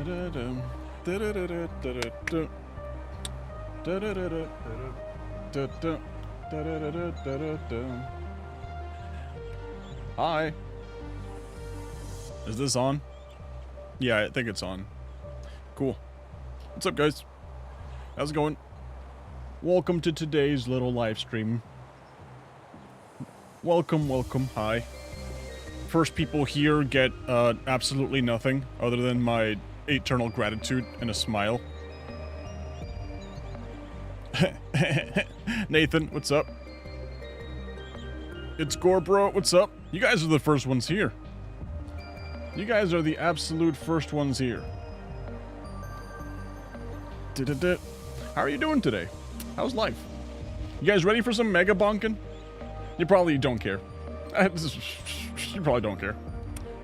Hi. Is this on? Yeah, I think it's on. Cool. What's up, guys? How's it going? Welcome to today's little live stream. Welcome, welcome. Hi. First people here get absolutely nothing other than my eternal gratitude and a smile. Nathan, what's up? It's Gorbro, what's up? You guys are the first ones here. You guys are the absolute first ones here. How are you doing today? How's life? You guys ready for some Megabonking? You probably don't care. You probably don't care.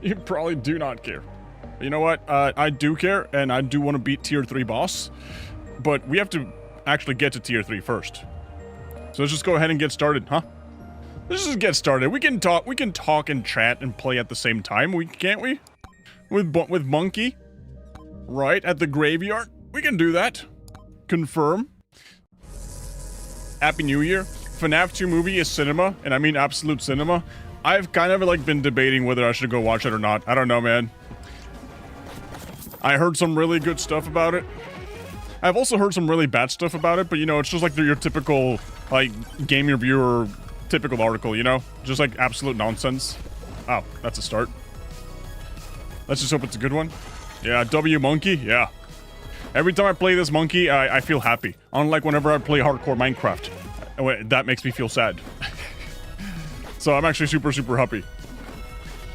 You probably do not care. You know what? I do care, and I do want to beat tier 3 boss. But we have to actually get to tier 3 first. So let's just go ahead and get started, huh? Let's just get started. We can talk and chat and play at the same time. Can't we? With Monkey? Right, at the graveyard? We can do that. Confirm. Happy New Year. FNAF 2 movie is cinema, and I mean absolute cinema. I've kind of like been debating whether I should go watch it or not. I don't know, man. I heard some really good stuff about it. I've also heard some really bad stuff about it, but you know, it's just like your typical, like, game reviewer typical article, you know? Just like absolute nonsense. Oh, that's a start. Let's just hope it's a good one. Yeah, W Monkey, yeah. Every time I play this monkey, I feel happy. Unlike whenever I play hardcore Minecraft. That makes me feel sad. So I'm actually super, super happy.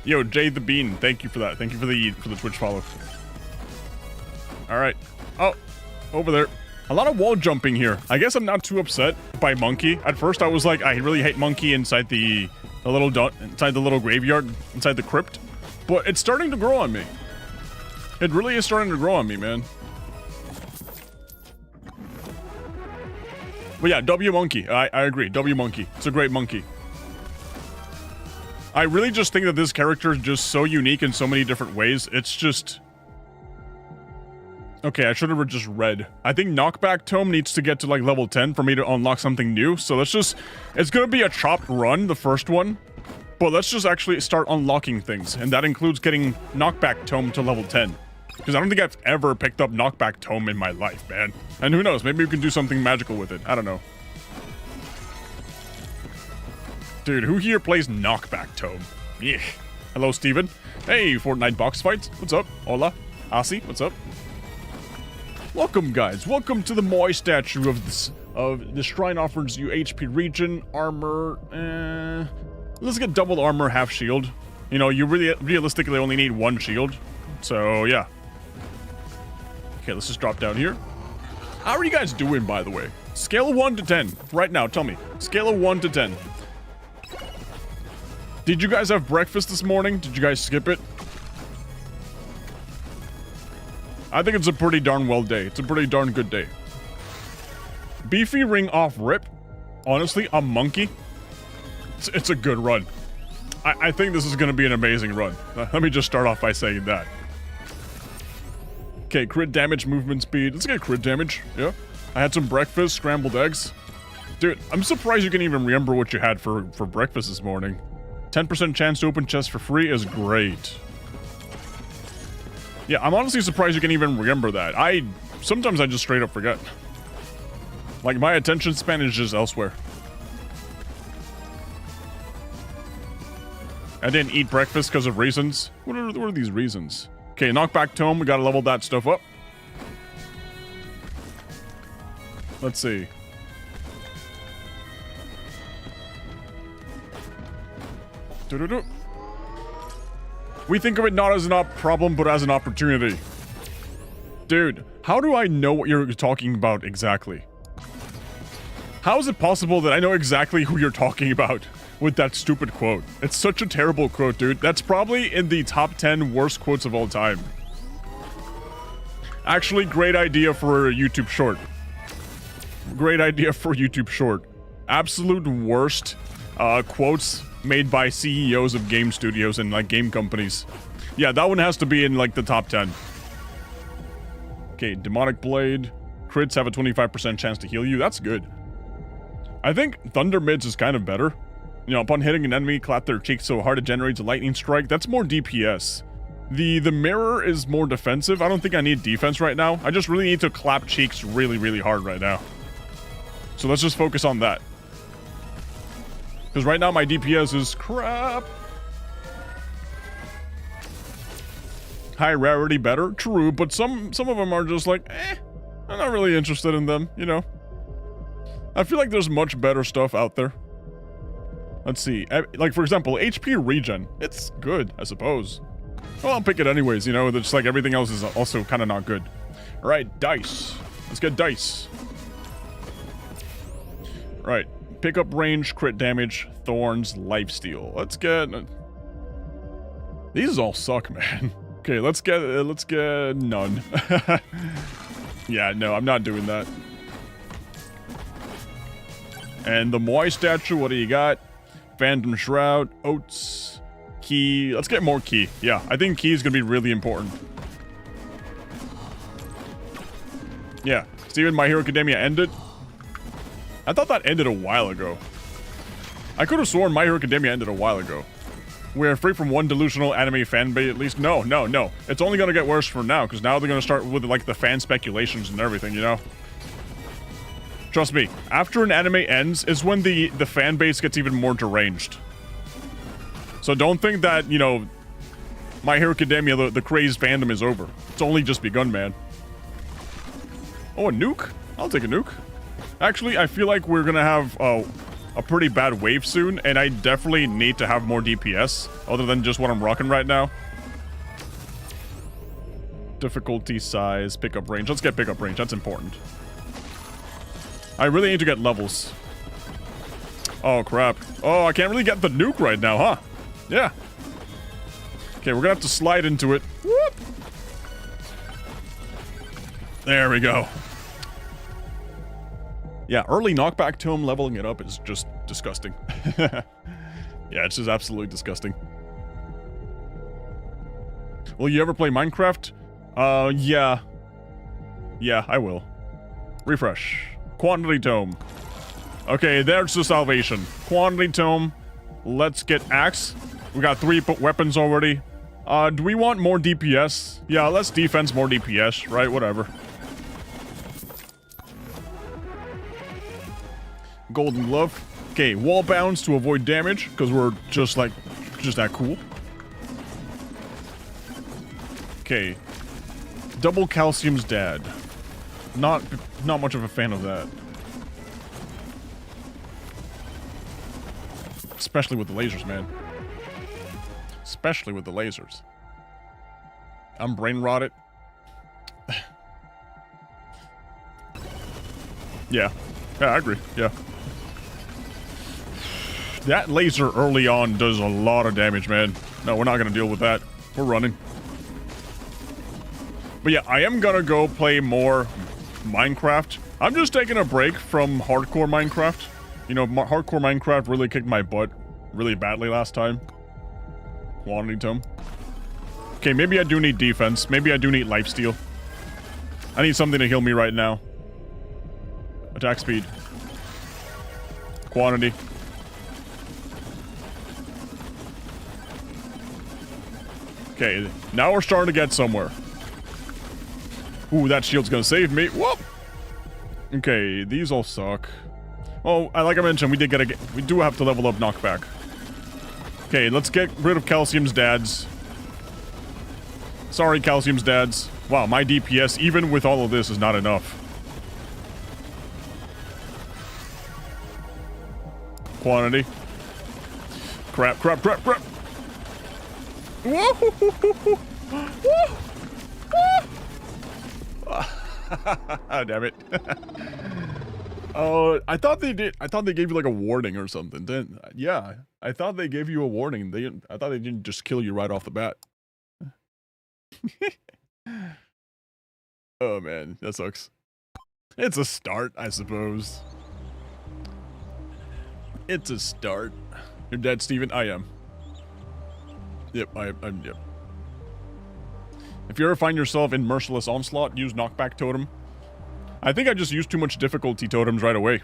Yo, Jade the Bean, thank you for that. Thank you for the Twitch follow. Alright. Oh, over there. A lot of wall jumping here. I guess I'm not too upset by Monkey. At first I was like, I really hate Monkey inside the little graveyard, inside the crypt. But it's starting to grow on me. It really is starting to grow on me, man. But yeah, W Monkey. I agree. W Monkey. It's a great monkey. I really just think that this character is just so unique in so many different ways. It's just... Okay, I should have just read. I think Knockback Tome needs to get to like level 10 for me to unlock something new. So let's just... It's gonna be a chopped run, the first one. But let's just actually start unlocking things. And that includes getting Knockback Tome to level 10. Because I don't think I've ever picked up Knockback Tome in my life, man. And who knows, maybe we can do something magical with it. I don't know. Dude, who here plays Knockback Tome? Yeah. Hello, Steven. Hey, Fortnite box fights. What's up? Hola. Asi, what's up? Welcome, guys. Welcome to the Moi statue of the shrine offers you HP regen, armor, let's get double armor, half shield. You know, you realistically only need one shield. So, yeah. Okay, let's just drop down here. How are you guys doing, by the way? Scale of 1 to 10. Right now, tell me. Scale of 1 to 10. Did you guys have breakfast this morning? Did you guys skip it? I think it's a pretty darn well day. It's a pretty darn good day. Beefy ring off rip. Honestly, a monkey. It's a good run. I think this is going to be an amazing run. Let me just start off by saying that. Okay, crit damage, movement speed. Let's get crit damage. Yeah. I had some breakfast, scrambled eggs. Dude, I'm surprised you can even remember what you had for breakfast this morning. 10% chance to open chests for free is great. Yeah, I'm honestly surprised you can even remember that. Sometimes I just straight up forget. Like, my attention span is just elsewhere. I didn't eat breakfast because of reasons. What are these reasons? Okay, Knockback Tome, we gotta level that stuff up. Let's see. Doo-doo-doo. We think of it not as a problem, but as an opportunity. Dude, how do I know what you're talking about exactly? How is it possible that I know exactly who you're talking about with that stupid quote? It's such a terrible quote, dude. That's probably in the top 10 worst quotes of all time. Actually, great idea for a YouTube short. Great idea for a YouTube short. Absolute worst quotes made by CEOs of game studios and like game companies. Yeah, that one has to be in like the top 10. Okay, Demonic Blade. Crits have a 25% chance to heal you. That's good. I think Thunder Mids is kind of better. You know, upon hitting an enemy, clap their cheeks so hard it generates a lightning strike. That's more DPS. The mirror is more defensive. I don't think I need defense right now. I just really need to clap cheeks really, really hard right now. So let's just focus on that. Because right now my DPS is crap. High rarity better, true, but some of them are just like, I'm not really interested in them, you know. I feel like there's much better stuff out there. Let's see, like for example, HP regen, it's good, I suppose. Well, I'll pick it anyways, you know, just like everything else is also kind of not good. All right, dice. Let's get dice. Right, pickup range, crit damage, thorns, lifesteal. Let's get... These all suck, man. Okay, let's get none. Yeah, no, I'm not doing that. And the Moai statue, what do you got? Phantom Shroud, Oats, Key. Let's get more Key. Yeah, I think Key is going to be really important. Yeah, Steven, My Hero Academia ended? I thought that ended a while ago. I could have sworn My Hero Academia ended a while ago. We're free from one delusional anime fanbase at least. No. It's only going to get worse from now, because now they're going to start with, like, the fan speculations and everything, you know? Trust me, after an anime ends is when the fan base gets even more deranged. So don't think that, you know, My Hero Academia, the crazed fandom is over. It's only just begun, man. Oh, a nuke? I'll take a nuke. Actually, I feel like we're gonna have a pretty bad wave soon, and I definitely need to have more DPS, other than just what I'm rocking right now. Difficulty, size, pickup range. Let's get pickup range, that's important. I really need to get levels. Oh, crap. Oh, I can't really get the nuke right now, huh? Yeah. Okay, we're gonna have to slide into it. Whoop! There we go. Yeah, early knockback tome leveling it up is just disgusting. Yeah, it's just absolutely disgusting. Will you ever play Minecraft? Yeah. Yeah, I will. Refresh. Quantity tome. Okay, there's the salvation. Quantity tome. Let's get axe. We got 3 weapons already. Do we want more DPS? Yeah, less defense, more DPS, right? Whatever. Golden glove. Okay, wall bounds to avoid damage, because we're just that cool. Okay. Double calcium's dad. Not much of a fan of that. Especially with the lasers, man. Especially with the lasers. I'm brain rotted. Yeah. Yeah, I agree. Yeah. That laser early on does a lot of damage, man. No, we're not gonna deal with that. We're running. But yeah, I am gonna go play more Minecraft. I'm just taking a break from hardcore Minecraft. You know, hardcore Minecraft really kicked my butt really badly last time. Quantity tome. Okay, maybe I do need defense. Maybe I do need lifesteal. I need something to heal me right now. Attack speed. Quantity. Okay, now we're starting to get somewhere. Ooh, that shield's gonna save me. Whoop! Okay, these all suck. Oh, like I mentioned, we do have to level up knockback. Okay, let's get rid of Calcium's dads. Sorry, Calcium's dads. Wow, my DPS, even with all of this, is not enough. Quantity. Crap. Whoa! Damn it. Oh, I thought they did. I thought they gave you like a warning or something. Then, yeah, I thought they gave you a warning. I thought they didn't just kill you right off the bat. Oh man, that sucks. It's a start, I suppose. It's a start. You're dead, Steven? I am. Yep, I'm yep. If you ever find yourself in Merciless Onslaught, use Knockback Totem. I think I just used too much difficulty totems right away.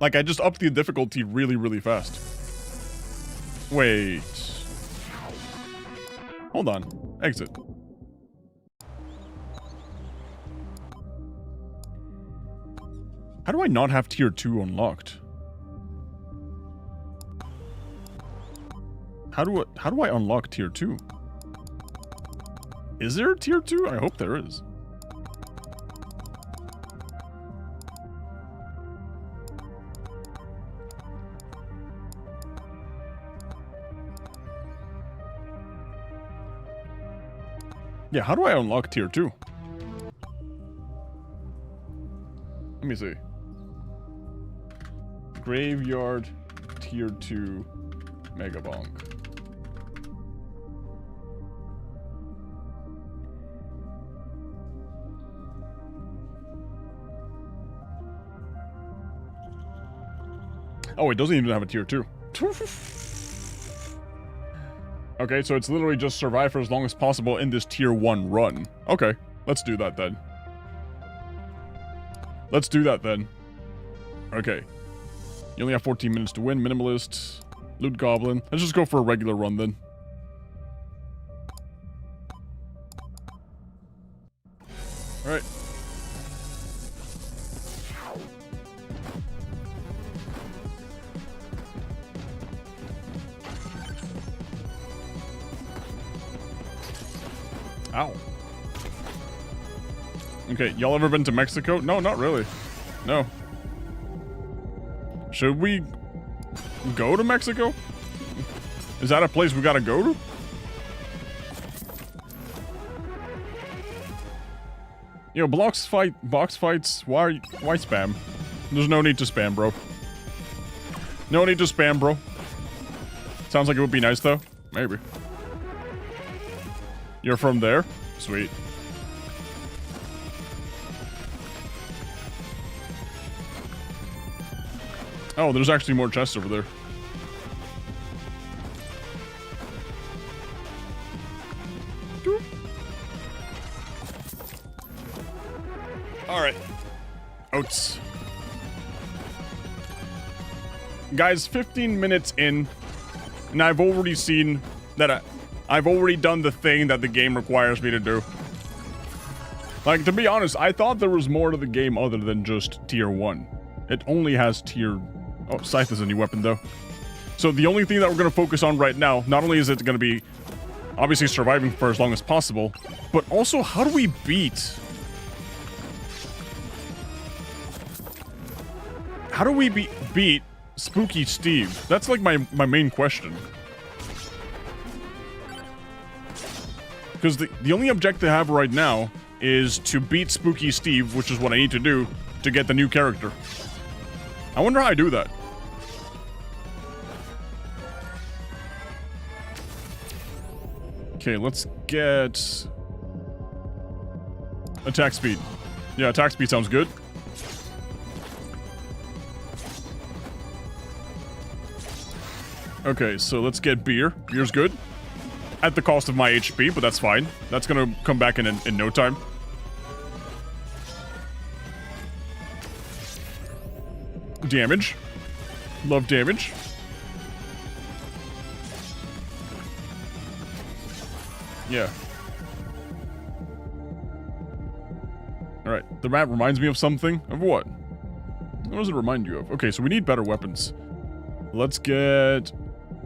Like, I just upped the difficulty really, really fast. Wait. Hold on. Exit. How do I not have tier 2 unlocked? How do I unlock tier 2? Is there a tier 2? I hope there is. Yeah, how do I unlock tier 2? Let me see. Graveyard tier 2 Megabonk. Oh, it doesn't even have a tier 2. Okay, so it's literally just survive for as long as possible in this tier 1 run. Okay, let's do that then. Let's do that then. Okay. You only have 14 minutes to win. Minimalist. Loot Goblin. Let's just go for a regular run then. Alright. Ow. Okay, y'all ever been to Mexico? No, not really. No. Should we go to Mexico? Is that a place we gotta go to? Yo, box fights, why spam? There's no need to spam, bro. No need to spam, bro. Sounds like it would be nice, though. Maybe. You're from there? Sweet. Oh, there's actually more chests over there. Alright. Oats. Guys, 15 minutes in, and I've already seen that I've already done the thing that the game requires me to do. Like, to be honest, I thought there was more to the game other than just tier 1. It only has tier... Oh, Scythe is a new weapon, though. So the only thing that we're going to focus on right now, not only is it going to be, obviously, surviving for as long as possible, but also, how do we beat... How do we beat Spooky Steve? That's, like, my main question. Because the only objective I have right now is to beat Spooky Steve, which is what I need to do to get the new character. I wonder how I do that. Okay, let's get... attack speed. Yeah, attack speed sounds good. Okay, so let's get beer. Beer's good. At the cost of my HP, but that's fine. That's gonna come back in no time. Damage. Love damage. Yeah. Alright, the map reminds me of something. Of what? What does it remind you of? Okay, so we need better weapons. Let's get...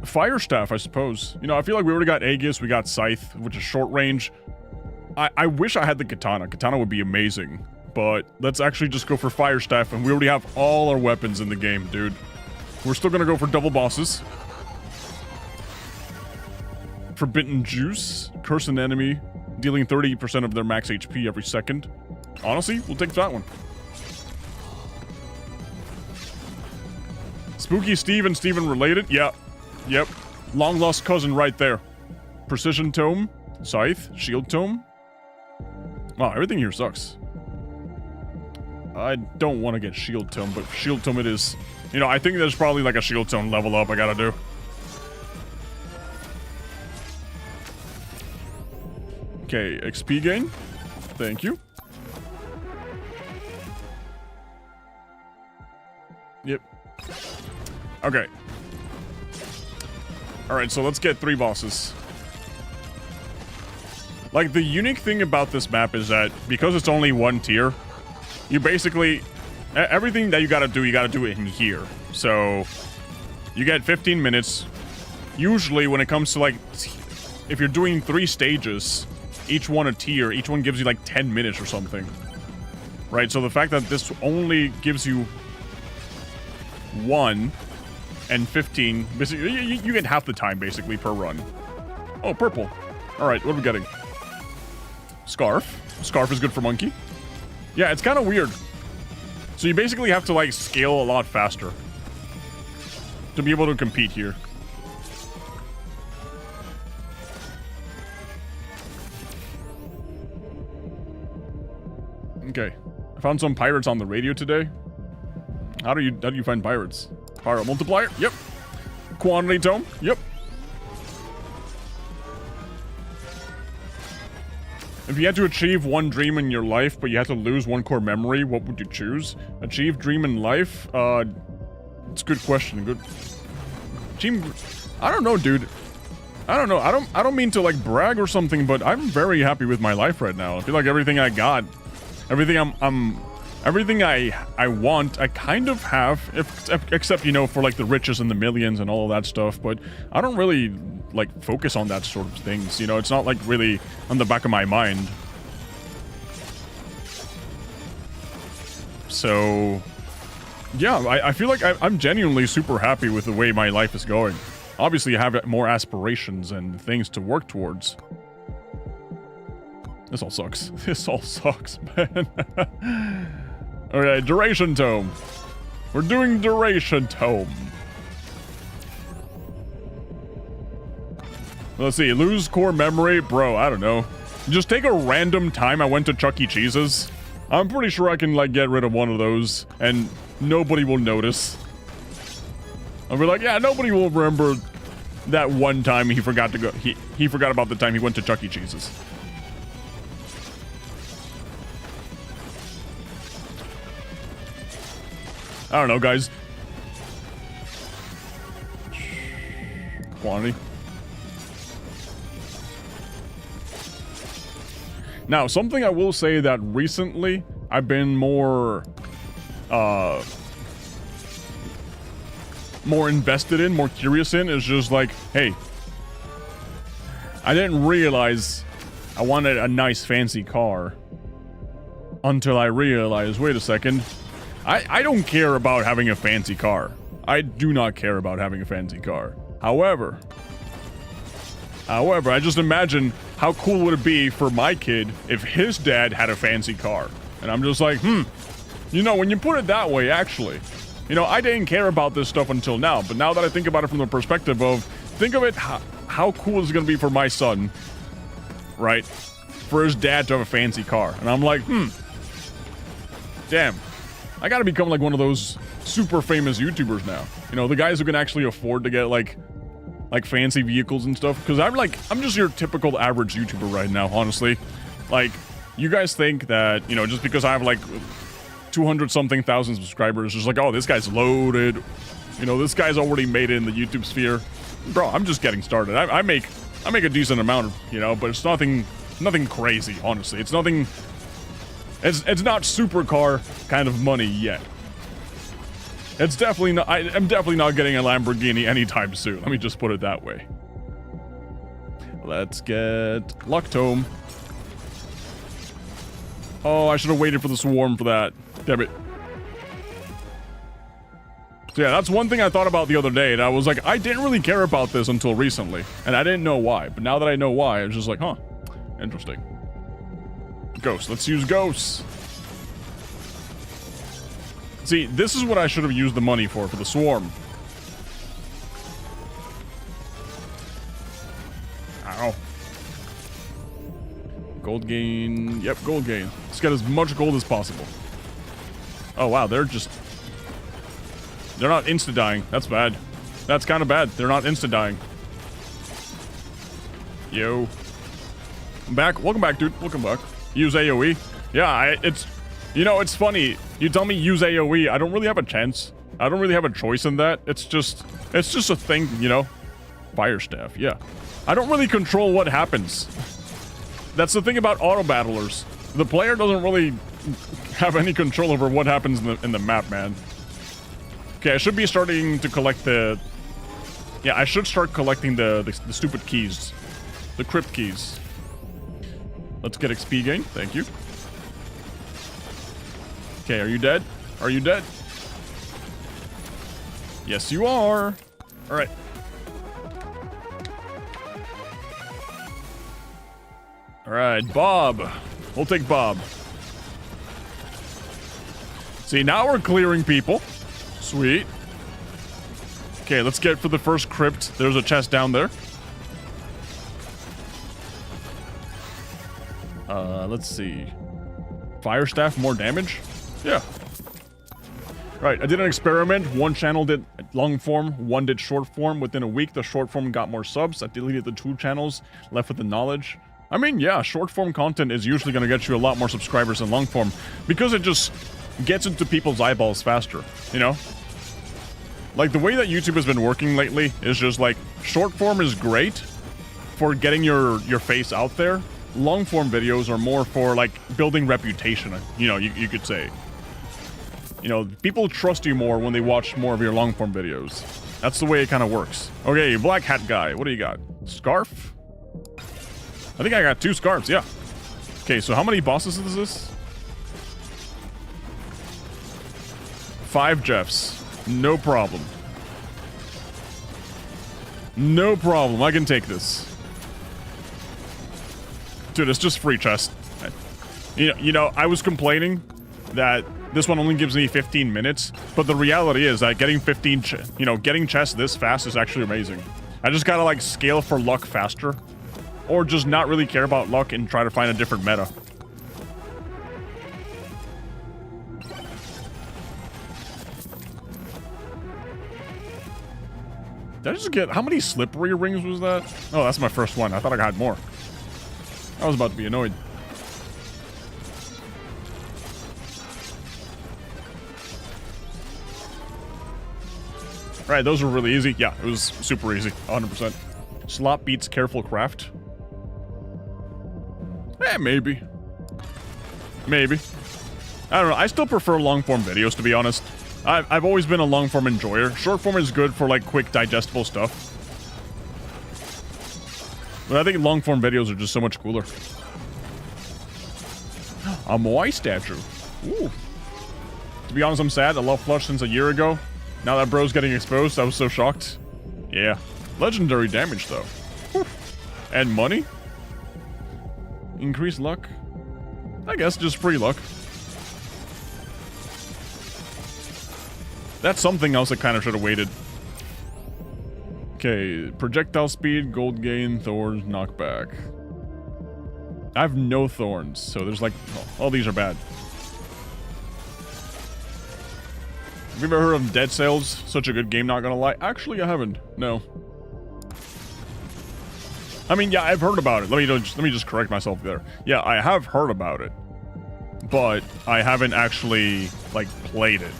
Fire Staff, I suppose. You know, I feel like we already got Aegis, we got Scythe, which is short range. I wish I had the Katana. Katana would be amazing. But let's actually just go for Fire Staff, and we already have all our weapons in the game, dude. We're still gonna go for double bosses. Forbidden Juice. Curse an enemy, dealing 30% of their max HP every second. Honestly, we'll take that one. Spooky Steve and Steven related? Yeah. Yep. Long lost cousin right there. Precision Tome. Scythe. Shield Tome. Wow, everything here sucks. I don't want to get Shield Tome, but Shield Tome it is. You know, I think there's probably like a Shield Tome level up I gotta do. Okay, XP gain. Thank you. Yep. Okay. Alright, so let's get 3 bosses. Like, the unique thing about this map is that because it's only 1 tier, you basically... everything that you gotta do it in here. So, you get 15 minutes. Usually, when it comes to, like... if you're doing 3 stages, each one a tier, each one gives you, like, 10 minutes or something. Right? So the fact that this only gives you 1 and 15, basically, you get half the time, basically, per run. Oh, purple. Alright, what are we getting? Scarf. Scarf is good for monkey. Yeah, it's kind of weird. So you basically have to, like, scale a lot faster to be able to compete here. Okay. I found some pirates on the radio today. How do you find pirates? Pirate multiplier? Yep. Quantity tome? Yep. If you had to achieve 1 dream in your life, but you had to lose 1 core memory, what would you choose? Achieve dream in life? It's a good question. Good. Team. I don't know, dude. I don't know. I don't mean to, like, brag or something, but I'm very happy with my life right now. I feel like everything I got, everything everything I want, I kind of have, except, you know, for, like, the riches and the millions and all of that stuff, but I don't really, like, focus on that sort of things, you know? It's not, like, really on the back of my mind. So, yeah, I feel like I'm genuinely super happy with the way my life is going. Obviously, I have more aspirations and things to work towards. This all sucks. This all sucks, man. Okay, duration tome. We're doing duration tome. Let's see, lose core memory? Bro, I don't know. Just take a random time I went to Chuck E. Cheese's. I'm pretty sure I can, like, get rid of one of those, and nobody will notice. I'll be like, yeah, nobody will remember that one time he forgot to go. He forgot about the time he went to Chuck E. Cheese's. I don't know, guys. Quantity. Now, something I will say that recently I've been more invested in, more curious in, is just like, hey, I didn't realize I wanted a nice fancy car until I realized, wait a second, I don't care about having a fancy car. I do not care about having a fancy car. However, I just imagine how cool would it be for my kid if his dad had a fancy car. And I'm just like, you know, when you put it that way, actually, you know, I didn't care about this stuff until now, but now that I think about it from the perspective of, think of it, how cool is it going to be for my son, right, for his dad to have a fancy car. And I'm like, damn, I gotta become like one of those super famous YouTubers now. You know, the guys who can actually afford to get like fancy vehicles and stuff. Because I'm just your typical average YouTuber right now, honestly. Like, you guys think that, you know, just because I have like 200-something thousand subscribers, just like, oh, this guy's loaded. You know, this guy's already made it in the YouTube sphere. Bro, I'm just getting started. I make a decent amount, you know, but it's nothing crazy, honestly. It's nothing. It's not supercar kind of money yet. It's definitely not. I'm definitely not getting a Lamborghini anytime soon. Let me just put it that way. Let's get Luck Tome. Oh, I should have waited for the swarm for that. Damn it. So yeah, that's one thing I thought about the other day, and I was like, I didn't really care about this until recently, and I didn't know why. But now that I know why, I was just like, huh, interesting. Ghosts. Let's use ghosts. See, this is what I should have used the money for the swarm. Ow. Gold gain. Yep, gold gain. Let's get as much gold as possible. Oh, wow, they're not insta-dying. That's bad. That's kind of bad. They're not insta-dying. Yo. I'm back. Welcome back, dude. Welcome back. Use AoE. Yeah, it's... You know, it's funny. You tell me use AoE, I don't really have a chance. I don't really have a choice in that. It's just a thing, you know? Fire staff, yeah. I don't really control what happens. That's the thing about auto battlers. The player doesn't really have any control over what happens in the map, man. Okay, I should be starting to collect the... Yeah, I should start collecting the stupid keys. The crypt keys. Let's get XP gain. Thank you. Okay, are you dead? Are you dead? Yes, you are. All right. All right, Bob. We'll take Bob. See, now we're clearing people. Sweet. Okay, let's get for the first crypt. There's a chest down there. Let's see. Fire staff, more damage? Yeah. Right, I did an experiment. One channel did long form, one did short form. Within a week, the short form got more subs. I deleted the 2 channels, left with the knowledge. I mean, yeah, short form content is usually going to get you a lot more subscribers than long form because it just gets into people's eyeballs faster, you know? Like, the way that YouTube has been working lately is just like, short form is great for getting your face out there. Long form videos are more for, like, building reputation, you know, you could say. You know, people trust you more when they watch more of your long form videos. That's the way it kind of works. Okay, black hat guy, what do you got? Scarf? I think I got 2 scarves, yeah. Okay, so how many bosses is this? 5 Jeffs. No problem. No problem, I can take this. Dude, it's just free chest. You know, I was complaining that this one only gives me 15 minutes, but the reality is that getting getting chests this fast is actually amazing. I just gotta, like, scale for luck faster. Or just not really care about luck and try to find a different meta. Did I just get... How many slippery rings was that? Oh, that's my first one. I thought I got more. I was about to be annoyed. Right, those were really easy. Yeah, it was super easy. 100%. Slop beats careful craft. Maybe. Maybe. I don't know. I still prefer long-form videos, to be honest. I've always been a long-form enjoyer. Short-form is good for, like, quick, digestible stuff. But I think long-form videos are just so much cooler. A Moai statue. Ooh. To be honest, I'm sad. I love Flush since a year ago. Now that bro's getting exposed, I was so shocked. Yeah. Legendary damage, though. Whew. And money? Increased luck? I guess just free luck. That's something else that kind of should have waited. Okay, projectile speed, gold gain, thorns, knockback. I have no thorns, so there's like... Oh, all these are bad. Have you ever heard of Dead Cells? Such a good game, not gonna lie. Actually, I haven't. No. I mean, yeah, I've heard about it. Let me just correct myself there. Yeah, I have heard about it. But I haven't actually, like, played it.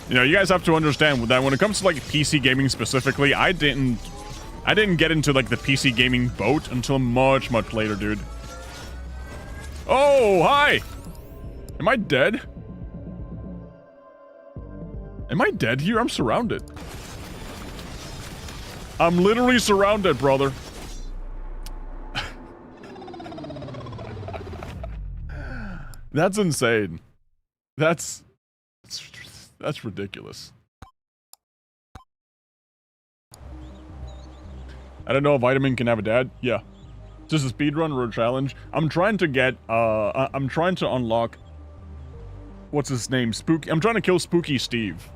You know, you guys have to understand that when it comes to, like, PC gaming specifically, I didn't get into, like, the PC gaming boat until much, much later, dude. Oh, hi! Am I dead? Am I dead here? I'm surrounded. I'm literally surrounded, brother. That's insane. That's ridiculous. I don't know if Vitamin can have a dad. Yeah. Just a speedrun or a challenge. I'm trying to get, I'm trying to unlock... What's his name? Spooky... I'm trying to kill Spooky Steve.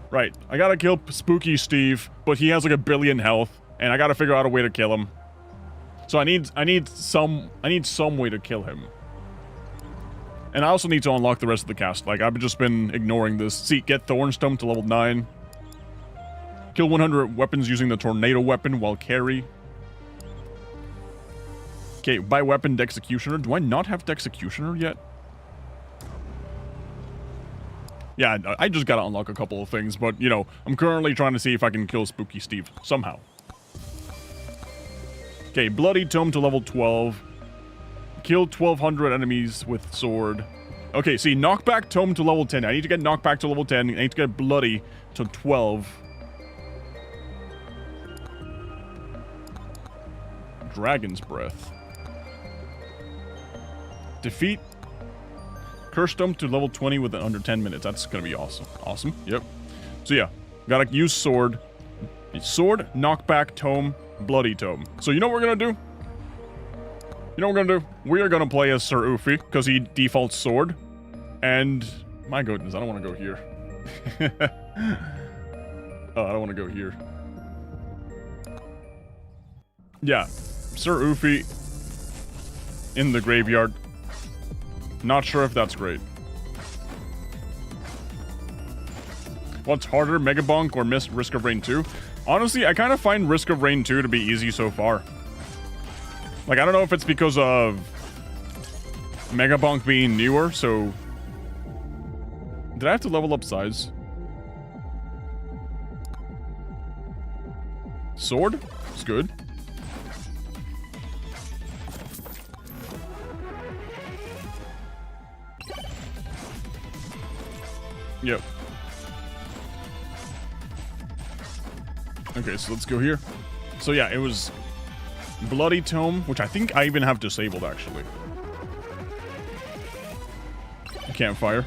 Right. I gotta kill Spooky Steve, but he has like 1 billion health, and I gotta figure out a way to kill him. So I need some way to kill him. And I also need to unlock the rest of the cast. Like, I've just been ignoring this. See, get Thornstone to level 9. Kill 100 weapons using the tornado weapon while carry. Okay, buy weapon Executioner. Do I not have Executioner yet? Yeah, I just gotta unlock a couple of things, but, you know, I'm currently trying to see if I can kill Spooky Steve, somehow. Okay, Bloody Tome to level 12. Kill 1,200 enemies with sword. Okay, see, Knockback Tome to level 10. I need to get Knockback to level 10. I need to get Bloody to 12. Dragon's Breath. Defeat Curse Tome to level 20 within under 10 minutes. That's gonna be awesome. Awesome, yep. So yeah, gotta use sword. Sword, Knockback Tome, Bloody Tome. So you know what we're gonna do? You know what we're gonna do? We are gonna play as Sir Ufi, because he defaults sword. And, my goodness, I don't want to go here. Oh, I don't want to go here. Yeah, Sir Ufi in the graveyard. Not sure if that's great. What's harder, Megabonk or Risk of Rain 2? Honestly, I kind of find Risk of Rain 2 to be easy so far. Like, I don't know if it's because of Megabonk being newer, so... Did I have to level up size? Sword? It's good. Yep. Okay, so let's go here. So yeah, it was Bloody Tome, which I think I even have disabled, actually. Campfire.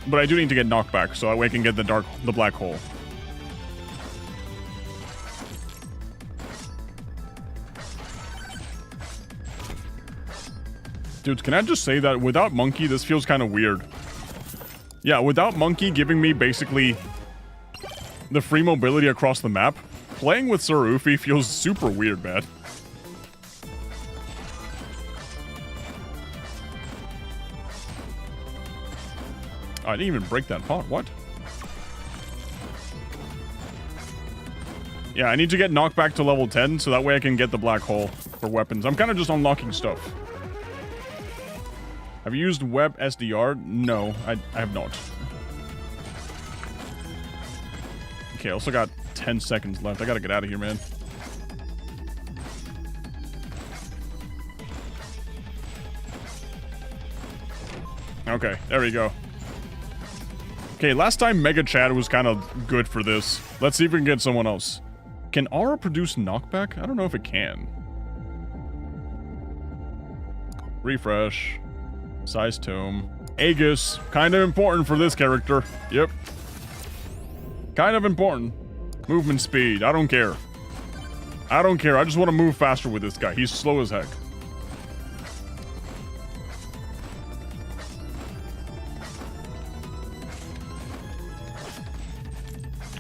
But I do need to get knockback, so that way I can get the black hole. Dude, can I just say that without Monkey, this feels kind of weird. Yeah, without Monkey giving me basically the free mobility across the map, playing with Sir Ufi feels super weird, man. I didn't even break that pot. What? Yeah, I need to get knockback to level 10, so that way I can get the black hole for weapons. I'm kind of just unlocking stuff. Have you used web SDR? No, I have not. Okay, I also got 10 seconds left. I gotta get out of here, man. Okay, there we go. Okay, last time Mega Chad was kind of good for this. Let's see if we can get someone else. Can Aura produce knockback? I don't know if it can. Refresh. Size Tome. Aegis. Kind of important for this character. Yep. Kind of important. Movement speed. I don't care. I don't care. I just want to move faster with this guy. He's slow as heck.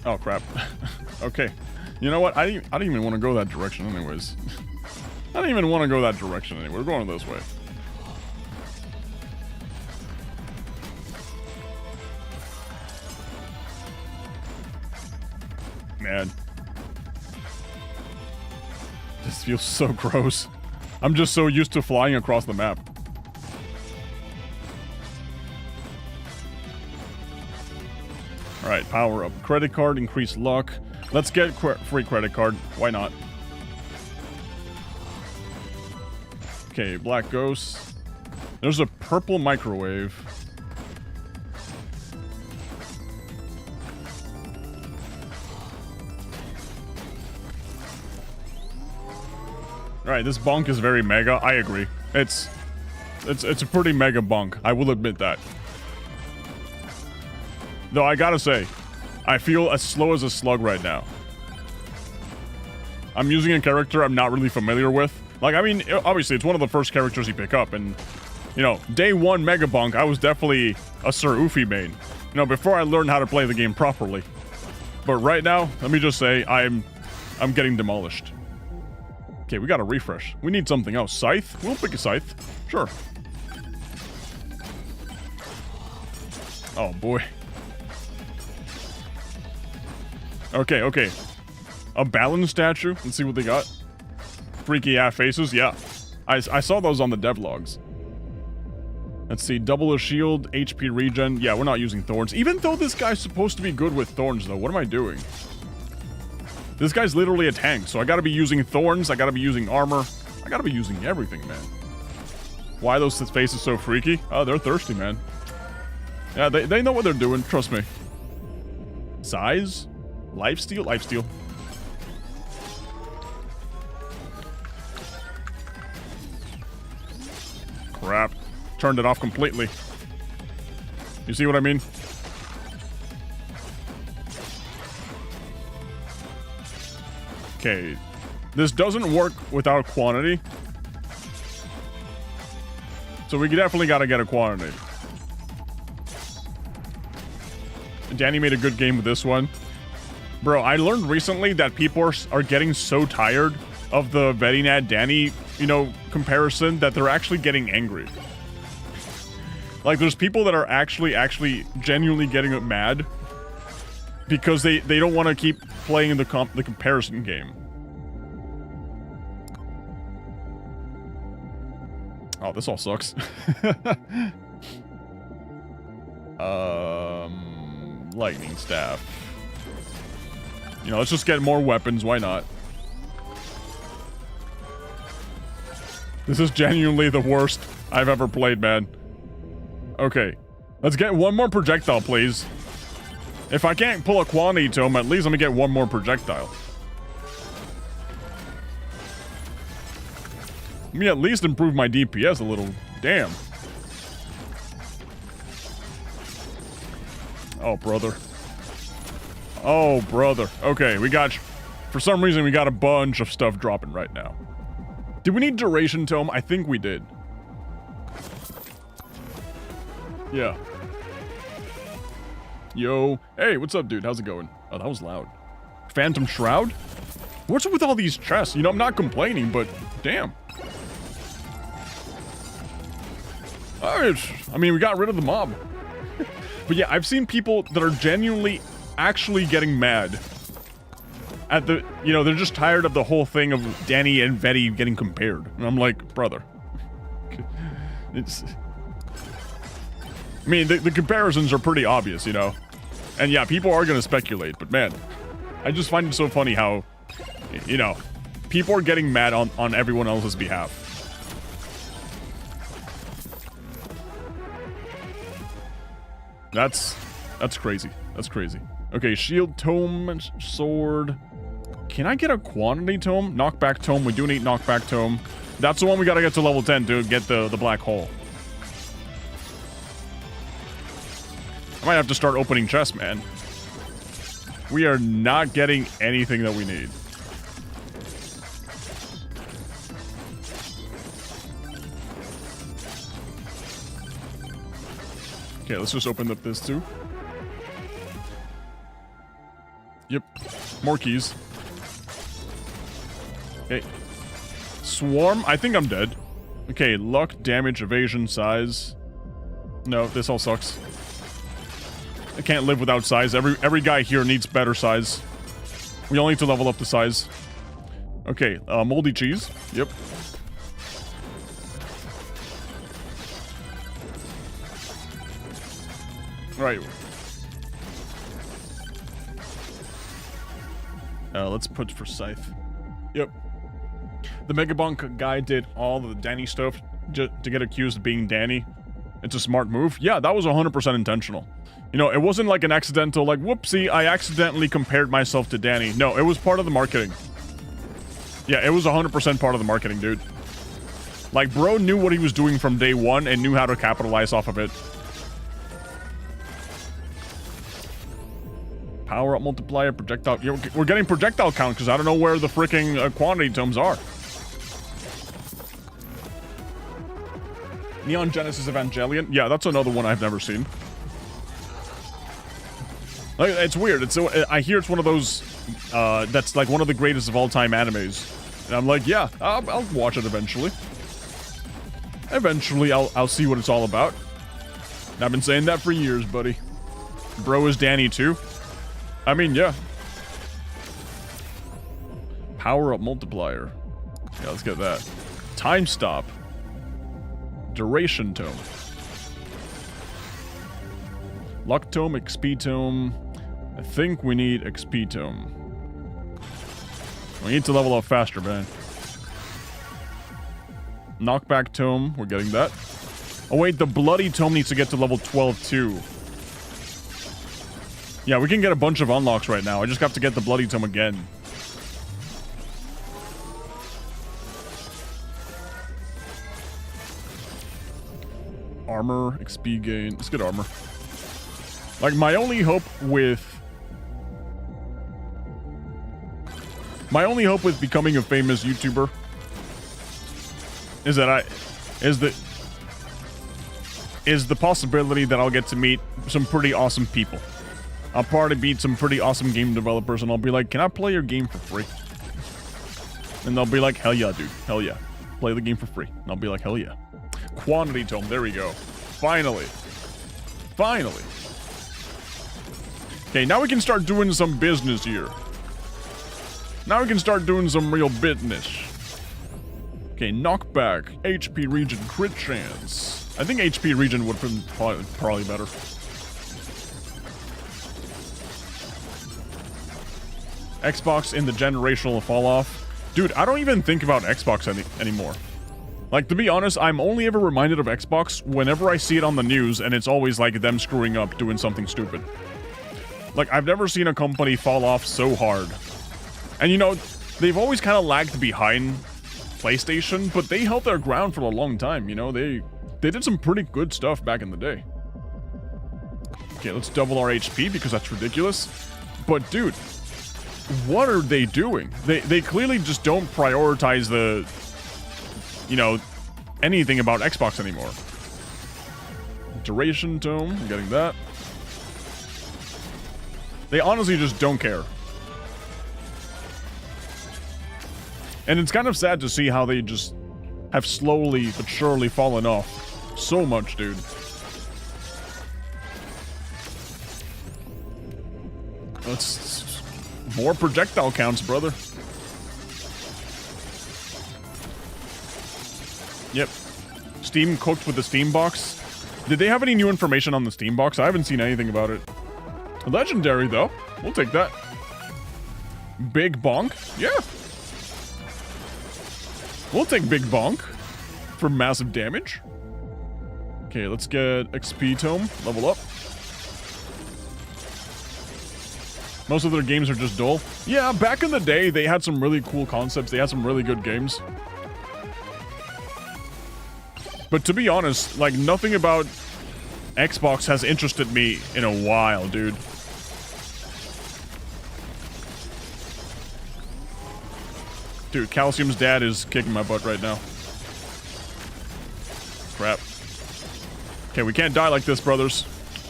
Oh, crap. Okay. You know what? I didn't even want to go that direction anyways. I didn't even want to go that direction anyway. We're going this way. Man. This feels so gross. I'm just so used to flying across the map. Alright, power up. Credit card, increase luck. Let's get free credit card. Why not? Okay, black ghost. There's a purple microwave. Alright, this bonk is very mega. I agree. It's a pretty mega bonk. I will admit that. Though I gotta say, I feel as slow as a slug right now. I'm using a character I'm not really familiar with. Like, I mean, obviously, it's one of the first characters you pick up, and, you know, day one Megabonk, I was definitely a Sir Ufi main. You know, before I learned how to play the game properly. But right now, let me just say, I'm getting demolished. Okay, we gotta refresh. We need something else. Scythe? We'll pick a scythe. Sure. Oh, boy. Okay, okay. A balance statue. Let's see what they got. Freaky ass faces. Yeah. I saw those on the devlogs. Let's see. Double a shield. HP regen. Yeah, we're not using thorns. Even though this guy's supposed to be good with thorns, though. What am I doing? This guy's literally a tank, so I gotta be using thorns. I gotta be using armor. I gotta be using everything, man. Why are those faces so freaky? Oh, they're thirsty, man. Yeah, they know what they're doing. Trust me. Size? Lifesteal? Lifesteal. Crap. Turned it off completely. You see what I mean? Okay. This doesn't work without quantity. So we definitely gotta get a quantity. Danny made a good game with this one. Bro, I learned recently that people are getting so tired of the Vetinad Danny, you know, comparison that they're actually getting angry. Like, there's people that are actually genuinely getting mad because they don't want to keep playing the comparison game. Oh, this all sucks. Lightning staff. You know, let's just get more weapons. Why not? This is genuinely the worst I've ever played, man. Okay. Let's get one more projectile, please. If I can't pull a quantity to him, at least let me get one more projectile. Let me at least improve my DPS a little. Damn. Oh, brother. Oh, brother. Okay, we got... For some reason, we got a bunch of stuff dropping right now. Did we need Duration Tome? I think we did. Yeah. Yo. Hey, what's up, dude? How's it going? Oh, that was loud. Phantom Shroud? What's up with all these chests? You know, I'm not complaining, but damn. I mean, we got rid of the mob. But yeah, I've seen people that are genuinely actually getting mad at the, you know, they're just tired of the whole thing of Danny and Veti getting compared. And I'm like, brother. It's... I mean, the comparisons are pretty obvious, you know? And yeah, people are gonna speculate, but man, I just find it so funny how, you know, people are getting mad on everyone else's behalf. That's crazy. That's crazy. Okay, shield tome, sword. Can I get a quantity tome? Knockback tome. We do need knockback tome. That's the one we gotta get to level 10 to get the black hole. I might have to start opening chests, man. We are not getting anything that we need. Okay, let's just open up this too. Yep. More keys. Okay. Swarm. I think I'm dead. Okay, luck, damage, evasion, size. No, this all sucks. I can't live without size. Every guy here needs better size. We all need to level up the size. Okay, moldy cheese. Yep. Right. Let's put for Scythe. Yep. The Megabonk guy did all the Danny stuff to get accused of being Danny. It's a smart move. Yeah, that was 100% intentional. You know, it wasn't like an accidental, like, whoopsie, I accidentally compared myself to Danny. No, it was part of the marketing. Yeah, it was 100% part of the marketing, dude. Like, bro knew what he was doing from day one and knew how to capitalize off of it. Power up multiplier, projectile. Yeah, we're getting projectile count because I don't know where the freaking quantity tomes are. Neon Genesis Evangelion. Yeah, that's another one I've never seen. Like, it's weird. I hear it's one of those that's like one of the greatest of all time animes. And I'm like, yeah, I'll watch it eventually. Eventually, I'll see what it's all about. And I've been saying that for years, buddy. Bro is Danny too. I mean, yeah. Power up multiplier. Yeah, let's get that. Time stop. Duration tome. Luck tome, XP tome. I think we need XP tome. We need to level up faster, man. Knockback tome, we're getting that. Oh wait, the bloody tome needs to get to level 12 too. Yeah, we can get a bunch of unlocks right now. I just have to get the bloody tome again. Armor, XP gain. Let's get armor. Like, my only hope with becoming a famous YouTuber is the possibility that I'll get to meet some pretty awesome people. I'll probably meet some pretty awesome game developers and I'll be like, can I play your game for free? And they'll be like, hell yeah, dude. Hell yeah. Play the game for free. And I'll be like, hell yeah. Quantity tome. There we go. Finally. Finally. Okay, now we can start doing some business here. Now we can start doing some real business. Okay, knockback. HP regen crit chance. I think HP regen would have been probably better. Xbox in the generational fall off. Dude, I don't even think about Xbox anymore. Like, to be honest, I'm only ever reminded of Xbox whenever I see it on the news, and it's always like them screwing up, doing something stupid. Like, I've never seen a company fall off so hard. And you know, they've always kind of lagged behind PlayStation, but they held their ground for a long time, you know? They did some pretty good stuff back in the day. Okay, let's double our HP because that's ridiculous. But dude, what are they doing? They clearly just don't prioritize the, you know, anything about Xbox anymore. Duration tome, I'm getting that. They honestly just don't care. And it's kind of sad to see how they just have slowly but surely fallen off so much, dude. Let's more projectile counts, brother. Yep. Steam cooked with the Steam box. Did they have any new information on the Steam box? I haven't seen anything about it. Legendary, though. We'll take that. Big bonk? Yeah. We'll take big bonk for massive damage. Okay, let's get XP tome. Level up. Most of their games are just dull. Yeah, back in the day, they had some really cool concepts. They had some really good games. But to be honest, like, nothing about Xbox has interested me in a while, dude. Dude, Calcium's dad is kicking my butt right now. Crap. Okay, we can't die like this, brothers.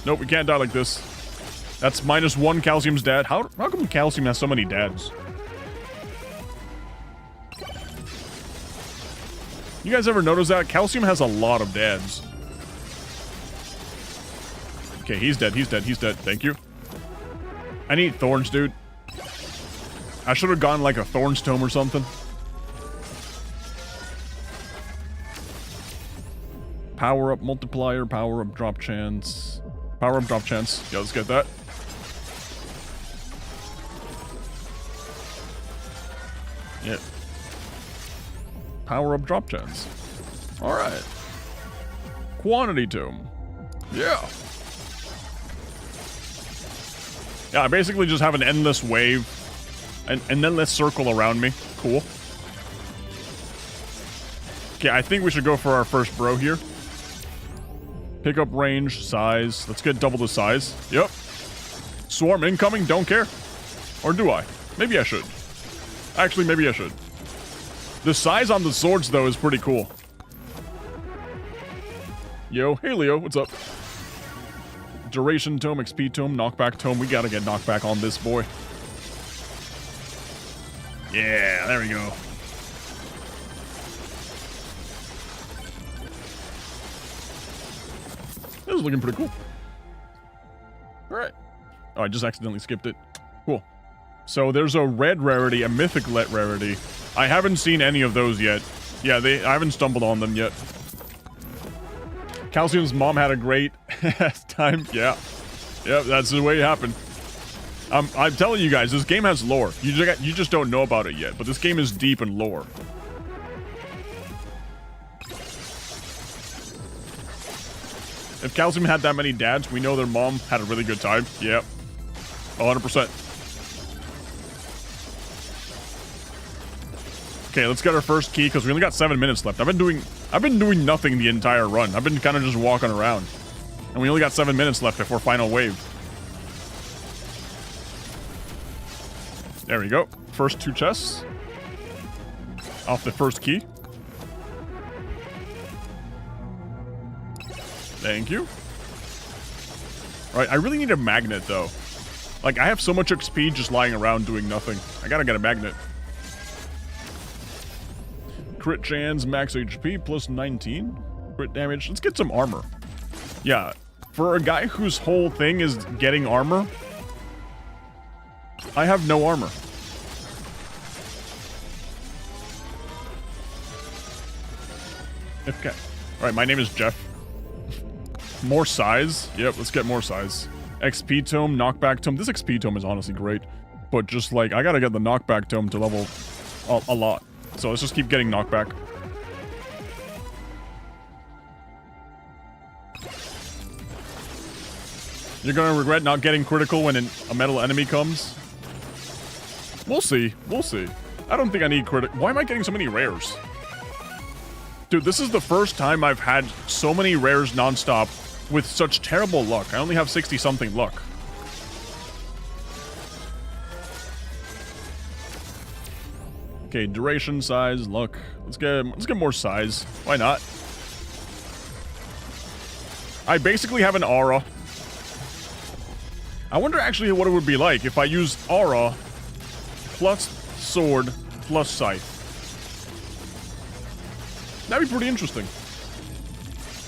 Nope, we can't die like this. That's -1 Calcium's dad. How come Calcium has so many dads? You guys ever notice that? Calcium has a lot of dads. Okay, he's dead, he's dead, he's dead. Thank you. I need thorns, dude. I should have gone like a Thorns Tome or something. Power up multiplier, power up drop chance. Power up drop chance. Yeah, let's get that. Yeah. Power up drop chance. Alright. Quantity tome. Yeah. Yeah, I basically just have an endless wave. An endless circle around me. Cool. Okay, I think we should go for our first bro here. Pick up range, size. Let's get double the size. Yep. Swarm incoming, don't care. Or do I? Maybe I should. Actually, maybe I should. The size on the swords, though, is pretty cool. Yo, hey Leo, what's up? Duration tome, XP tome, knockback tome. We gotta get knockback on this boy. Yeah, there we go. This is looking pretty cool. Alright. Oh, I just accidentally skipped it. Cool. So there's a red rarity, a mythic rarity. I haven't seen any of those yet. Yeah, I haven't stumbled on them yet. Calcium's mom had a great time. Yeah. Yep, that's the way it happened. I'm telling you guys, this game has lore. You just don't know about it yet, but this game is deep in lore. If Calcium had that many dads, we know their mom had a really good time. Yep. 100%. Okay, let's get our first key, because we only got 7 minutes left. I've been doing nothing the entire run. I've been kind of just walking around. And we only got 7 minutes left before final wave. There we go. First 2 chests. Off the first key. Thank you. Alright, I really need a magnet, though. Like, I have so much XP just lying around doing nothing. I gotta get a magnet. Crit chance, max HP, plus 19. Crit damage. Let's get some armor. Yeah, for a guy whose whole thing is getting armor, I have no armor. Okay. Alright, my name is Jeff. More size? Yep, let's get more size. XP tome, knockback tome. This XP tome is honestly great. But just like, I gotta get the knockback tome to level a lot. So let's just keep getting knockback. You're gonna regret not getting critical when a metal enemy comes? We'll see. We'll see. I don't think I need critical. Why am I getting so many rares? Dude, this is the first time I've had so many rares nonstop with such terrible luck. I only have 60-something luck. Okay, duration, size, luck. Let's get more size. Why not? I basically have an aura. I wonder actually what it would be like if I used aura plus sword plus scythe. That'd be pretty interesting.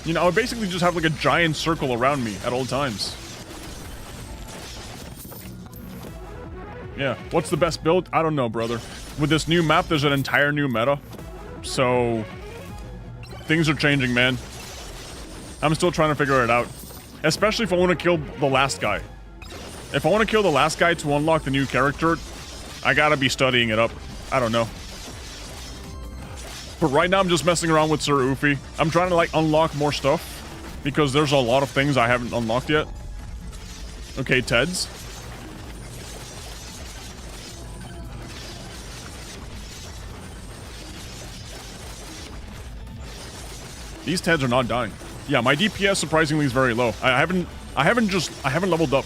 You know, I would basically just have like a giant circle around me at all times. Yeah, what's the best build? I don't know, brother. With this new map, there's an entire new meta. So, things are changing, man. I'm still trying to figure it out. Especially if I want to kill the last guy. If I want to kill the last guy to unlock the new character, I gotta be studying it up. I don't know. But right now I'm just messing around with Sir Ufi. I'm trying to like unlock more stuff because there's a lot of things I haven't unlocked yet. Okay, Teds. These Teds are not dying. Yeah, my DPS surprisingly is very low. I haven't leveled up.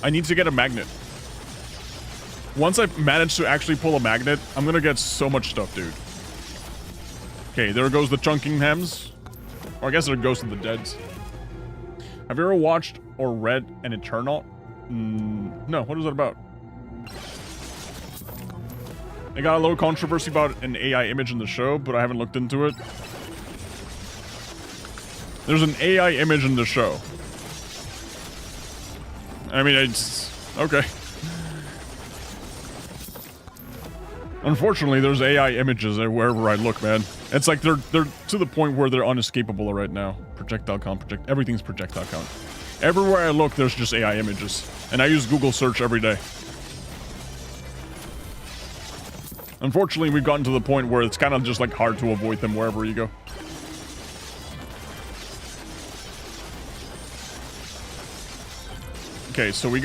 I need to get a magnet. Once I've managed to actually pull a magnet, I'm gonna get so much stuff, dude. Okay, there goes the chunking hems. Or I guess there goes to the deads. Have you ever watched or read an Eternal? No, what is it about? I got a little controversy about an AI image in the show, but I haven't looked into it. There's an AI image in the show. I mean, it's... okay. Unfortunately, there's AI images wherever I look, man. It's like they're to the point where they're unescapable right now. Projectile count, everything's projectile count. Everywhere I look, there's just AI images. And I use Google search every day. Unfortunately, we've gotten to the point where it's kind of just like hard to avoid them wherever you go. Okay, so we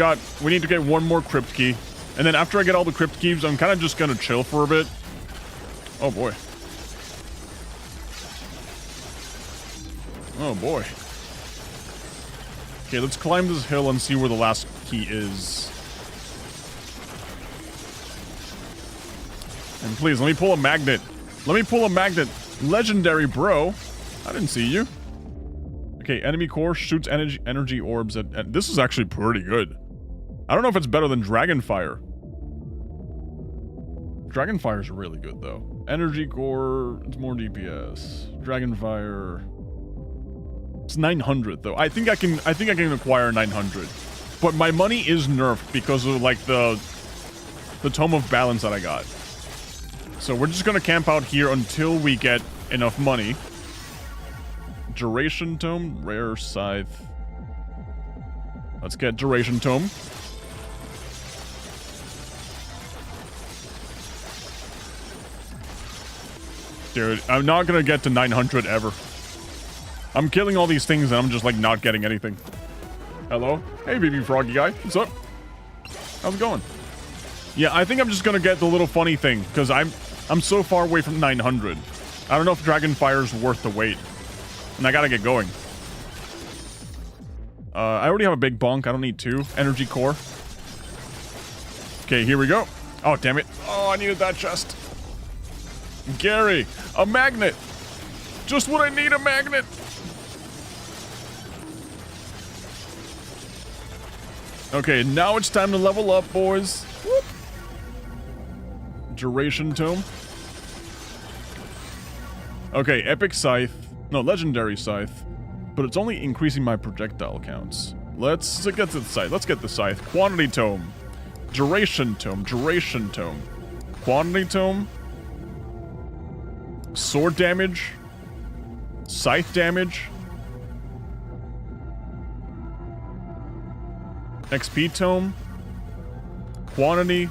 need to get one more crypt key. And then after I get all the crypt keys, I'm kind of just gonna chill for a bit. Oh boy. Oh boy. Okay, let's climb this hill and see where the last key is. And please, let me pull a magnet. Let me pull a magnet. Legendary, bro. I didn't see you. Okay, enemy core shoots energy orbs at... This is actually pretty good. I don't know if it's better than Dragonfire. Dragonfire's really good, though. Energy core, it's more DPS. Dragonfire... It's 900, though. I think I can acquire 900. But my money is nerfed because of, like, the the Tome of Balance that I got. So we're just gonna camp out here until we get enough money. Duration Tome, Rare Scythe. Let's get Duration Tome. Dude, I'm not gonna get to 900 ever. I'm killing all these things and I'm just like not getting anything. Hello? Hey, baby froggy guy. What's up? How's it going? Yeah, I think I'm just gonna get the little funny thing because I'm so far away from 900. I don't know if Dragonfire's worth the wait. And I gotta get going. I already have a big bonk. I don't need two. Energy core. Okay, here we go. Oh, damn it. Oh, I needed that chest. Gary, a magnet. Just what I need, a magnet. Okay, now it's time to level up, boys. Whoop. Duration Tome. Okay, Epic Scythe. No, Legendary Scythe. But it's only increasing my projectile counts. Let's get to the Scythe. Let's get the Scythe. Quantity Tome. Duration Tome. Duration Tome. Quantity Tome. Sword damage. Scythe damage. XP Tome. Quantity.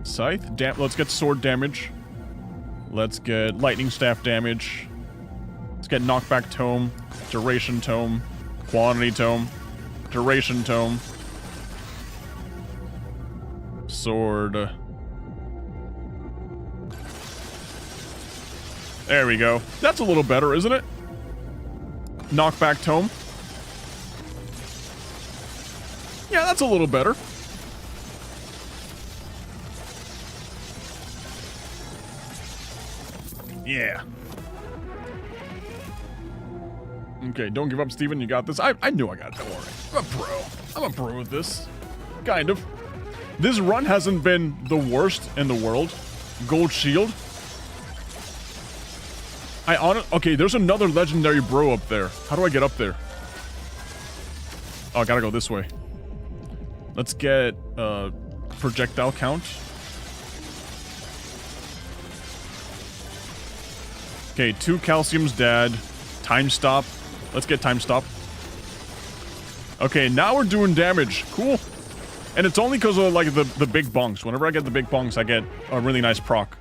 Scythe. Let's get sword damage. Let's get lightning staff damage. Let's get knockback tome. Duration tome. Quantity tome. Duration tome. Sword. There we go. That's a little better, isn't it? Knockback tome. Yeah, that's a little better. Yeah. Okay, don't give up, Steven. You got this. I knew I got it. Don't worry. I'm a pro. I'm a pro with this. Kind of. This run hasn't been the worst in the world. Gold shield. Okay, there's another legendary bro up there. How do I get up there? Oh, I gotta go this way. Let's get projectile count. Okay, 2 calcium's dead. Time stop. Let's get time stop. Okay, now we're doing damage. Cool. And it's only because of like the big bonks. Whenever I get the big bonks, I get a really nice proc.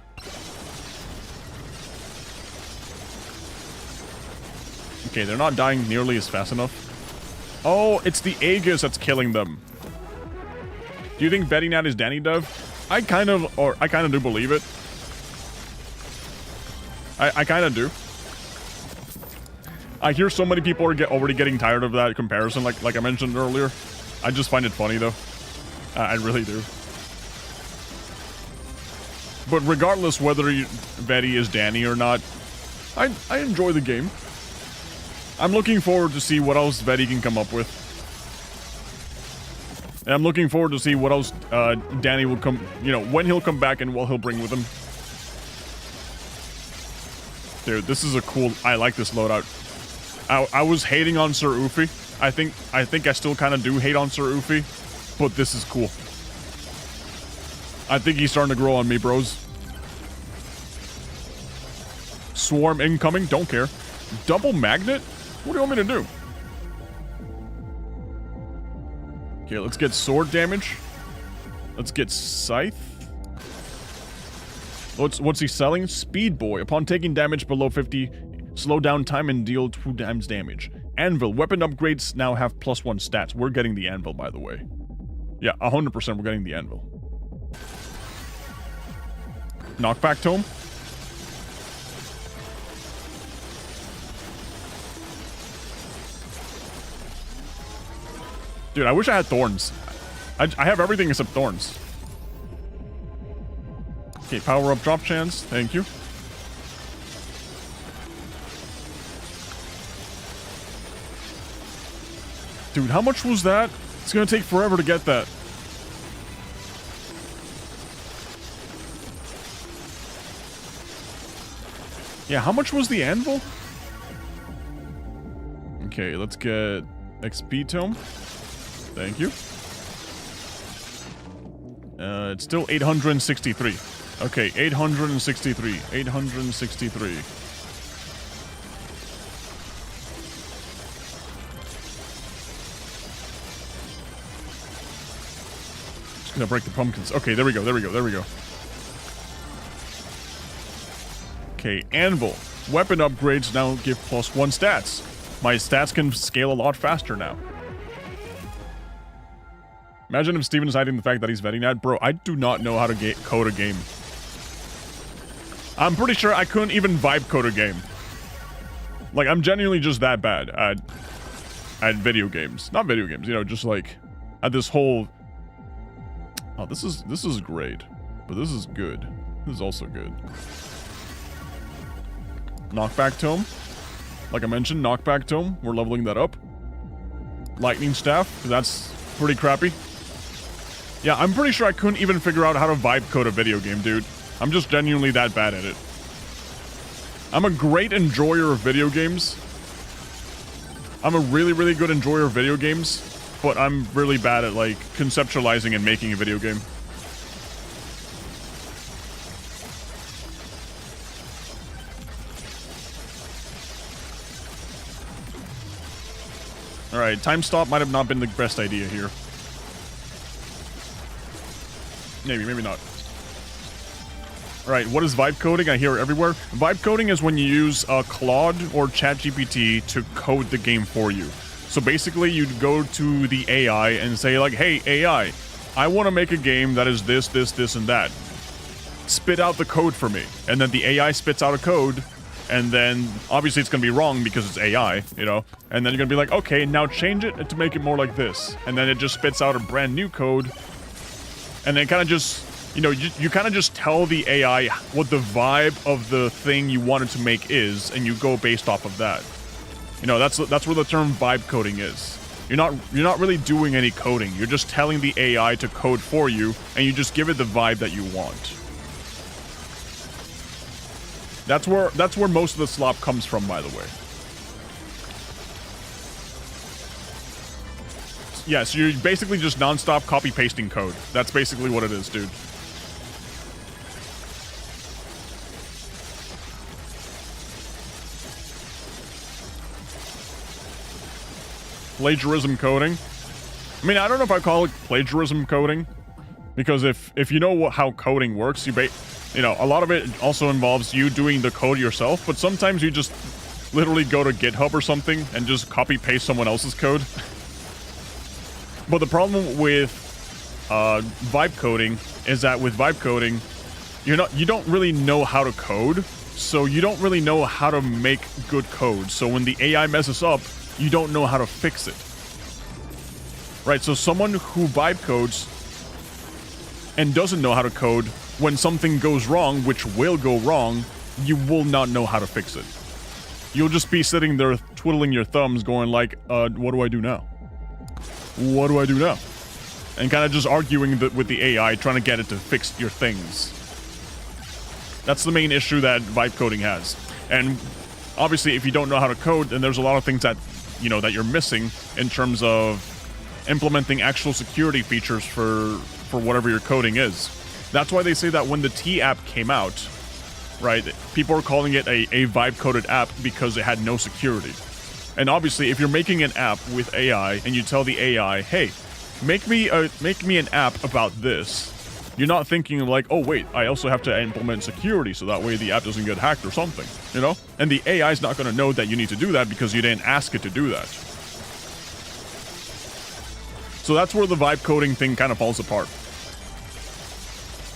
Okay, they're not dying nearly as fast enough. Oh, it's the Aegis that's killing them. Do you think Betty Nat is Danny Dev? I kind of do believe it. I kind of do. I hear so many people are already getting tired of that comparison, like I mentioned earlier. I just find it funny though. I really do. But regardless whether Betty is Danny or not, I enjoy the game. I'm looking forward to see what else Betty can come up with. And I'm looking forward to see what else Danny will come, when he'll come back and what he'll bring with him. Dude, this is a cool, I like this loadout. I was hating on Sir Ufi. I think I still kind of do hate on Sir Ufi, but this is cool. I think he's starting to grow on me, bros. Swarm incoming, don't care. Double magnet? What do you want me to do? Okay, let's get sword damage. Let's get scythe. What's he selling? Speed Boy. Upon taking damage below 50, slow down time and deal 2 times damage. Anvil. Weapon upgrades now have +1 stats. We're getting the anvil, by the way. Yeah, 100% we're getting the anvil. Knockback tome. Dude, I wish I had thorns. I have everything except thorns. Okay, power up drop chance. Thank you. Dude, how much was that? It's gonna take forever to get that. Yeah, how much was the anvil? Okay, let's get XP tome. Thank you. It's still 863. Okay, 863. 863. Just gonna break the pumpkins. Okay, there we go, there we go, there we go. Okay, anvil. Weapon upgrades now give +1 stats. My stats can scale a lot faster now. Imagine if Steven is hiding the fact that he's vetting that. Bro, I do not know how to code a game. I'm pretty sure I couldn't even vibe code a game. Like, I'm genuinely just that bad at video games. Not video games, you know, just like at this whole... Oh, this is great. But this is good. This is also good. Knockback tome. Like I mentioned, knockback tome. We're leveling that up. Lightning staff. That's pretty crappy. Yeah, I'm pretty sure I couldn't even figure out how to vibe code a video game, dude. I'm just genuinely that bad at it. I'm a great enjoyer of video games. I'm a really, really good enjoyer of video games, but I'm really bad at, like, conceptualizing and making a video game. Alright, time stop might have not been the best idea here. Maybe, maybe not. Alright, what is vibe coding? I hear it everywhere. Vibe coding is when you use Claude or ChatGPT to code the game for you. So basically, you'd go to the AI and say like, hey, AI, I want to make a game that is this, this, this, and that. Spit out the code for me. And then the AI spits out a code, and then obviously it's going to be wrong because it's AI, you know? And then you're going to be like, okay, now change it to make it more like this. And then it just spits out a brand new code. And then kind of just, you know, you kind of just tell the AI what the vibe of the thing you wanted to make is, and you go based off of that. You know, that's where the term vibe coding is. You're not really doing any coding. You're just telling the AI to code for you, and you just give it the vibe that you want. That's where most of the slop comes from, by the way. Yeah, so you're basically just non-stop copy-pasting code. That's basically what it is, dude. Plagiarism coding. I mean, I don't know if I call it plagiarism coding, because if you know how coding works, you know, a lot of it also involves you doing the code yourself, but sometimes you just literally go to GitHub or something and just copy-paste someone else's code. But the problem with vibe coding is that with vibe coding, you don't really know how to code, so you don't really know how to make good code. So when the AI messes up, you don't know how to fix it. Right, so someone who vibe codes and doesn't know how to code, when something goes wrong, which will go wrong, you will not know how to fix it. You'll just be sitting there twiddling your thumbs going like, what do I do now? What do I do now? And kind of just arguing with the AI, trying to get it to fix your things. That's the main issue that vibe coding has. And obviously, if you don't know how to code, then there's a lot of things that, you know, that you're missing in terms of implementing actual security features for whatever your coding is. That's why they say that when the T app came out, right, people are calling it a vibe-coded app because it had no security. And obviously, if you're making an app with AI and you tell the AI, hey, make me an app about this, you're not thinking like, oh wait, I also have to implement security so that way the app doesn't get hacked or something, you know? And the AI is not going to know that you need to do that because you didn't ask it to do that. So that's where the vibe coding thing kind of falls apart.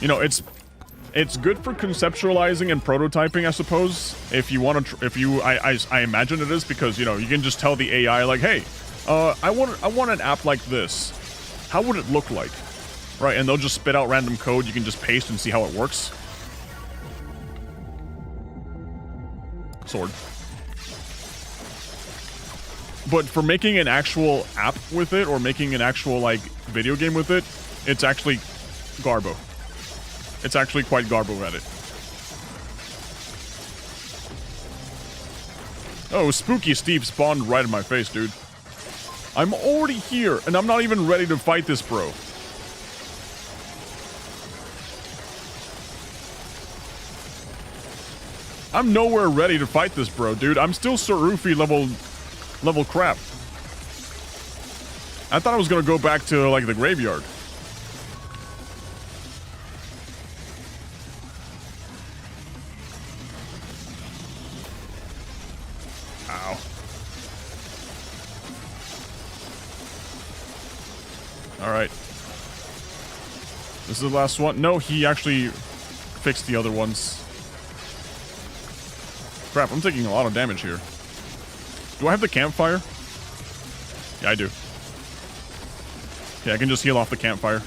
You know, it's good for conceptualizing and prototyping, I suppose. If you want to, I imagine it is, because, you know, you can just tell the AI like, hey, I want an app like this. How would it look like? Right, and they'll just spit out random code. You can just paste and see how it works. Sword. But for making an actual app with it, or making an actual, like, video game with it, it's actually garbo. It's actually quite garbo at it. Oh, Spooky Steve spawned right in my face, dude. I'm already here, and I'm not even ready to fight this bro. I'm nowhere ready to fight this, bro, dude. I'm still Sarufi level crap. I thought I was gonna go back to, like, the graveyard. Ow. Alright. This is the last one. No, he actually fixed the other ones. Crap, I'm taking a lot of damage here. Do I have the campfire? Yeah, I do. Yeah, I can just heal off the campfire.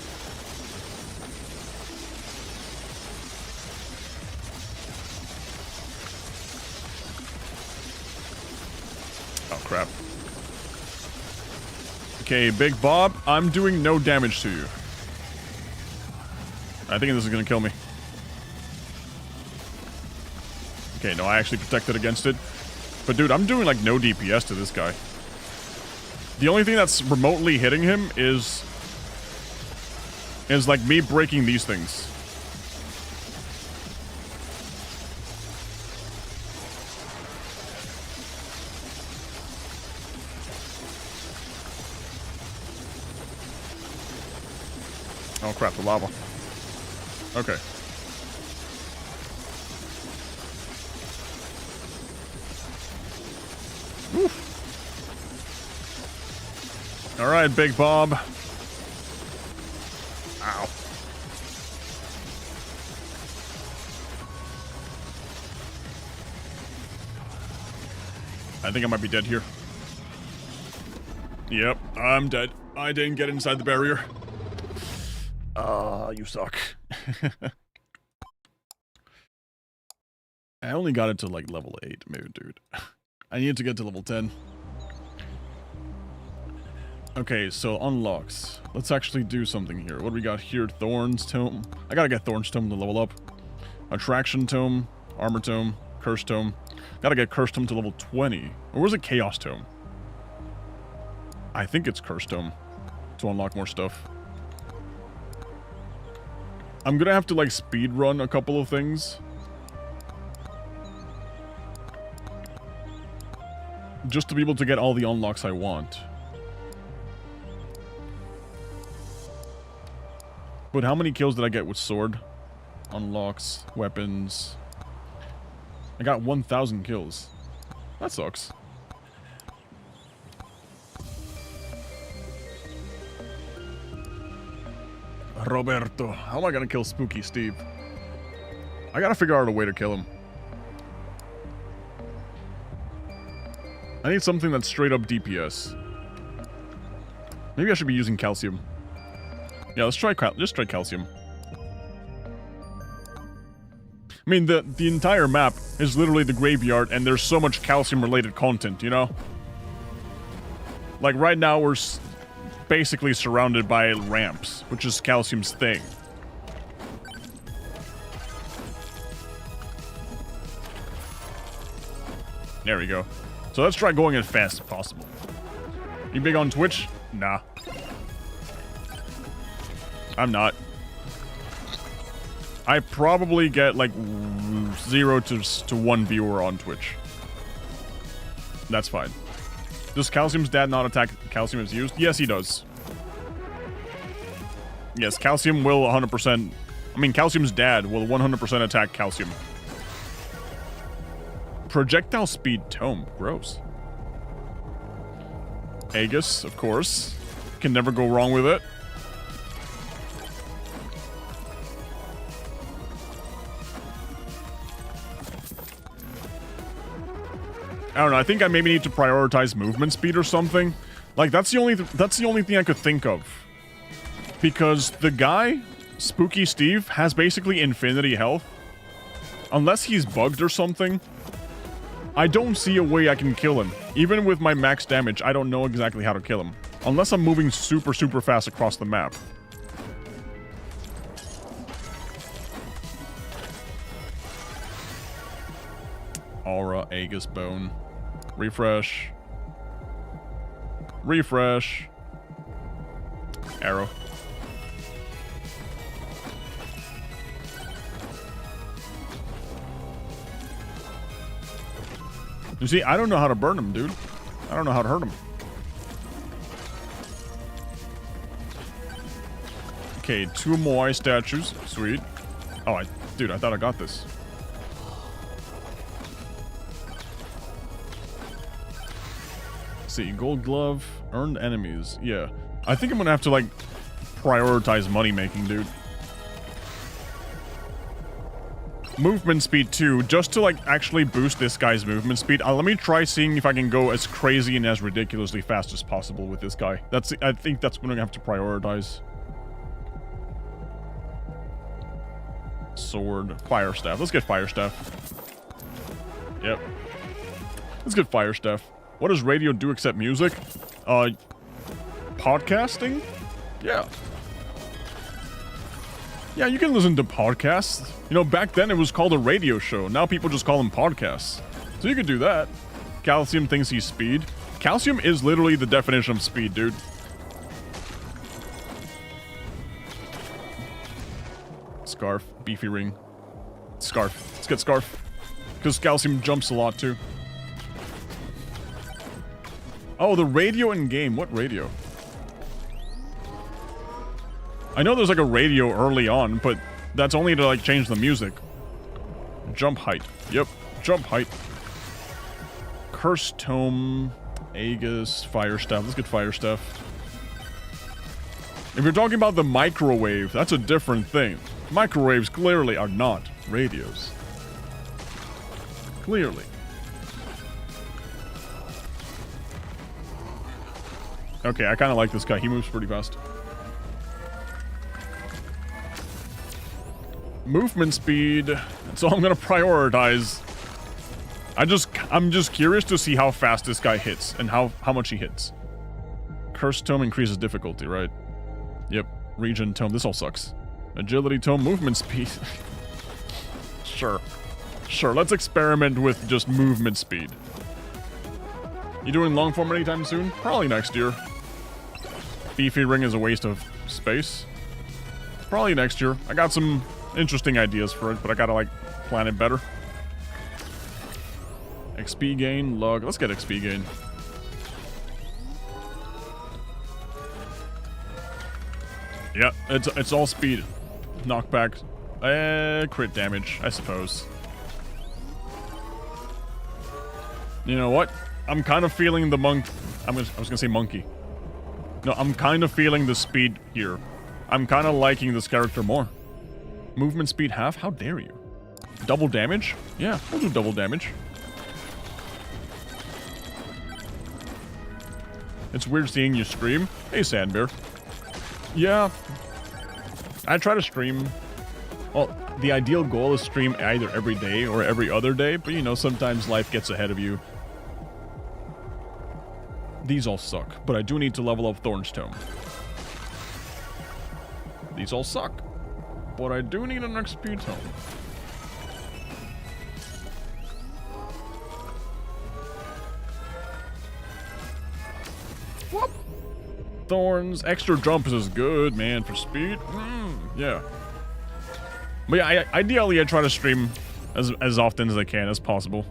Oh, crap. Okay, Big Bob, I'm doing no damage to you. I think this is gonna kill me. Okay, no, I actually protected against it. But dude, I'm doing like no DPS to this guy. The only thing that's remotely hitting him is like me breaking these things. Oh crap, the lava. Okay. Oof. All right, Big Bob. Ow. I think I might be dead here. Yep, I'm dead. I didn't get inside the barrier. You suck. I only got it to like level 8, maybe, dude. I need to get to level 10. Okay, so unlocks. Let's actually do something here. What do we got here? Thorns Tome. I gotta get Thorns Tome to level up. Attraction Tome, Armor Tome, Curse Tome. Gotta get Curse Tome to level 20. Or was it Chaos Tome? I think it's Curse Tome to unlock more stuff. I'm gonna have to like speed run a couple of things. Just to be able to get all the unlocks I want. But how many kills did I get with sword? Unlocks, weapons. I got 1,000 kills. That sucks. Roberto. How am I gonna kill Spooky Steve? I gotta figure out a way to kill him. I need something that's straight up DPS. Maybe I should be using calcium. Yeah, let's try just try calcium. I mean, the entire map is literally the graveyard, and there's so much calcium-related content, you know? Like, right now, we're basically surrounded by ramps, which is calcium's thing. There we go. So let's try going as fast as possible. You big on Twitch? Nah. I'm not. I probably get like 0 to 1 viewer on Twitch. That's fine. Does Calcium's dad not attack Calcium as used? Yes, he does. Yes, Calcium will 100%... I mean, Calcium's dad will 100% attack Calcium. Projectile Speed Tome. Gross. Aegis, of course. Can never go wrong with it. I don't know, I think I maybe need to prioritize movement speed or something. Like, that's the only thing I could think of. Because the guy, Spooky Steve, has basically infinity health. Unless he's bugged or something, I don't see a way I can kill him. Even with my max damage, I don't know exactly how to kill him. Unless I'm moving super, super fast across the map. Aura, Aegis, Bone. Refresh. Refresh. Arrow. You see, I don't know how to burn him, dude. I don't know how to hurt him. Okay, 2 more ice statues. Sweet. Oh, dude, I thought I got this. Let's see, gold glove, earned enemies. Yeah. I think I'm gonna have to, like, prioritize money making, dude. Movement speed too, just to like actually boost this guy's movement speed. Let me try seeing if I can go as crazy and as ridiculously fast as possible with this guy. I think that's what I'm gonna have to prioritize. Sword, fire staff. Let's get fire staff. Yep. Let's get fire staff. What does radio do except music? Podcasting? Yeah. Yeah, you can listen to podcasts. You know, back then it was called a radio show. Now people just call them podcasts. So you could do that. Calcium thinks he's speed. Calcium is literally the definition of speed, dude. Scarf, beefy ring. Scarf. Let's get scarf. Because calcium jumps a lot too. Oh, the radio in game. What radio? I know there's like a radio early on, but that's only to like change the music. Jump height. Yep. Jump height. Curse tome. Aegis. Fire staff. Let's get fire staff. If you're talking about the microwave, that's a different thing. Microwaves clearly are not radios. Clearly. Okay, I kind of like this guy. He moves pretty fast. Movement speed. That's all I'm gonna prioritize. I'm just curious to see how fast this guy hits and how much he hits. Curse tome increases difficulty, right? Yep. Region tome. This all sucks. Agility tome. Movement speed. Sure. Sure. Let's experiment with just movement speed. You doing long form anytime soon? Probably next year. Beefy ring is a waste of space. Probably next year. I got some interesting ideas for it, but I gotta, like, plan it better. XP gain, log. Let's get XP gain. Yeah, it's all speed. Knockback. Crit damage, I suppose. You know what? I'm kind of feeling the monk... I was gonna say monkey. No, I'm kind of feeling the speed here. I'm kind of liking this character more. Movement speed half? How dare you? Double damage? Yeah, we'll do double damage. It's weird seeing you stream. Hey, Sandbear. Yeah. I try to stream... Well, the ideal goal is stream either every day or every other day, but you know, sometimes life gets ahead of you. These all suck, but I do need to level up Thorn's Tome. These all suck, but I do need an XP Tome. Whoop! Thorns, extra jump is good, man, for speed. Yeah. But yeah, ideally I try to stream as often as I can as possible.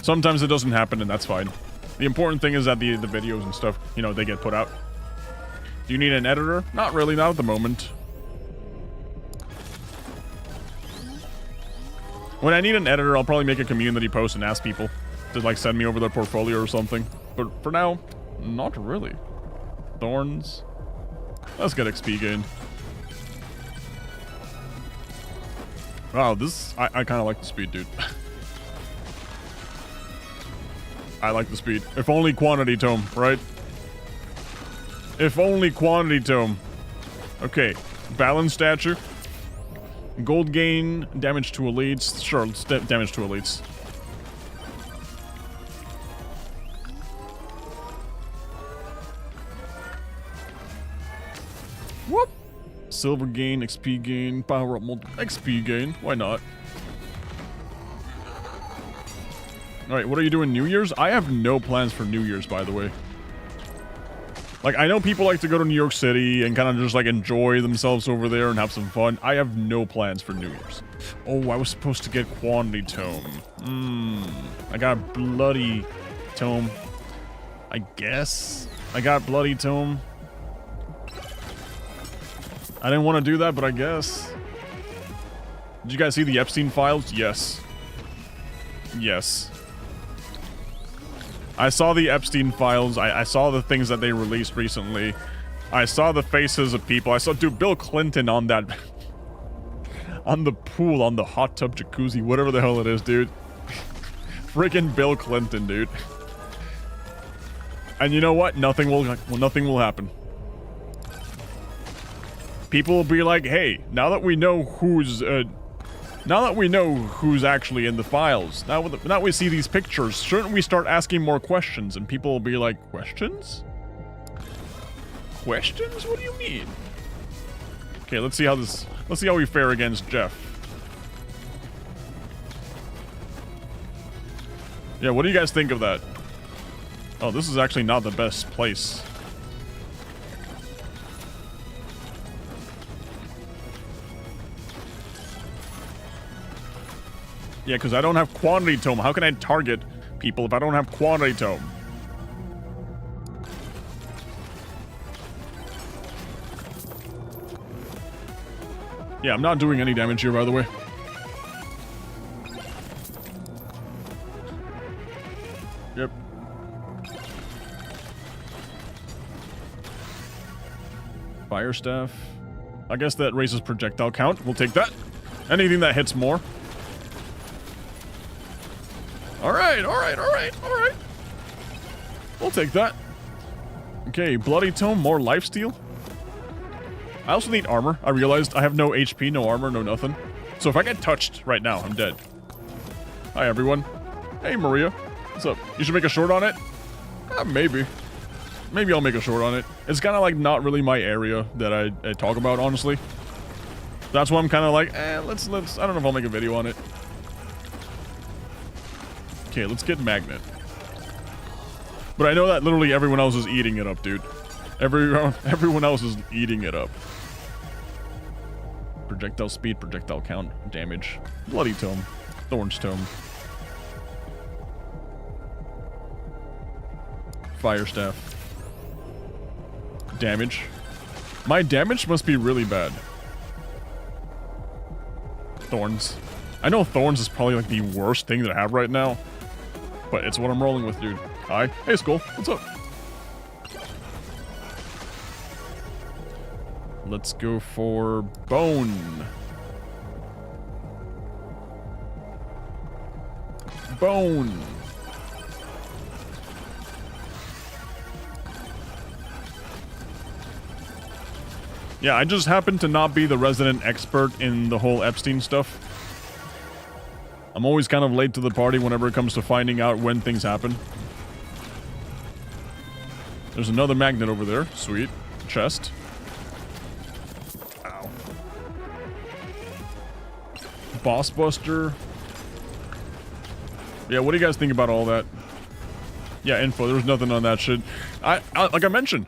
Sometimes it doesn't happen, and that's fine. The important thing is that the videos and stuff, you know, they get put out. Do you need an editor? Not really, not at the moment. When I need an editor, I'll probably make a community post and ask people to, like, send me over their portfolio or something. But for now, not really. Thorns. Let's get XP gain. Wow, this... I kind of like the speed, dude. I like the speed. If only quantity tome, right? If only quantity tome. Okay. Balance statue. Gold gain. Damage to elites. Sure, let's damage to elites. Whoop! Silver gain, XP gain, power up XP gain. Why not? Alright, what are you doing New Year's? I have no plans for New Year's, by the way. Like, I know people like to go to New York City and kind of just, like, enjoy themselves over there and have some fun. I have no plans for New Year's. Oh, I was supposed to get Quantity Tome. I got Bloody Tome. I guess I got Bloody Tome. I didn't want to do that, but I guess. Did you guys see the Epstein files? Yes. Yes. I saw the Epstein files. I saw the things that they released recently. I saw the faces of people. I saw, dude, Bill Clinton on that... on the pool, on the hot tub jacuzzi, whatever the hell it is, dude. Freaking Bill Clinton, dude. And you know what? Nothing will happen. People will be like, hey, now that we know who's actually in the files, now we see these pictures, shouldn't we start asking more questions? And people will be like, questions? Questions? What do you mean? Okay, let's see how we fare against Jeff. Yeah, what do you guys think of that? Oh, this is actually not the best place. Yeah, because I don't have Quantity Tome. How can I target people if I don't have Quantity Tome? Yeah, I'm not doing any damage here, by the way. Yep. Fire Staff. I guess that raises projectile count. We'll take that. Anything that hits more. Alright. We'll take that. Okay, Bloody Tome, more lifesteal. I also need armor. I realized I have no HP, no armor, no nothing. So if I get touched right now, I'm dead. Hi, everyone. Hey, Maria. What's up? You should make a short on it? Maybe. Maybe I'll make a short on it. It's kind of like not really my area that I talk about, honestly. That's why I'm kind of like, let's, I don't know if I'll make a video on it. Okay, let's get Magnet. But I know that literally everyone else is eating it up, dude. Everyone else is eating it up. Projectile speed, projectile count, damage. Bloody Tome. Thorns Tome. Fire Staff. Damage. My damage must be really bad. Thorns. I know Thorns is probably like the worst thing that I have right now. But it's what I'm rolling with, dude. Hi. Hey, Skull. What's up? Let's go for Bone. Bone. Yeah, I just happen to not be the resident expert in the whole Epstein stuff. I'm always kind of late to the party whenever it comes to finding out when things happen. There's another magnet over there. Sweet. Chest. Ow. Boss Buster. Yeah, what do you guys think about all that? Yeah, info. There was nothing on that shit. Like I mentioned,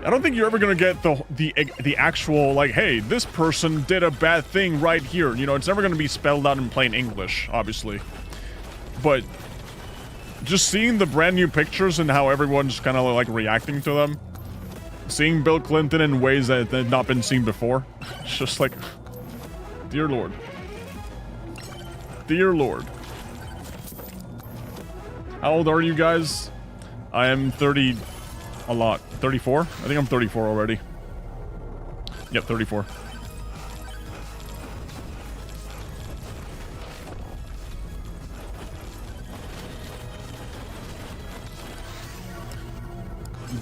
I don't think you're ever gonna get the actual, like, hey, this person did a bad thing right here. You know, it's never gonna be spelled out in plain English, obviously. But just seeing the brand new pictures and how everyone's kind of like reacting to them, seeing Bill Clinton in ways that had not been seen before, it's just like, dear Lord. Dear Lord. How old are you guys? I am 30... a lot. 34? I think I'm 34 already. Yep, 34.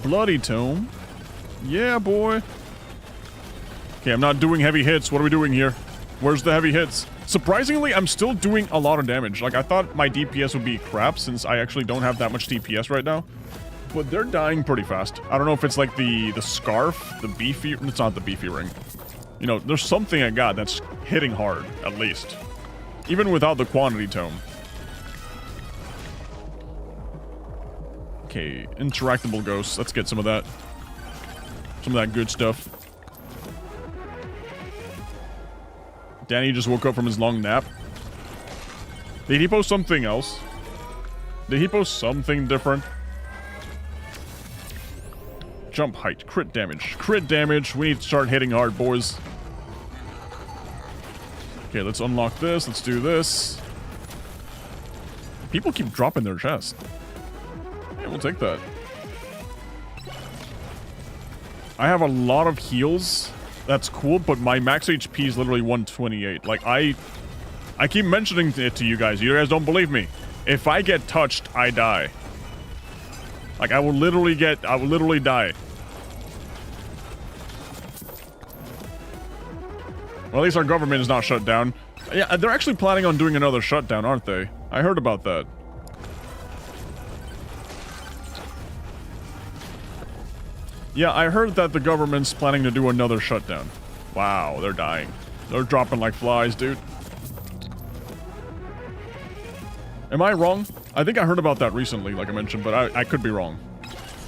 Bloody Tome. Yeah, boy. Okay, I'm not doing heavy hits. What are we doing here? Where's the heavy hits? Surprisingly, I'm still doing a lot of damage. Like, I thought my DPS would be crap since I actually don't have that much DPS right now. But they're dying pretty fast. I don't know if it's like the scarf, the beefy... It's not the beefy ring. You know, there's something I got that's hitting hard, at least. Even without the Quantity Tome. Okay, interactable ghosts. Let's get some of that. Some of that good stuff. Danny just woke up from his long nap. Did he post something else? Did he post something different? Jump height. Crit damage. Crit damage. We need to start hitting hard, boys. Okay, let's unlock this. Let's do this. People keep dropping their chest. Yeah, we'll take that. I have a lot of heals. That's cool, but my max HP is literally 128. Like, I keep mentioning it to you guys. You guys don't believe me. If I get touched, I die. Like, I will literally die. Well, at least our government is not shut down. Yeah, they're actually planning on doing another shutdown, aren't they? I heard about that. Yeah, I heard that the government's planning to do another shutdown. Wow, they're dying. They're dropping like flies, dude. Am I wrong? I think I heard about that recently, like I mentioned, but I could be wrong.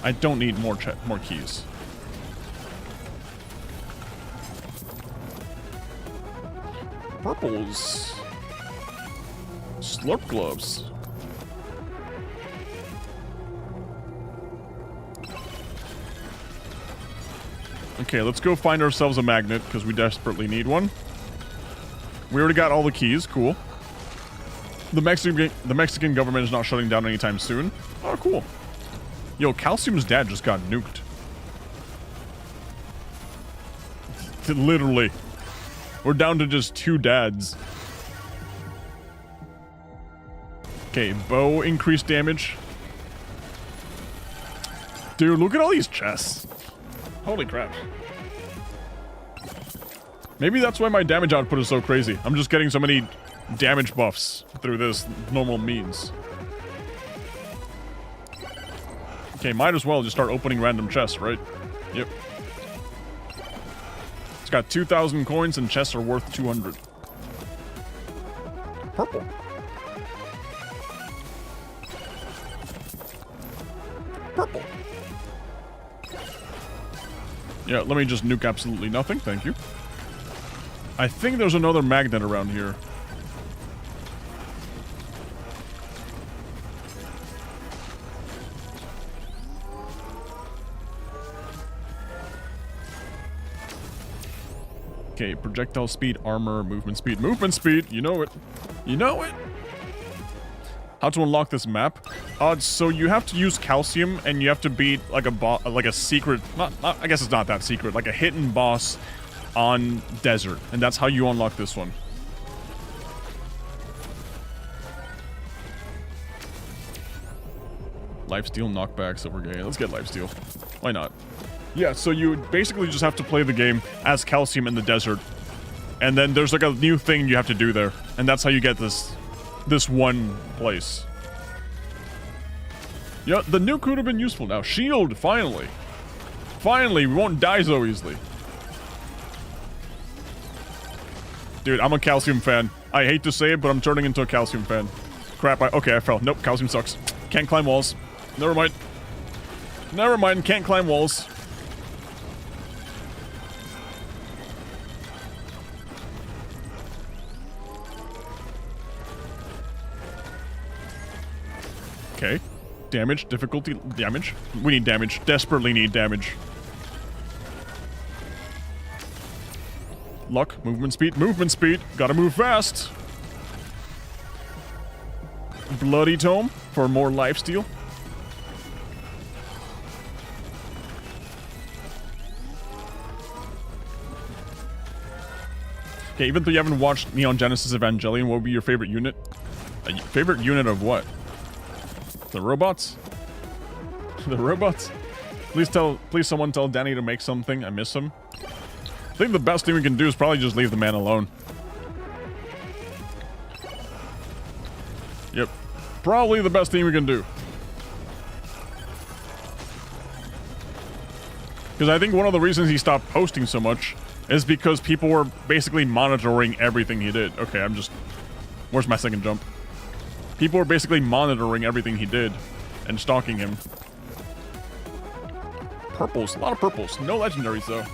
I don't need more keys. Purples. Slurp gloves. Okay, let's go find ourselves a magnet, because we desperately need one. We already got all the keys, cool. The Mexican government is not shutting down anytime soon. Oh, cool. Yo, Calcium's dad just got nuked. Literally. We're down to just 2 dads. Okay, bow increased damage. Dude, look at all these chests. Holy crap. Maybe that's why my damage output is so crazy. I'm just getting so many damage buffs through this normal means. Okay, might as well just start opening random chests, right? Yep. It's got 2,000 coins and chests are worth 200. Purple. Purple. Yeah, let me just nuke absolutely nothing, thank you. I think there's another magnet around here. Okay, projectile speed, armor, movement speed. Movement speed! You know it. You know it! How to unlock this map? So you have to use calcium, and you have to beat like a secret. I guess it's not that secret. Like a hidden boss on desert, and that's how you unlock this one. Lifesteal knockbacks over gay. Let's get lifesteal. Why not? Yeah, so you basically just have to play the game as Calcium in the desert. And then there's like a new thing you have to do there. And that's how you get this one place. Yeah, the nuke could have been useful now. Shield, finally. Finally, we won't die so easily. Dude, I'm a Calcium fan. I hate to say it, but I'm turning into a Calcium fan. Crap, okay, I fell. Nope, Calcium sucks. Can't climb walls. Never mind. Never mind, can't climb walls. Okay. Damage, difficulty, damage. We need damage. Desperately need damage. Luck, movement speed, movement speed. Gotta move fast. Bloody Tome for more lifesteal. Okay, even though you haven't watched Neon Genesis Evangelion, what would be your favorite unit? Favorite unit of what? The robots? The robots? Please someone tell Danny to make something. I miss him. I think the best thing we can do is probably just leave the man alone. Yep. Probably the best thing we can do. Because I think one of the reasons he stopped posting so much is because people were basically monitoring everything he did. Okay, where's my second jump? People were basically monitoring everything he did and stalking him. purples. A lot of purples. No legendaries, though.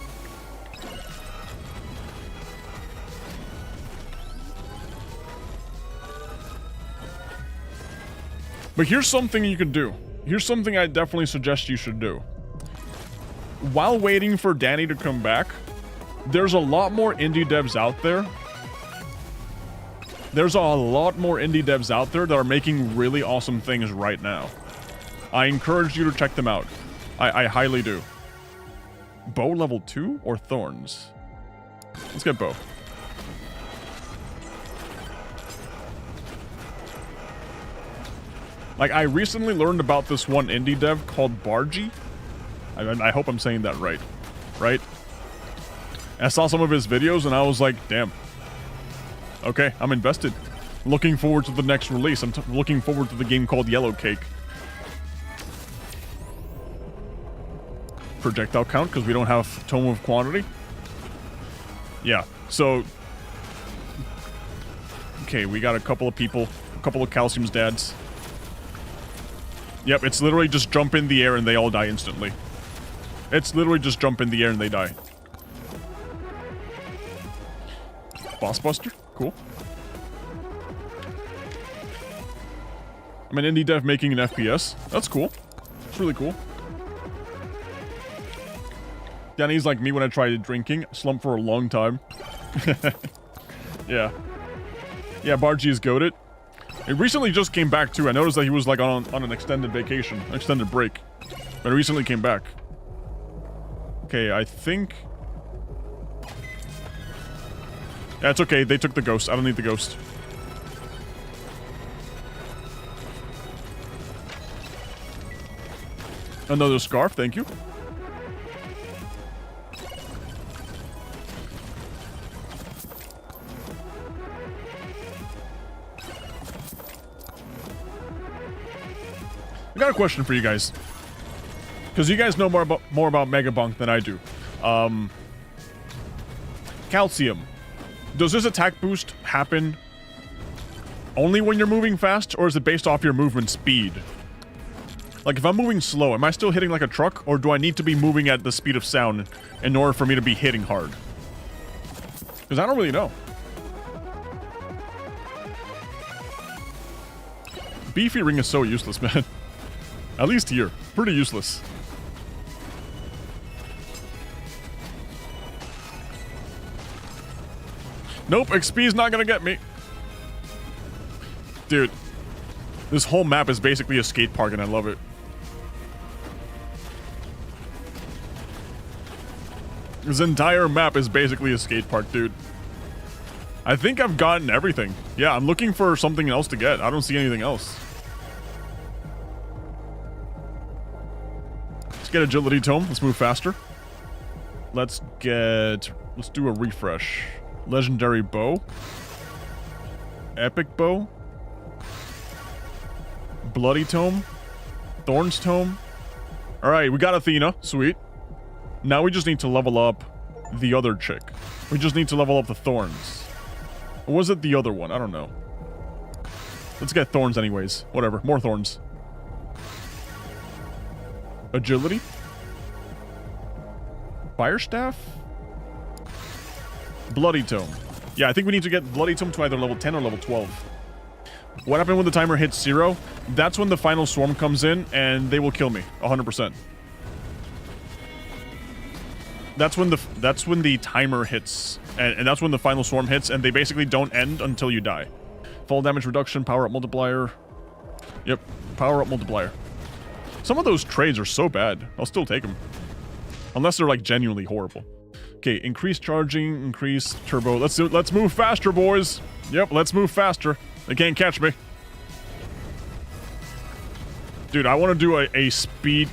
But here's something you can do. Here's something I definitely suggest you should do. While waiting for Danny to come back, there's a lot more indie devs out there. There's a lot more indie devs out there that are making really awesome things right now. I encourage you to check them out. I highly do. Bow level 2 or thorns? Let's get bow. Like, I recently learned about this one indie dev called Bargy. I hope I'm saying that right. Right? I saw some of his videos and I was like, damn. Okay, I'm invested. Looking forward to the next release. I'm looking forward to the game called Yellow Cake. Projectile count, because we don't have Tome of Quantity. Yeah, so... Okay, we got a couple of people. A couple of Calcium's dads. Yep, it's literally just jump in the air and they all die instantly. It's literally just jump in the air and they die. Boss Buster? Cool. I'm an indie dev making an FPS. That's cool. It's really cool. Danny's like me when I tried drinking. Slumped for a long time. Yeah. Yeah, Bargy is goated. He recently just came back too. I noticed that he was like on an extended vacation. Extended break. But he recently came back. Okay, I think... Yeah, it's okay. They took the ghost. I don't need the ghost. Another scarf, thank you. I got a question for you guys. Because you guys know more about Megabonk than I do. Calcium. Does this attack boost happen only when you're moving fast, or is it based off your movement speed? Like, if I'm moving slow, am I still hitting like a truck, or do I need to be moving at the speed of sound in order for me to be hitting hard? Because I don't really know. Beefy Ring is so useless, man. At least here. Pretty useless. Nope, XP's not gonna get me. Dude, this whole map is basically a skate park and I love it. This entire map is basically a skate park, dude. I think I've gotten everything. Yeah, I'm looking for something else to get. I don't see anything else. Let's get Agility Tome. Let's move faster. Let's do a refresh. Legendary Bow. Epic Bow. Bloody Tome. Thorns Tome. Alright, we got Athena. Sweet. Now we just need to level up the other chick. We just need to level up the Thorns. Or was it the other one? I don't know. Let's get Thorns anyways. Whatever. More Thorns. Agility. Fire Staff. Bloody Tome. Yeah, I think we need to get Bloody Tome to either level 10 or level 12. What happened when the timer hits 0? That's when the final swarm comes in, and they will kill me. 100%. That's when the timer hits, and that's when the final swarm hits, and they basically don't end until you die. Fall damage reduction, power up multiplier. Yep, power up multiplier. Some of those trades are so bad. I'll still take them. Unless they're like genuinely horrible. Okay, increase charging, increase turbo. Let's move faster, boys. Yep, let's move faster. They can't catch me. Dude, I want to do a speed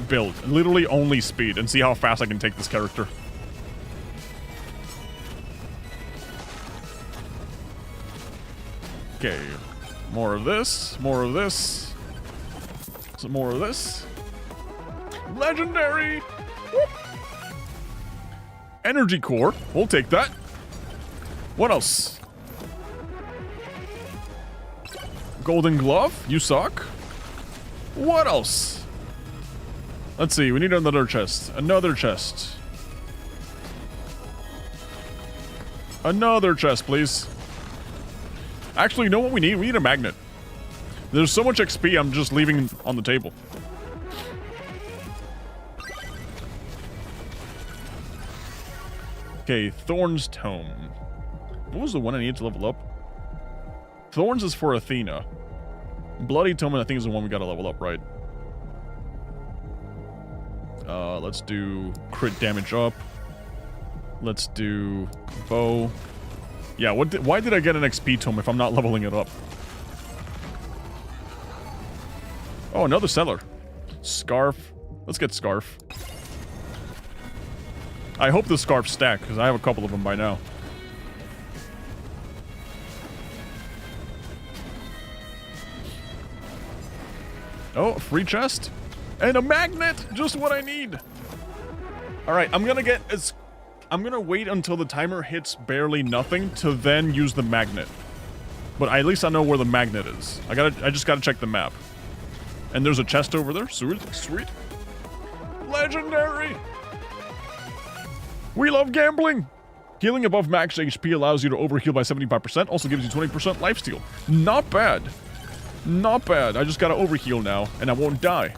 build. Literally only speed, and see how fast I can take this character. Okay. More of this. More of this. Some more of this. Legendary! Whoop. Energy core. We'll take that. What else? Golden glove. You suck. What else? Let's see, we need another chest. Another chest. Another chest, please. Actually, you know what we need? We need a magnet. There's so much XP I'm just leaving on the table. Okay, Thorn's Tome. What was the one I needed to level up? Thorns is for Athena. Bloody Tome, I think, is the one we gotta level up, right? Let's do crit damage up. Let's do bow. Yeah, why did I get an XP tome if I'm not leveling it up? Oh, another cellar. Scarf. Let's get scarf. I hope the scarf stack, because I have a couple of them by now. Oh, free chest. And a magnet! Just what I need! Alright, I'm gonna wait until the timer hits barely nothing to then use the magnet. But at least I know where the magnet is. I just gotta check the map. And there's a chest over there. Sweet. Sweet. Legendary! We love gambling! Healing above max HP allows you to overheal by 75%, also gives you 20% lifesteal. Not bad. Not bad. I just gotta overheal now, and I won't die.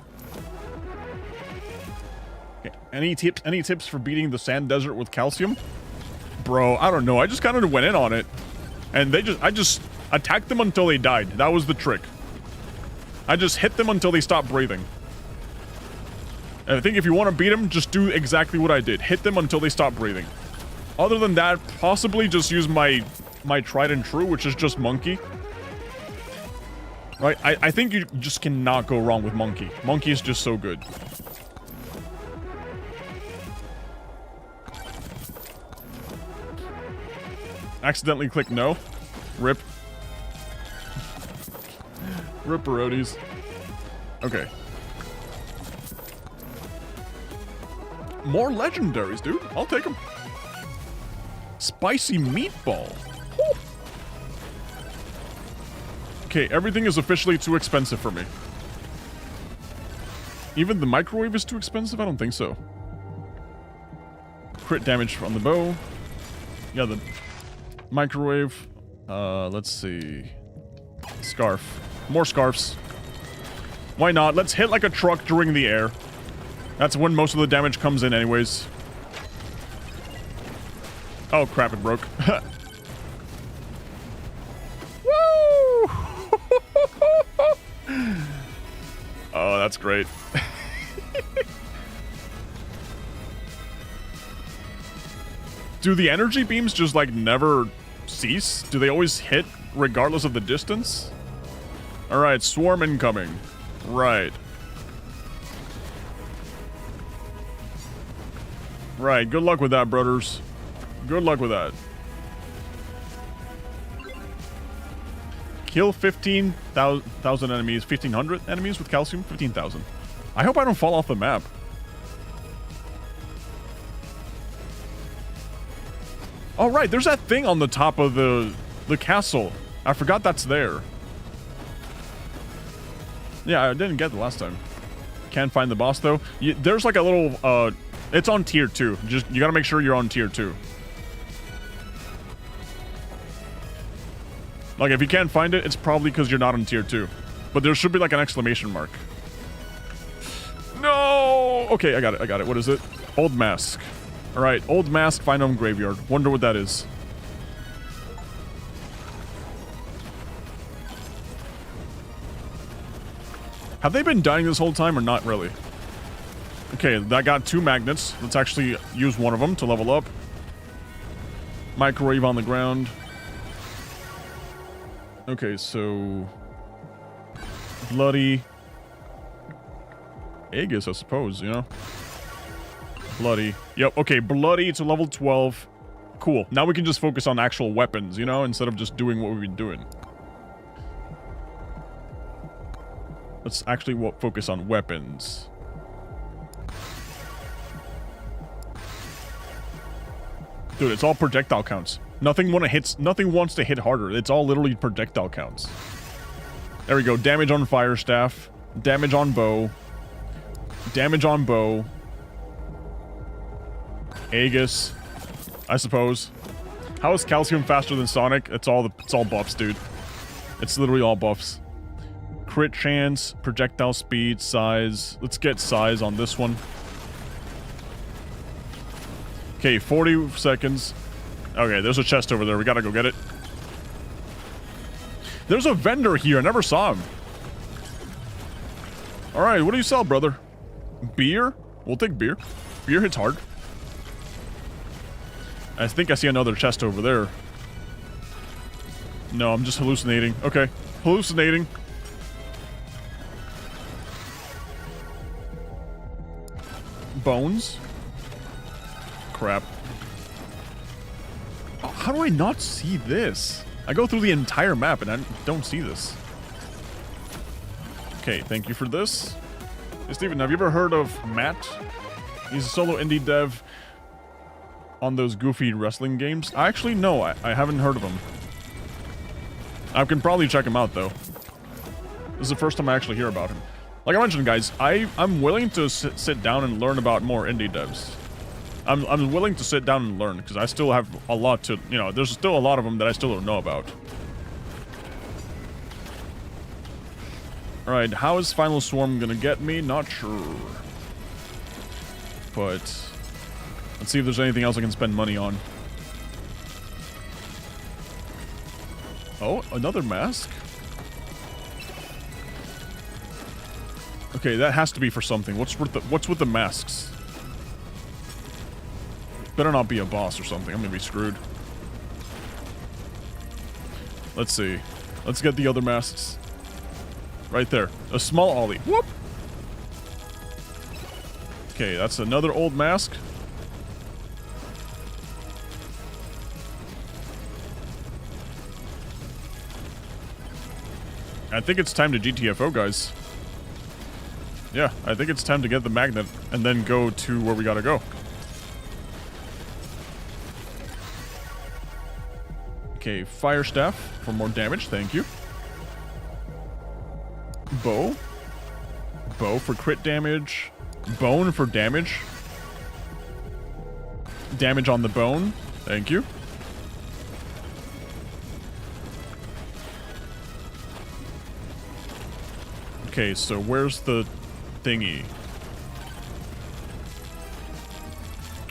Okay. Any tips for beating the sand desert with calcium? Bro, I don't know. I just kind of went in on it. And I just attacked them until they died. That was the trick. I just hit them until they stopped breathing. And I think if you want to beat them, just do exactly what I did. Hit them until they stop breathing. Other than that, possibly just use my tried and true, which is just monkey. Right? I think you just cannot go wrong with monkey. Monkey is just so good. Accidentally click no. Rip. Ripperoties. Okay. More legendaries, dude. I'll take them. Spicy meatball. Whew. Okay, everything is officially too expensive for me. Even the microwave is too expensive? I don't think so. Crit damage on the bow. Yeah, the microwave. Let's see. Scarf. More scarves. Why not? Let's hit like a truck during the air. That's when most of the damage comes in anyways. Oh crap, it broke. Woo! Oh, that's great. Do the energy beams just like never cease? Do they always hit regardless of the distance? Alright, swarm incoming. Right. Right, good luck with that, brothers. Good luck with that. Kill 15,000 enemies. 1,500 enemies with calcium? 15,000. I hope I don't fall off the map. Oh, right, there's that thing on the top of the castle. I forgot that's there. Yeah, I didn't get it last time. Can't find the boss, though. There's like a little, it's on tier 2. Just, you gotta make sure you're on tier 2. Like, if you can't find it, it's probably because you're not on tier 2. But there should be like an exclamation mark. No! Okay, I got it. What is it? Old Mask. Alright, Old Mask, Find Home Graveyard. Wonder what that is. Have they been dying this whole time or not really? Okay, that got 2 magnets. Let's actually use one of them to level up. Microwave on the ground. Okay, so... Bloody... Aegis, I suppose, you know? Bloody. Yep, okay, bloody to level 12. Cool. Now we can just focus on actual weapons, you know? Instead of just doing what we've been doing. Let's actually focus on weapons. Dude, it's all projectile counts. Nothing wants to hit harder. It's all literally projectile counts. There we go. Damage on fire staff. Damage on bow. Damage on bow. Aegis, I suppose. How is Calcium faster than Sonic? It's all buffs, dude. It's literally all buffs. Crit chance, projectile speed, size. Let's get size on this one. Okay, 40 seconds. Okay, there's a chest over there. We gotta go get it. There's a vendor here. I never saw him. Alright, what do you sell, brother? Beer? We'll take beer. Beer hits hard. I think I see another chest over there. No, I'm just hallucinating. Okay. Hallucinating. Bones. Crap. Oh, how do I not see this? I go through the entire map and I don't see this. Okay, thank you for this. Hey, Steven, have you ever heard of Matt? He's a solo indie dev on those goofy wrestling games. Actually, no, I haven't heard of him. I can probably check him out, though. This is the first time I actually hear about him. Like I mentioned, guys, I'm willing to sit down and learn about more indie devs. I'm willing to sit down and learn, because I still have a lot to, you know, there's still a lot of them that I still don't know about. Alright, how is Final Swarm gonna get me? Not sure. But let's see if there's anything else I can spend money on. Oh, another mask? Okay, that has to be for something. What's with the masks? Better not be a boss or something. I'm gonna be screwed. Let's see. Let's get the other masks. Right there. A small ollie. Whoop! Okay, that's another old mask. I think it's time to GTFO, guys. Yeah, I think it's time to get the magnet and then go to where we gotta go. Okay, fire staff for more damage, thank you. Bow. Bow for crit damage. Bone for damage. Damage on the bone, thank you. Okay, so where's the thingy?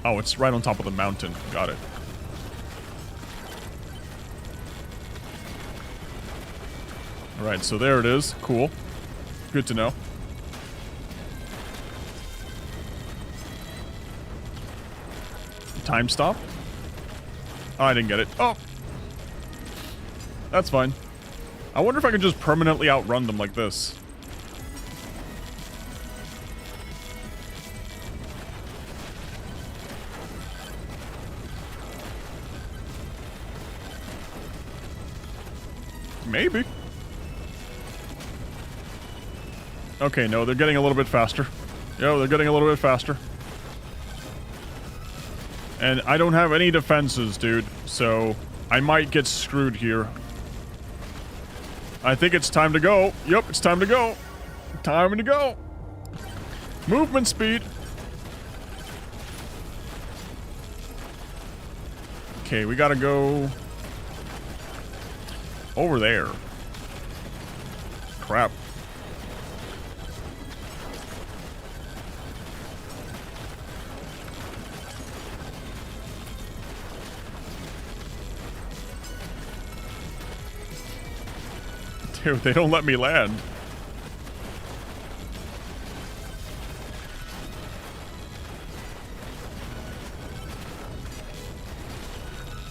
Oh, it's right on top of the mountain. Got it. Alright, so there it is. Cool. Good to know. Time stop? Oh, I didn't get it. Oh! That's fine. I wonder if I can just permanently outrun them like this. Maybe. Okay, no, they're getting a little bit faster. Yo, they're getting a little bit faster. And I don't have any defenses, dude, so I might get screwed here. I think it's time to go. Yep, it's time to go. Time to go. Movement speed. Okay, we gotta go over there. Crap. Dude, they don't let me land.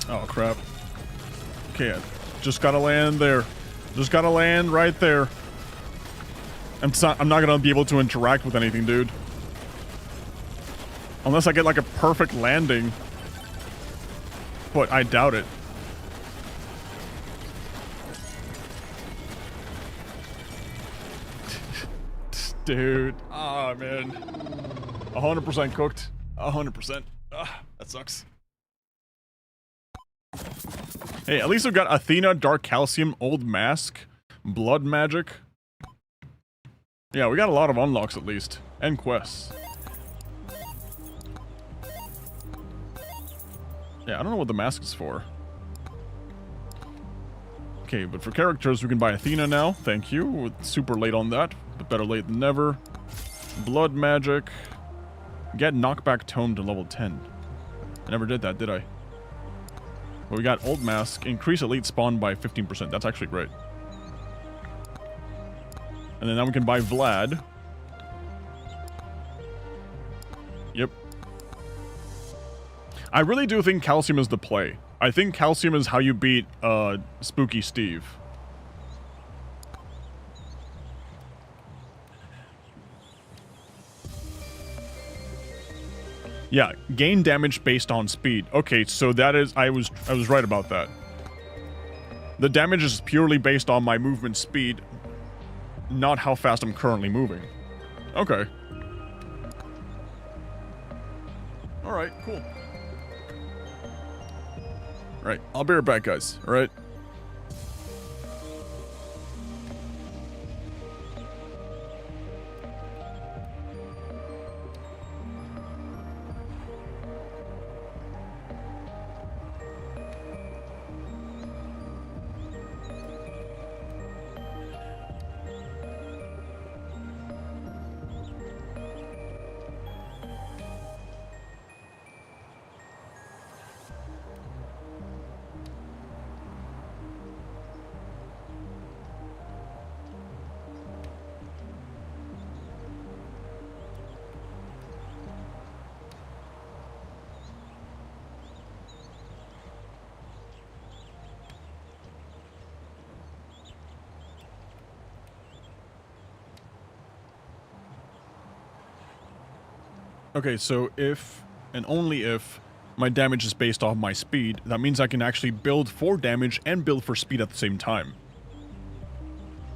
Oh, crap. Okay, just gotta land there. Just gotta land right there. I'm not gonna be able to interact with anything, dude. Unless I get like a perfect landing. But I doubt it. Dude. Ah, man. 100% cooked. 100%. Ah, that sucks. Hey, at least I've got Athena, Dark Calcium, Old Mask, Blood Magic. Yeah, we got a lot of unlocks at least. And quests. Yeah, I don't know what the mask is for. Okay, but for characters, we can buy Athena now. Thank you. We're super late on that, but better late than never. Blood magic. Get knockback tome to level 10. I never did that, did I? But we got old mask. Increase elite spawn by 15%. That's actually great. And then now we can buy Vlad. Yep. I really do think Calcium is the play. I think Calcium is how you beat Spooky Steve. Yeah, gain damage based on speed. Okay, so that is I was right about that. The damage is purely based on my movement speed, not how fast I'm currently moving. Okay. Alright, cool. Alright, I'll be right back, guys. Alright? Okay, so if, and only if, my damage is based off my speed, that means I can actually build for damage and build for speed at the same time.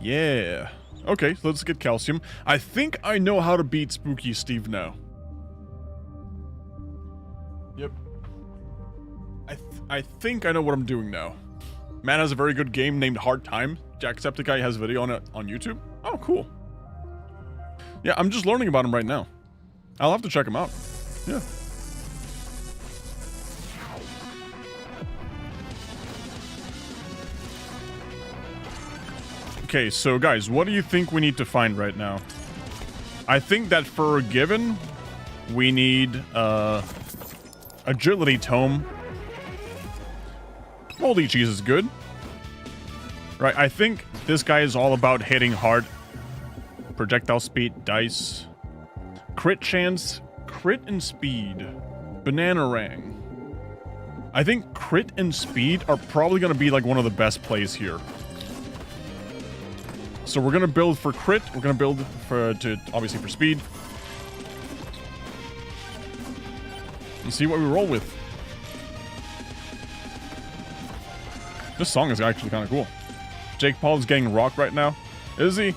Yeah. Okay, so let's get Calcium. I think I know how to beat Spooky Steve now. Yep. I think I know what I'm doing now. Man has a very good game named Hard Time. Jacksepticeye has a video on it on YouTube. Oh, cool. Yeah, I'm just learning about him right now. I'll have to check him out. Yeah. Okay, so guys, what do you think we need to find right now? I think that for a given, we need agility tome. Moldy cheese is good. Right, I think this guy is all about hitting hard. Projectile speed, dice. Crit chance, crit and speed. Bananarang. I think crit and speed are probably going to be like one of the best plays here. So we're going to build for crit, we're going to build for, obviously for speed. And see what we roll with. This song is actually kind of cool. Jake Paul is getting rocked right now. Is he?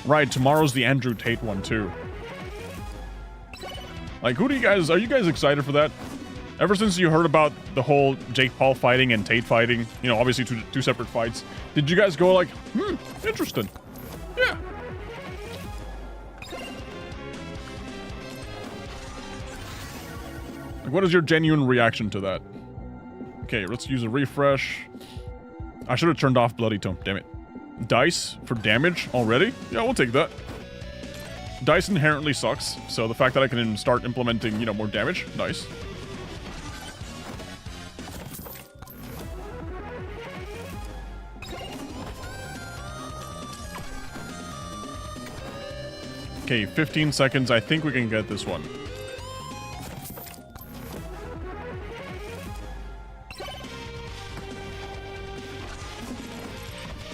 Right, tomorrow's the Andrew Tate one too. Like, who do you guys, are you guys excited for that? Ever since you heard about the whole Jake Paul fighting and Tate fighting, you know, obviously two separate fights, did you guys go like, interesting? Yeah. Like, what is your genuine reaction to that? Okay, let's use a refresh. I should have turned off Bloody Tome, damn it. Dice for damage already? Yeah, we'll take that. Dice inherently sucks, so the fact that I can start implementing, you know, more damage, nice. Okay, 15 seconds. I think we can get this one.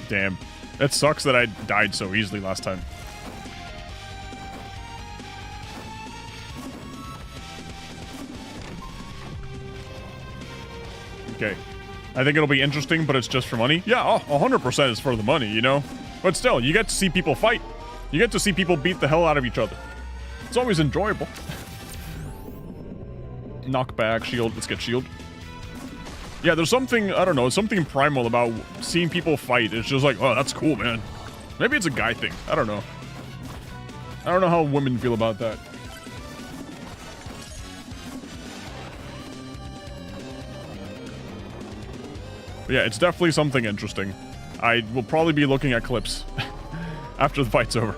Damn. It sucks that I died so easily last time. Okay. I think it'll be interesting, but it's just for money. Yeah, 100% is for the money, you know? But still, you get to see people fight. You get to see people beat the hell out of each other. It's always enjoyable. Knockback, shield. Let's get shield. Yeah, there's something, I don't know, something primal about seeing people fight. It's just like, oh, that's cool, man. Maybe it's a guy thing. I don't know. I don't know how women feel about that. But yeah, it's definitely something interesting. I will probably be looking at clips after the fight's over.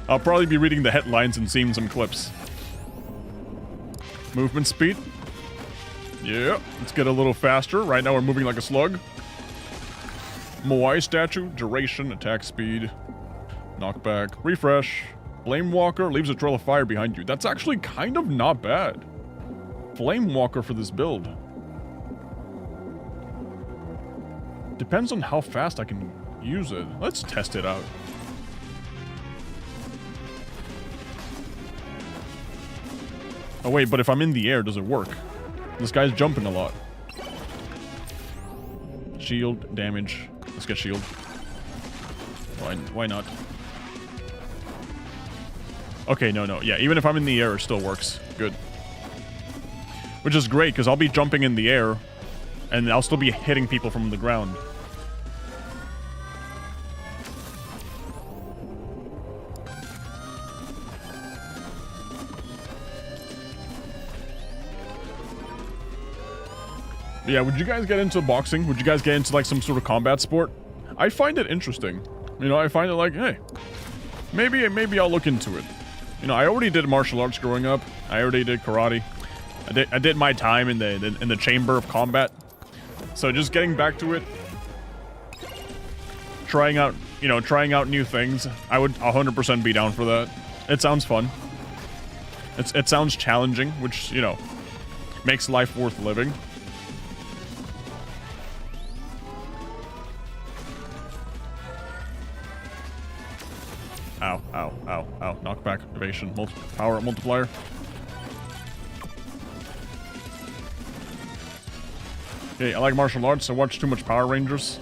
I'll probably be reading the headlines and seeing some clips. Movement speed. Yeah, let's get a little faster. Right now we're moving like a slug. Moai statue, duration, attack speed, knockback, refresh. Flame Walker leaves a trail of fire behind you. That's actually kind of not bad. Flame Walker for this build. Depends on how fast I can use it. Let's test it out. Oh wait, but if I'm in the air, does it work? This guy's jumping a lot. Shield, damage. Let's get shield. Why not? Okay, no. Yeah, even if I'm in the air, it still works. Good. Which is great, because I'll be jumping in the air, and I'll still be hitting people from the ground. Yeah, would you guys get into boxing? Would you guys get into like some sort of combat sport? I find it interesting. You know, I find it like, hey, maybe I'll look into it. You know, I already did martial arts growing up. I already did karate. I did my time in the chamber of combat. So just getting back to it, trying out new things. I would 100% be down for that. It sounds fun. It sounds challenging, which, you know, makes life worth living. Ow, ow, ow, ow. Knockback, evasion, power multiplier. Okay, I like martial arts, so watch too much Power Rangers.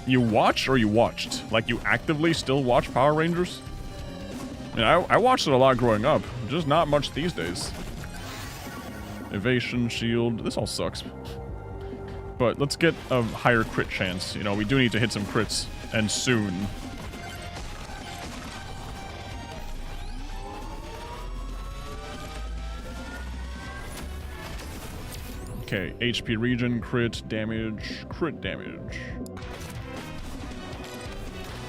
You watch or you watched? Like, you actively still watch Power Rangers? I mean, I watched it a lot growing up. Just not much these days. Evasion, shield. This all sucks. But let's get a higher crit chance. You know, we do need to hit some crits. And soon. Okay, HP regen, crit damage.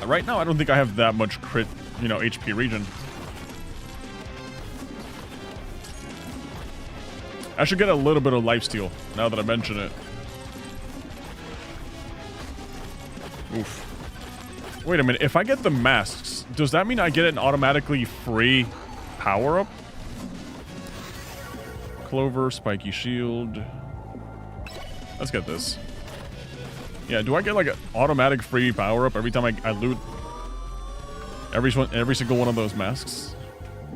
Right now, I don't think I have that much crit, you know, HP regen. I should get a little bit of lifesteal, now that I mention it. Oof. Wait a minute, if I get the masks, does that mean I get an automatically free power-up? Clover, spiky shield. Let's get this. Yeah, do I get like an automatic free power-up every time I loot every single one of those masks?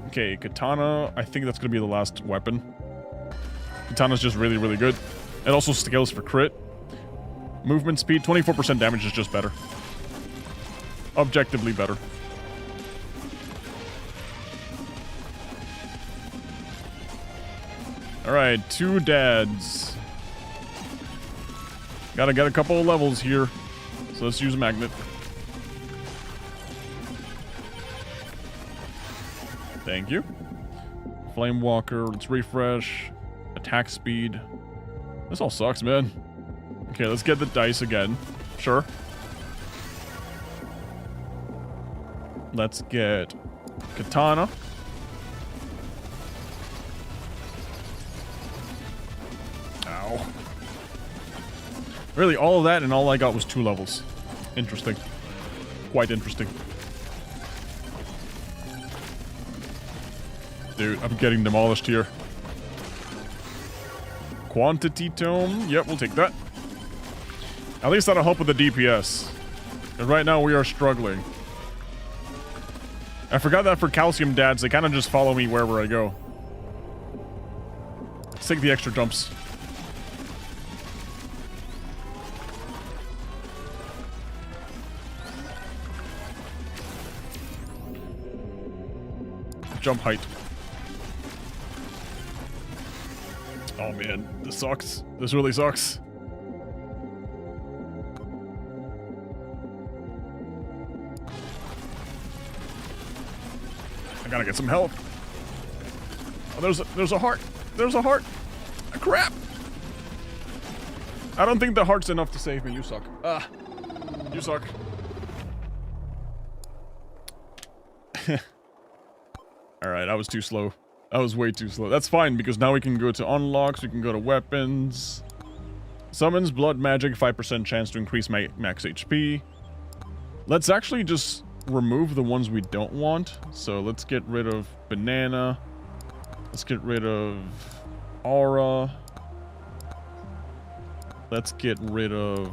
Okay, katana. I think that's gonna be the last weapon. Katana's just really, really good. It also scales for crit. Movement speed, 24% damage is just better. Objectively better. Alright, 2 dads. Gotta get a couple of levels here. So let's use a magnet. Thank you. Flame Walker, let's refresh. Attack speed. This all sucks, man. Okay, let's get the dice again. Sure. Let's get katana. Ow. Really, all of that and all I got was 2 levels. Interesting. Quite interesting. Dude, I'm getting demolished here. Quantity tome. Yep, we'll take that. At least that'll help with the DPS. Because right now we are struggling. I forgot that for calcium dads, they kind of just follow me wherever I go. Let's take the extra jumps. Jump height. Oh man, this sucks. This really sucks. gotta get some health. Oh, there's a heart. There's a heart. Crap. I don't think the heart's enough to save me. You suck. Ah. You suck. Alright, I was too slow. I was way too slow. That's fine, because now we can go to unlocks, we can go to weapons. Summons blood magic, 5% chance to increase max HP. Let's actually just remove the ones we don't want. So let's get rid of banana. Let's get rid of aura. Let's get rid of...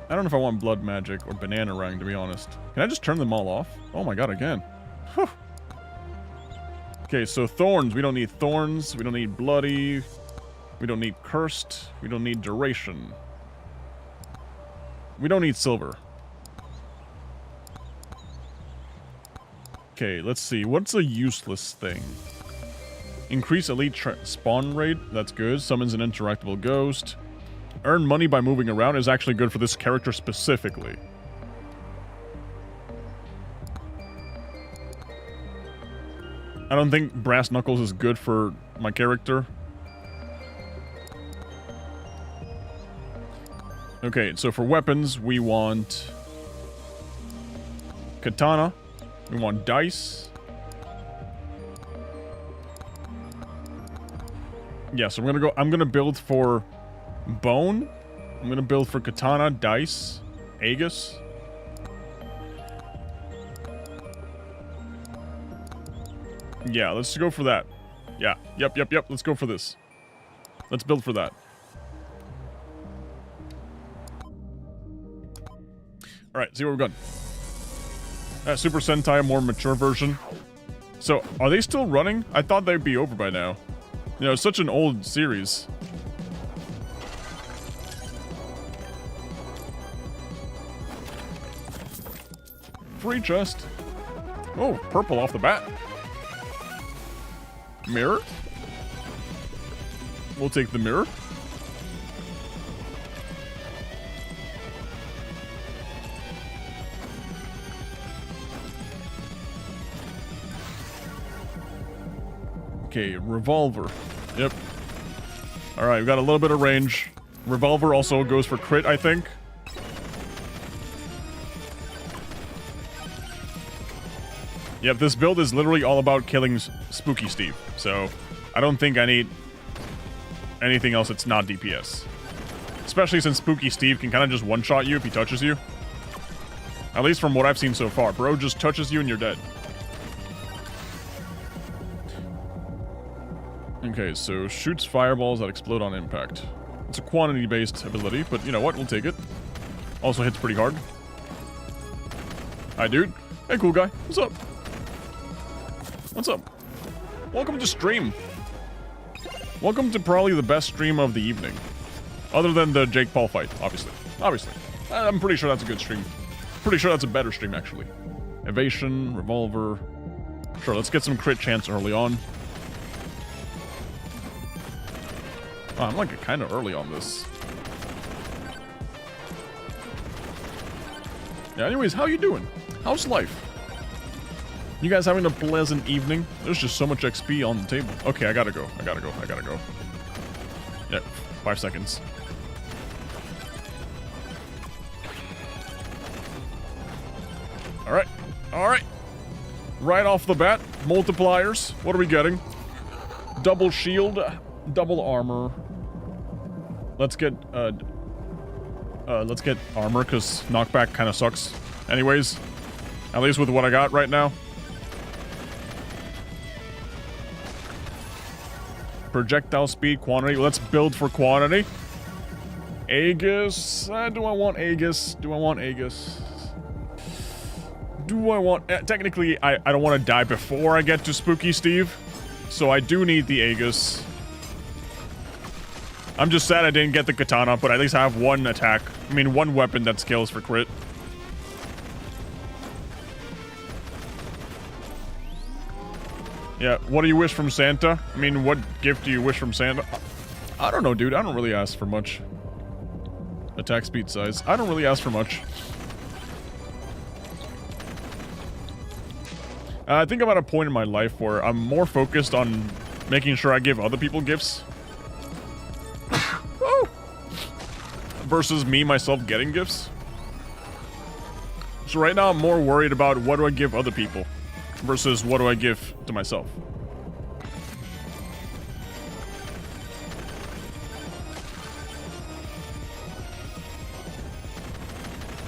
I don't know if I want blood magic or banana ring, to be honest. Can I just turn them all off? Oh my god, again. Whew. Okay, so thorns. We don't need thorns. We don't need bloody. We don't need cursed. We don't need duration. We don't need silver. Okay, let's see. What's a useless thing? Increase elite spawn rate. That's good. Summons an interactable ghost. Earn money by moving around is actually good for this character specifically. I don't think brass knuckles is good for my character. Okay, so for weapons, we want katana. We want dice. Yeah, so I'm gonna build for bone. I'm gonna build for katana, dice, Aegis. Yeah, let's go for that. Yeah, yep, let's go for this. Let's build for that. Alright, see what we've got. Super Sentai, a more mature version. So, are they still running? I thought they'd be over by now. You know, it's such an old series. Free chest. Oh, purple off the bat. Mirror. We'll take the mirror. Okay, revolver. Yep. Alright, we've got a little bit of range. Revolver also goes for crit, I think. Yep, this build is literally all about killing Spooky Steve. So, I don't think I need anything else that's not DPS. Especially since Spooky Steve can kind of just one-shot you if he touches you. At least from what I've seen so far. Bro just touches you and you're dead. Okay, so shoots fireballs that explode on impact. It's a quantity-based ability, but you know what? We'll take it. Also hits pretty hard. Hi, dude. Hey, cool guy. What's up? What's up? Welcome to stream. Welcome to probably the best stream of the evening. Other than the Jake Paul fight, obviously. Obviously. I'm pretty sure that's a good stream. Pretty sure that's a better stream, actually. Evasion, revolver. Sure, let's get some crit chance early on. Oh, I'm like kind of early on this. Yeah, anyways, how you doing? How's life? You guys having a pleasant evening? There's just so much XP on the table. Okay, I gotta go. Yep, 5 seconds. Alright. Right off the bat, multipliers. What are we getting? Double shield, double armor. Let's get armor, because knockback kind of sucks. Anyways, at least with what I got right now. Projectile speed, quantity. Let's build for quantity. Aegis. Do I want Aegis? Technically, I don't want to die before I get to Spooky Steve. So I do need the Aegis. I'm just sad I didn't get the katana, but at least I have one attack. I mean, one weapon that scales for crit. Yeah, what do you wish from Santa? I mean, what gift do you wish from Santa? I don't know, dude. I don't really ask for much. Attack speed size. I don't really ask for much. I think I'm at a point in my life where I'm more focused on making sure I give other people gifts. Versus me, myself, getting gifts. So right now I'm more worried about what do I give other people versus what do I give to myself.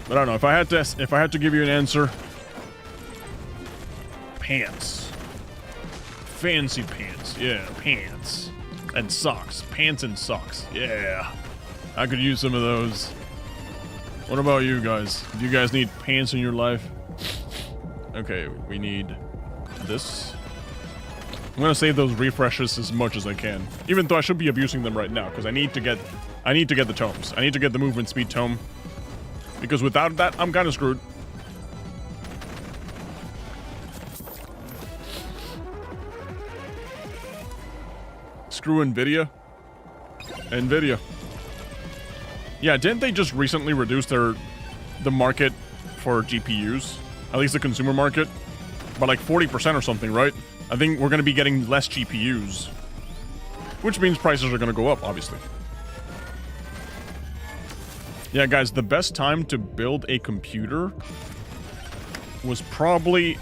But I don't know, if I had to give you an answer, pants. Fancy pants. Yeah, pants. And socks. Pants and socks. Yeah. I could use some of those. What about you guys? Do you guys need pants in your life? Okay, we need this. I'm gonna save those refreshes as much as I can. Even though I should be abusing them right now, because I need to get the tomes. I need to get the movement speed tome. Because without that, I'm kinda screwed. Screw Nvidia. Nvidia. Yeah, didn't they just recently reduce the market for GPUs? At least the consumer market? By like 40% or something, right? I think we're gonna be getting less GPUs. Which means prices are gonna go up, obviously. Yeah, guys, the best time to build a computer was probably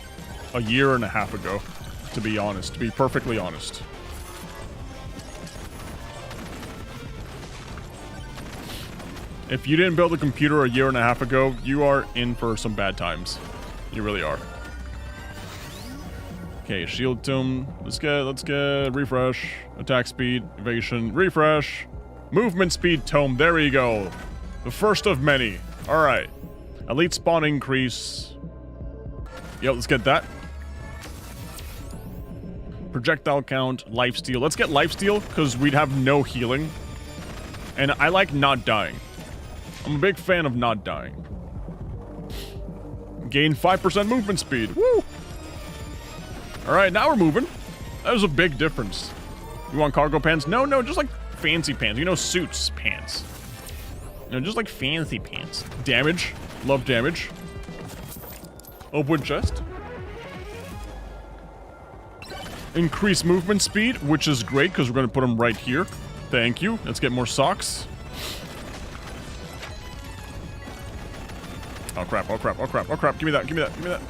a year and a half ago, to be honest, to be perfectly honest. If you didn't build a computer a year and a half ago, you are in for some bad times. You really are. Okay, shield tome. Let's get refresh, attack speed, evasion, refresh, movement speed tome. There we go. The first of many. All right. Elite spawn increase. Yep, let's get that. Projectile count, lifesteal. Let's get lifesteal because we'd have no healing. And I like not dying. I'm a big fan of not dying. Gain 5% movement speed. Woo! Alright, now we're moving. That was a big difference. You want cargo pants? No, just like fancy pants. You know, suits pants. You know, just like fancy pants. Damage. Love damage. Open chest. Increase movement speed, which is great because we're going to put them right here. Thank you. Let's get more socks. Oh crap, oh crap, oh crap, oh crap. Give me that, give me that, give me that.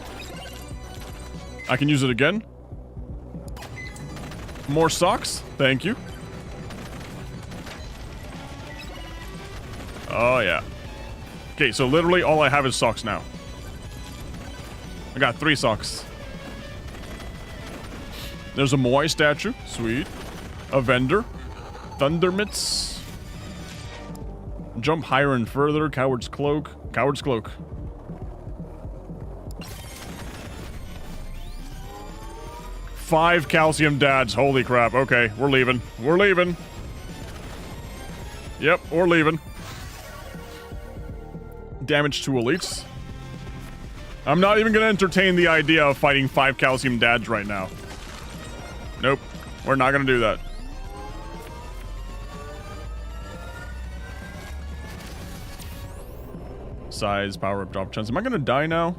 I can use it again. More socks. Thank you. Oh yeah. Okay, so literally all I have is socks now. I got 3 socks. There's a Moai statue. Sweet. A vendor. Thunder mitts. Jump higher and further. Coward's cloak. Coward's cloak. Five calcium dads. Holy crap. Okay, we're leaving. We're leaving. Yep, we're leaving. Damage to elites. I'm not even gonna entertain the idea of fighting 5 calcium dads right now. Nope. We're not gonna do that. Size, power up, drop chance. Am I gonna die now?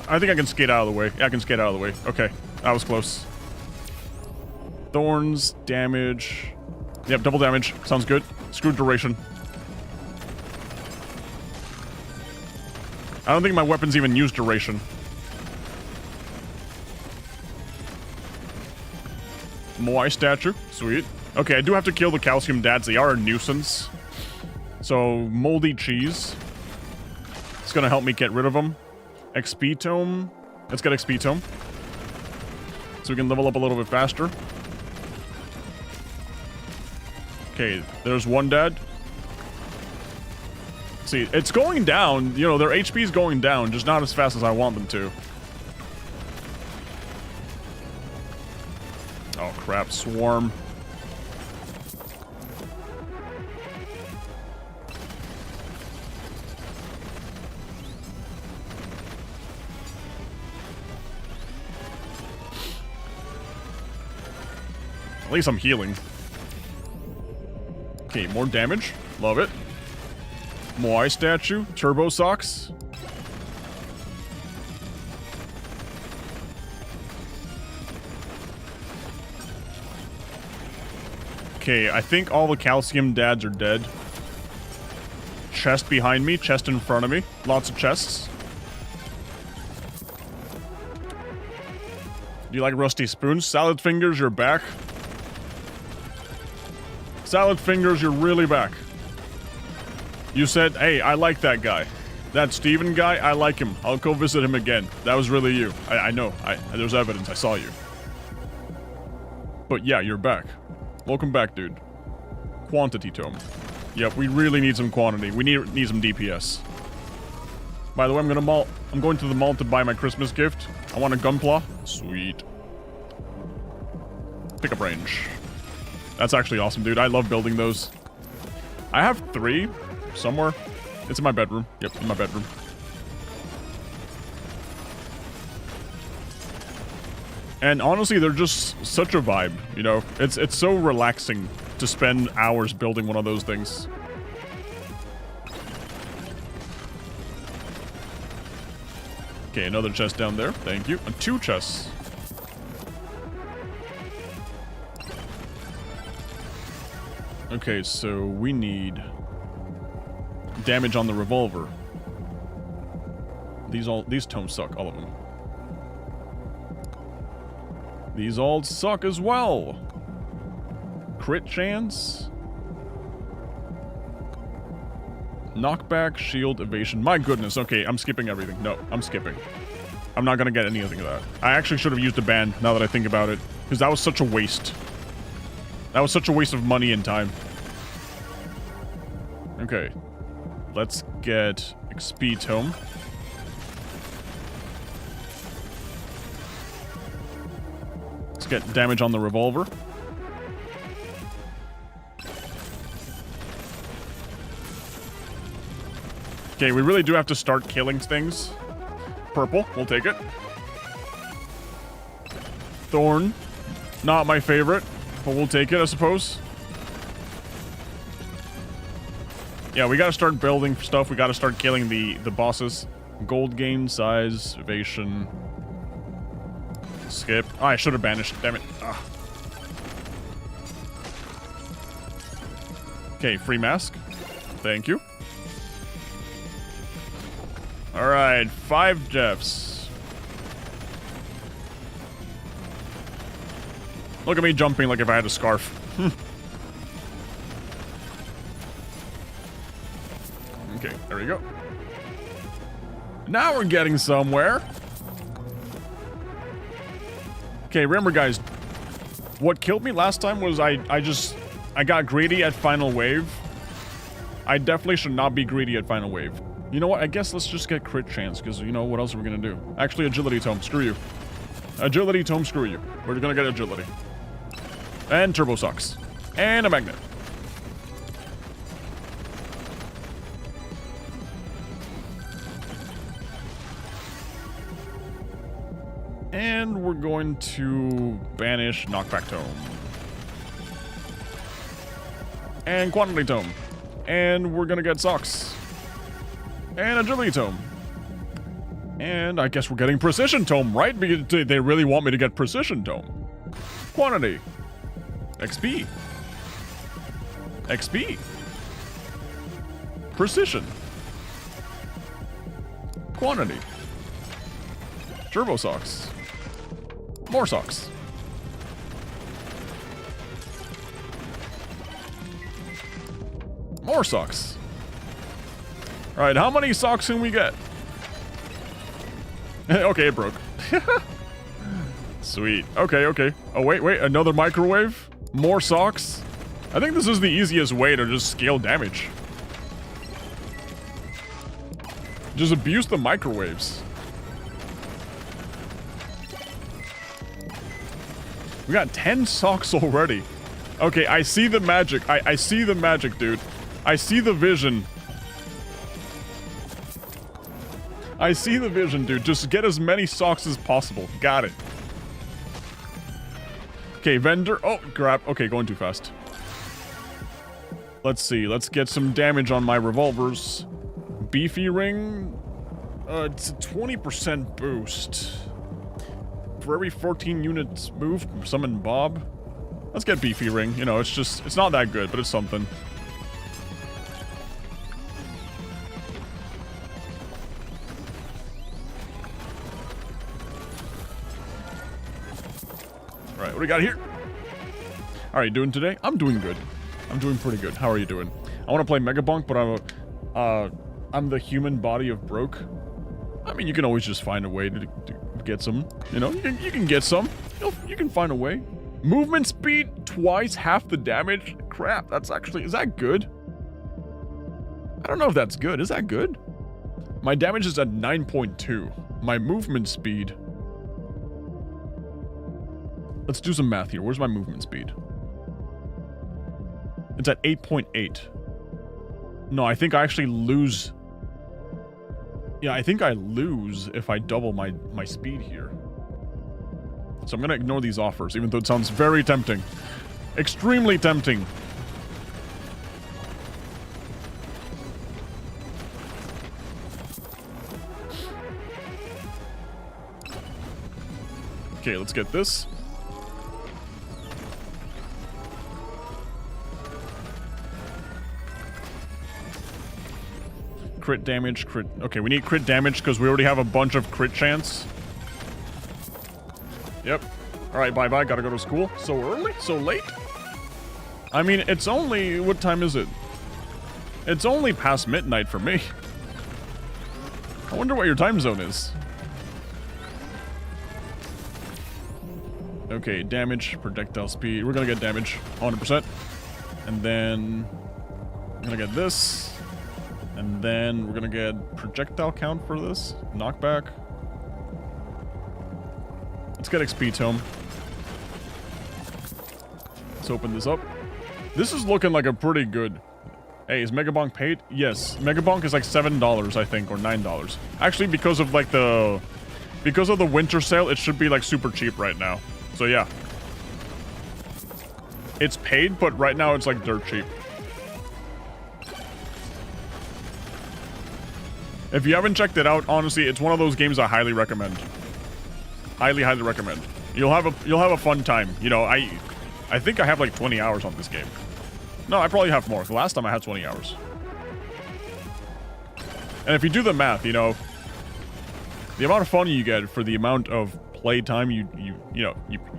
I think I can skate out of the way. Yeah, I can skate out of the way. Okay, that was close. Thorns, damage. Yep, double damage. Sounds good. Screw duration. I don't think my weapons even use duration. Moai statue. Sweet. Okay, I do have to kill the calcium dads. They are a nuisance. So, moldy cheese. It's gonna help me get rid of them. XP tome. Let's get XP tome. So we can level up a little bit faster. Okay, there's one dad. See, it's going down. You know, their HP is going down, just not as fast as I want them to. Oh crap, swarm. At least I'm healing. Okay, more damage. Love it. Moai statue. Turbo socks. Okay, I think all the calcium dads are dead. Chest behind me, chest in front of me. Lots of chests. Do you like rusty spoons? Salad fingers, you're back. Salad fingers, you're really back. You said, hey, I like that guy. That Steven guy, I like him. I'll go visit him again. That was really you. I know. There's evidence. I saw you. But yeah, you're back. Welcome back, dude. Quantity tome. Yep, we really need some quantity. We need some DPS. By the way, I'm going to the mall to buy my Christmas gift. I want a gunpla. Sweet. Pickup range. That's actually awesome, dude. I love building those. I have 3 somewhere. It's in my bedroom. Yep, in my bedroom. And honestly, they're just such a vibe, you know? It's so relaxing to spend hours building one of those things. Okay, another chest down there. Thank you. And 2 chests. Okay, so we need damage on the revolver. These tomes suck, all of them. These all suck as well. Crit chance. Knockback, shield, evasion. My goodness, okay, I'm skipping everything. No, I'm skipping. I'm not gonna get anything of that. I actually should have used a band, now that I think about it. Because that was such a waste. That was such a waste of money and time. Okay. Let's get XP tome. Let's get damage on the revolver. Okay, we really do have to start killing things. Purple, we'll take it. Thorn, not my favorite, but we'll take it, I suppose. Yeah, we gotta start building stuff. We gotta start killing the bosses. Gold gain, size, evasion. Skip. Oh, I should have banished. Damn it. Ah. Okay, free mask. Thank you. Alright, 5 Jeffs. Look at me jumping like if I had a scarf. Okay, there we go. Now we're getting somewhere. Okay, remember guys, what killed me last time was I got greedy at Final Wave. I definitely should not be greedy at Final Wave. You know what? I guess let's just get crit chance, because you know, what else are we gonna do? Actually, agility tome, screw you. Agility tome, screw you. We're gonna get agility. And turbo socks. And a magnet. And we're going to banish knockback tome. And quantity tome. And we're gonna get socks. And agility tome. And I guess we're getting precision tome, right? Because they really want me to get precision tome. Quantity. XP. XP. Precision. Quantity. Turbo socks. More socks. More socks. Alright, how many socks can we get? Okay, it broke. Sweet. Okay, okay. Oh, wait, another microwave? More socks? I think this is the easiest way to just scale damage. Just abuse the microwaves. We got 10 socks already. Okay, I see the magic. I see the magic, dude. I see the vision. I see the vision, dude. Just get as many socks as possible. Got it. Okay, vendor. Oh, grab. Okay, going too fast. Let's see. Let's get some damage on my revolvers. Beefy ring. It's a 20% boost. For every 14 units moved, summon Bob. Let's get beefy ring. You know, it's not that good, but it's something. All right, what do we got here? How are you doing today? I'm doing good. I'm doing pretty good. How are you doing? I want to play Megabonk, but I'm the human body of broke. I mean, you can always just find a way to get some. You know, you can get some. You can find a way. Movement speed twice half the damage. Crap, that's actually, is that good? I don't know if that's good. Is that good? My damage is at 9.2. My movement speed. Let's do some math here. Where's my movement speed? It's at 8.8. No, I think I actually lose. Yeah, I think I lose if I double my speed here. So I'm gonna ignore these offers, even though it sounds very tempting. Extremely tempting. Okay, let's get this. Crit damage, crit... Okay, we need crit damage because we already have a bunch of crit chance. Yep. Alright, bye-bye. Gotta go to school. So early? So late? I mean, it's only... What time is it? It's only past midnight for me. I wonder what your time zone is. Okay, damage, projectile speed. We're gonna get damage, 100%. And then... I'm gonna get this. And then we're gonna get projectile count for this. Knockback. Let's get XP tome. Let's open this up. This is looking like a pretty good... Hey, is Megabonk paid? Yes. Megabonk is like $7, I think, or $9. Actually, because of like the... Because of the winter sale, it should be like super cheap right now. So yeah. It's paid, but right now it's like dirt cheap. If you haven't checked it out, honestly, it's one of those games I highly recommend. Highly, highly recommend. You'll have a fun time. You know, I think I have like 20 hours on this game. No, I probably have more. The last time I had 20 hours. And if you do the math, you know, the amount of fun you get for the amount of play time you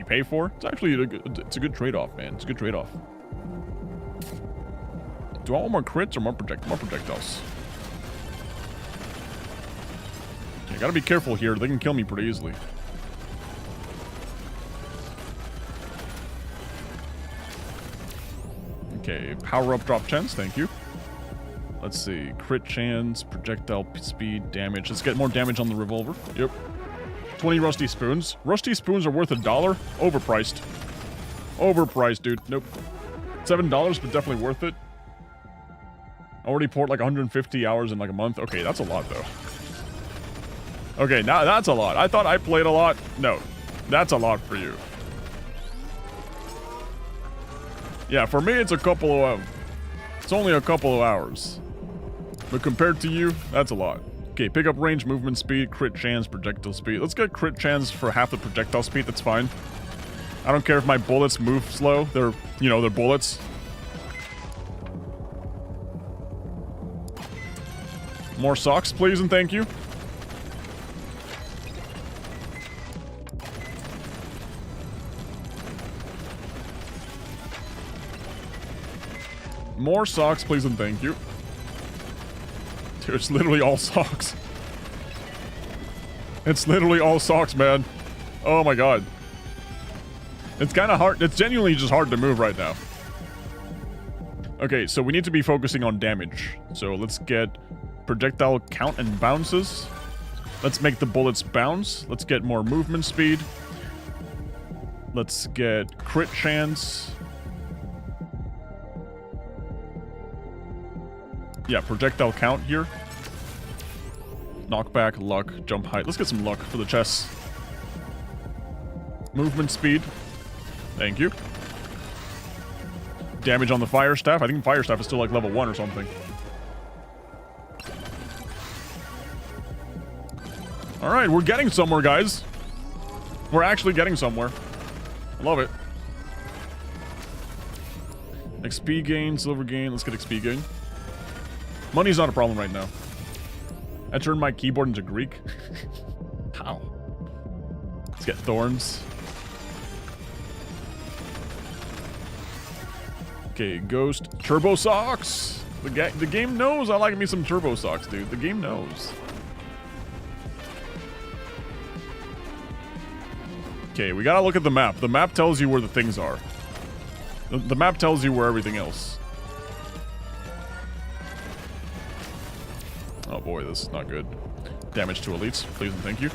pay for, it's actually it's a good trade-off, man. It's a good trade-off. Do I want more crits or more projectiles? I gotta be careful here. They can kill me pretty easily. Okay, power up drop chance. Thank you. Let's see. Crit chance, projectile speed, damage. Let's get more damage on the revolver. Yep. 20 rusty spoons. Rusty spoons are worth $1. Overpriced. Overpriced, dude. Nope. $7, but definitely worth it. Already poured like 150 hours in like a month. Okay, that's a lot though. Okay, now that's a lot. I thought I played a lot. No, that's a lot for you. Yeah, for me, it's a couple of... It's only a couple of hours. But compared to you, that's a lot. Okay, pick up range, movement speed, crit chance, projectile speed. Let's get crit chance for half the projectile speed. That's fine. I don't care if my bullets move slow. They're, you know, they're bullets. More socks, please, and thank you. More socks, please, and thank you. Dude, it's literally all socks. It's literally all socks, man. Oh my god. It's kind of hard. It's genuinely just hard to move right now. Okay, so we need to be focusing on damage. So let's get projectile count and bounces. Let's make the bullets bounce. Let's get more movement speed. Let's get crit chance. Yeah, projectile count here. Knockback, luck, jump height. Let's get some luck for the chest. Movement speed. Thank you. Damage on the fire staff. I think fire staff is still like level 1 or something. Alright, we're getting somewhere, guys. We're actually getting somewhere. I love it. XP gain, silver gain. Let's get XP gain. Money's not a problem right now. I turned my keyboard into Greek. How? Let's get thorns. Okay, ghost. Turbo socks! The game knows I like me some turbo socks, dude. The game knows. Okay, we gotta look at the map. The map tells you where the things are. The map tells you where everything else. Oh boy, this is not good. Damage to elites, please and thank you.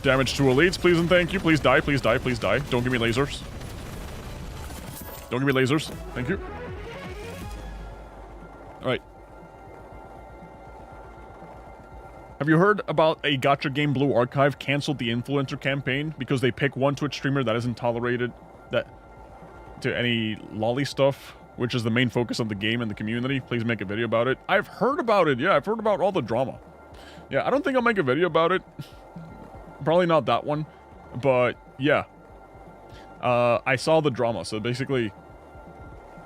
Damage to elites, please and thank you. Please die, please die, please die. Don't give me lasers. Don't give me lasers. Thank you. Alright. Have you heard about a gacha game Blue Archive canceled the influencer campaign because they pick one Twitch streamer that isn't tolerated to any lolly stuff, which is the main focus of the game and the community? Please make a video about it. I've heard about it. Yeah, I've heard about all the drama. Yeah, I don't think I'll make a video about it. Probably not that one, but yeah. I saw the drama. So basically,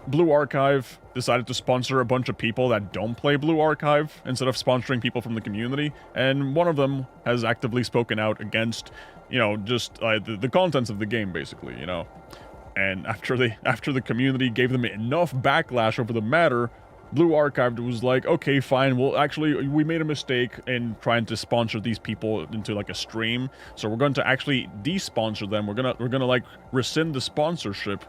Blue Archive decided to sponsor a bunch of people that don't play Blue Archive instead of sponsoring people from the community, and one of them has actively spoken out against, you know, just the contents of the game, basically, you know. And after the community gave them enough backlash over the matter, Blue Archive was like, okay, fine, well, actually, we made a mistake in trying to sponsor these people into, like, a stream, so we're going to actually de-sponsor them. We're gonna, like, rescind the sponsorship.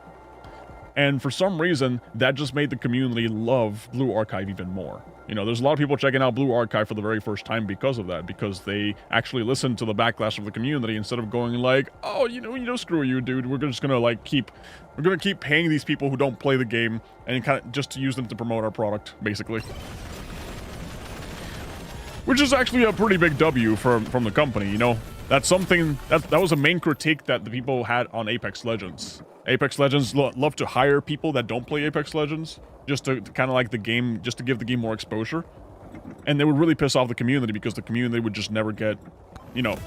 And for some reason, that just made the community love Blue Archive even more. You know, there's a lot of people checking out Blue Archive for the very first time because of that, because they actually listened to the backlash of the community instead of going like, oh, you know, screw you, dude. We're just gonna, like, keep paying these people who don't play the game and kind of just to use them to promote our product, basically. Which is actually a pretty big W from the company, you know? That's something, that was a main critique that the people had on Apex Legends. Apex Legends love to hire people that don't play Apex Legends, just to kind of like the game, just to give the game more exposure. And they would really piss off the community because the community would just never get, you know,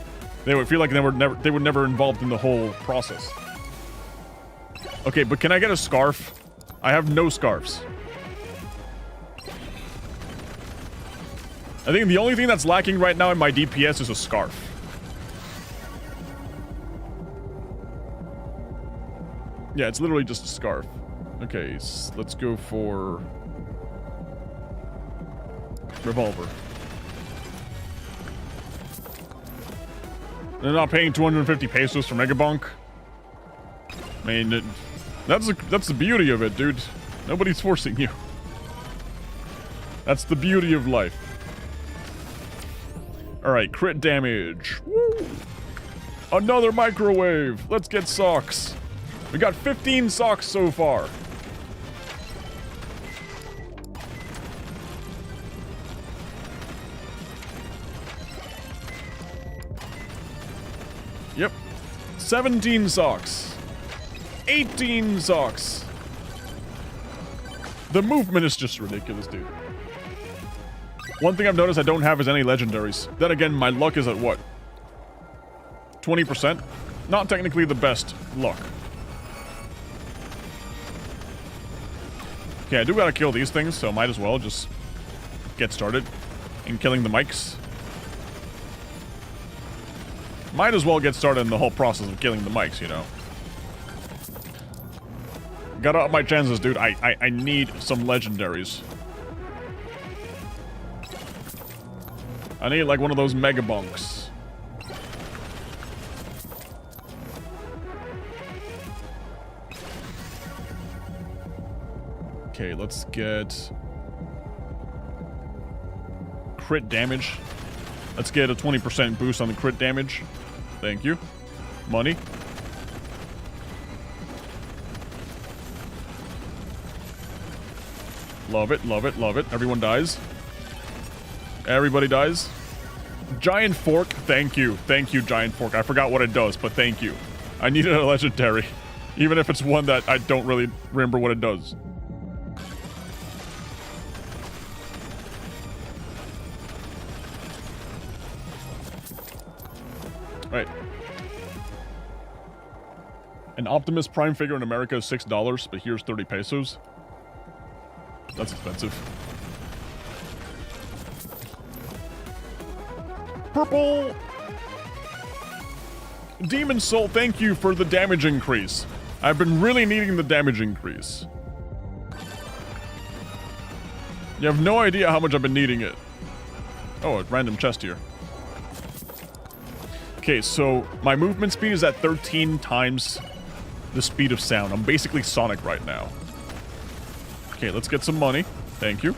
they would feel like they were never involved in the whole process. Okay, but can I get a scarf? I have no scarves. I think the only thing that's lacking right now in my DPS is a scarf. Yeah, it's literally just a scarf. Okay, so let's go for revolver. They're not paying 250 pesos for Megabonk. I mean, that's the beauty of it, dude. Nobody's forcing you. That's the beauty of life. Alright, crit damage. Woo! Another microwave. Let's get socks. We got 15 socks so far. Yep. 17 socks. 18 socks. The movement is just ridiculous, dude. One thing I've noticed I don't have is any legendaries. Then again, my luck is at what? 20%? Not technically the best luck. Okay, I do gotta kill these things, so might as well just get started in killing the mics. Might as well get started in the whole process of killing the mics, you know. Gotta up my chances, dude. I need some legendaries. I need, like, one of those Megabonks. Okay, let's get crit damage. Let's get a 20% boost on the crit damage. Thank you. Money. Love it, love it, love it. Everyone dies. Everybody dies. Giant fork. Thank you. Thank you, giant fork. I forgot what it does, but thank you. I needed a legendary. Even if it's one that I don't really remember what it does. Right. An Optimus Prime figure in America is $6, but here's 30 pesos. That's expensive. Purple! Demon Soul, thank you for the damage increase. I've been really needing the damage increase. You have no idea how much I've been needing it. Oh, a random chest here. Okay, so my movement speed is at 13 times the speed of sound. I'm basically Sonic right now. Okay, let's get some money. Thank you.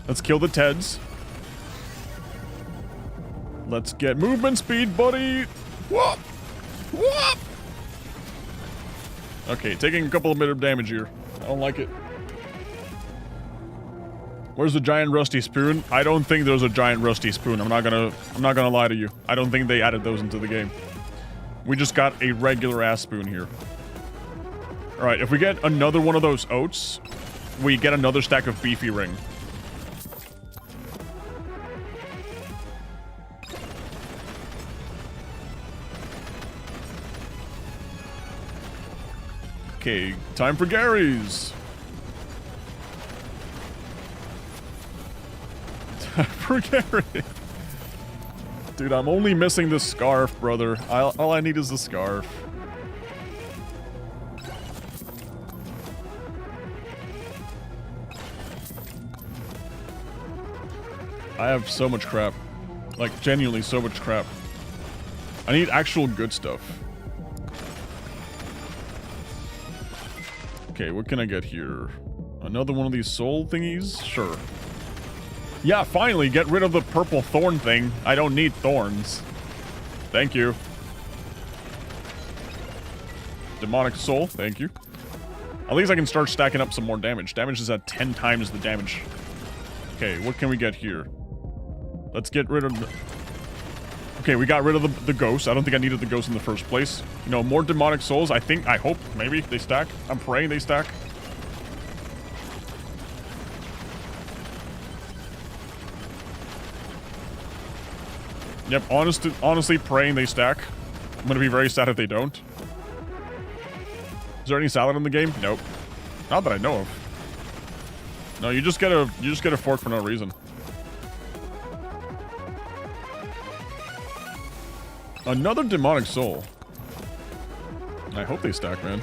Let's kill the Teds. Let's get movement speed, buddy. Whoop! Whoop! Okay, taking a couple of bit of damage here. I don't like it. Where's the giant rusty spoon? I don't think there's a giant rusty spoon. I'm not gonna lie to you. I don't think they added those into the game. We just got a regular ass spoon here. Alright, if we get another one of those oats, we get another stack of beefy ring. Okay, time for Gary's. Time for Gary. Dude, I'm only missing the scarf, brother. All I need is the scarf. I have so much crap. Like, genuinely so much crap. I need actual good stuff. Okay, what can I get here? Another one of these soul thingies? Sure. Yeah, finally, get rid of the purple thorn thing. I don't need thorns. Thank you. Demonic soul, thank you. At least I can start stacking up some more damage. Damage is at 10 times the damage. Okay, what can we get here? Let's get rid of the... Okay, we got rid of the ghost. I don't think I needed the ghost in the first place. You know, more demonic souls. I hope, maybe they stack. I'm praying they stack. Yep, honestly praying they stack. I'm gonna be very sad if they don't. Is there any salad in the game? Nope. Not that I know of. No, you just get a fork for no reason. Another demonic soul. I hope they stack, man.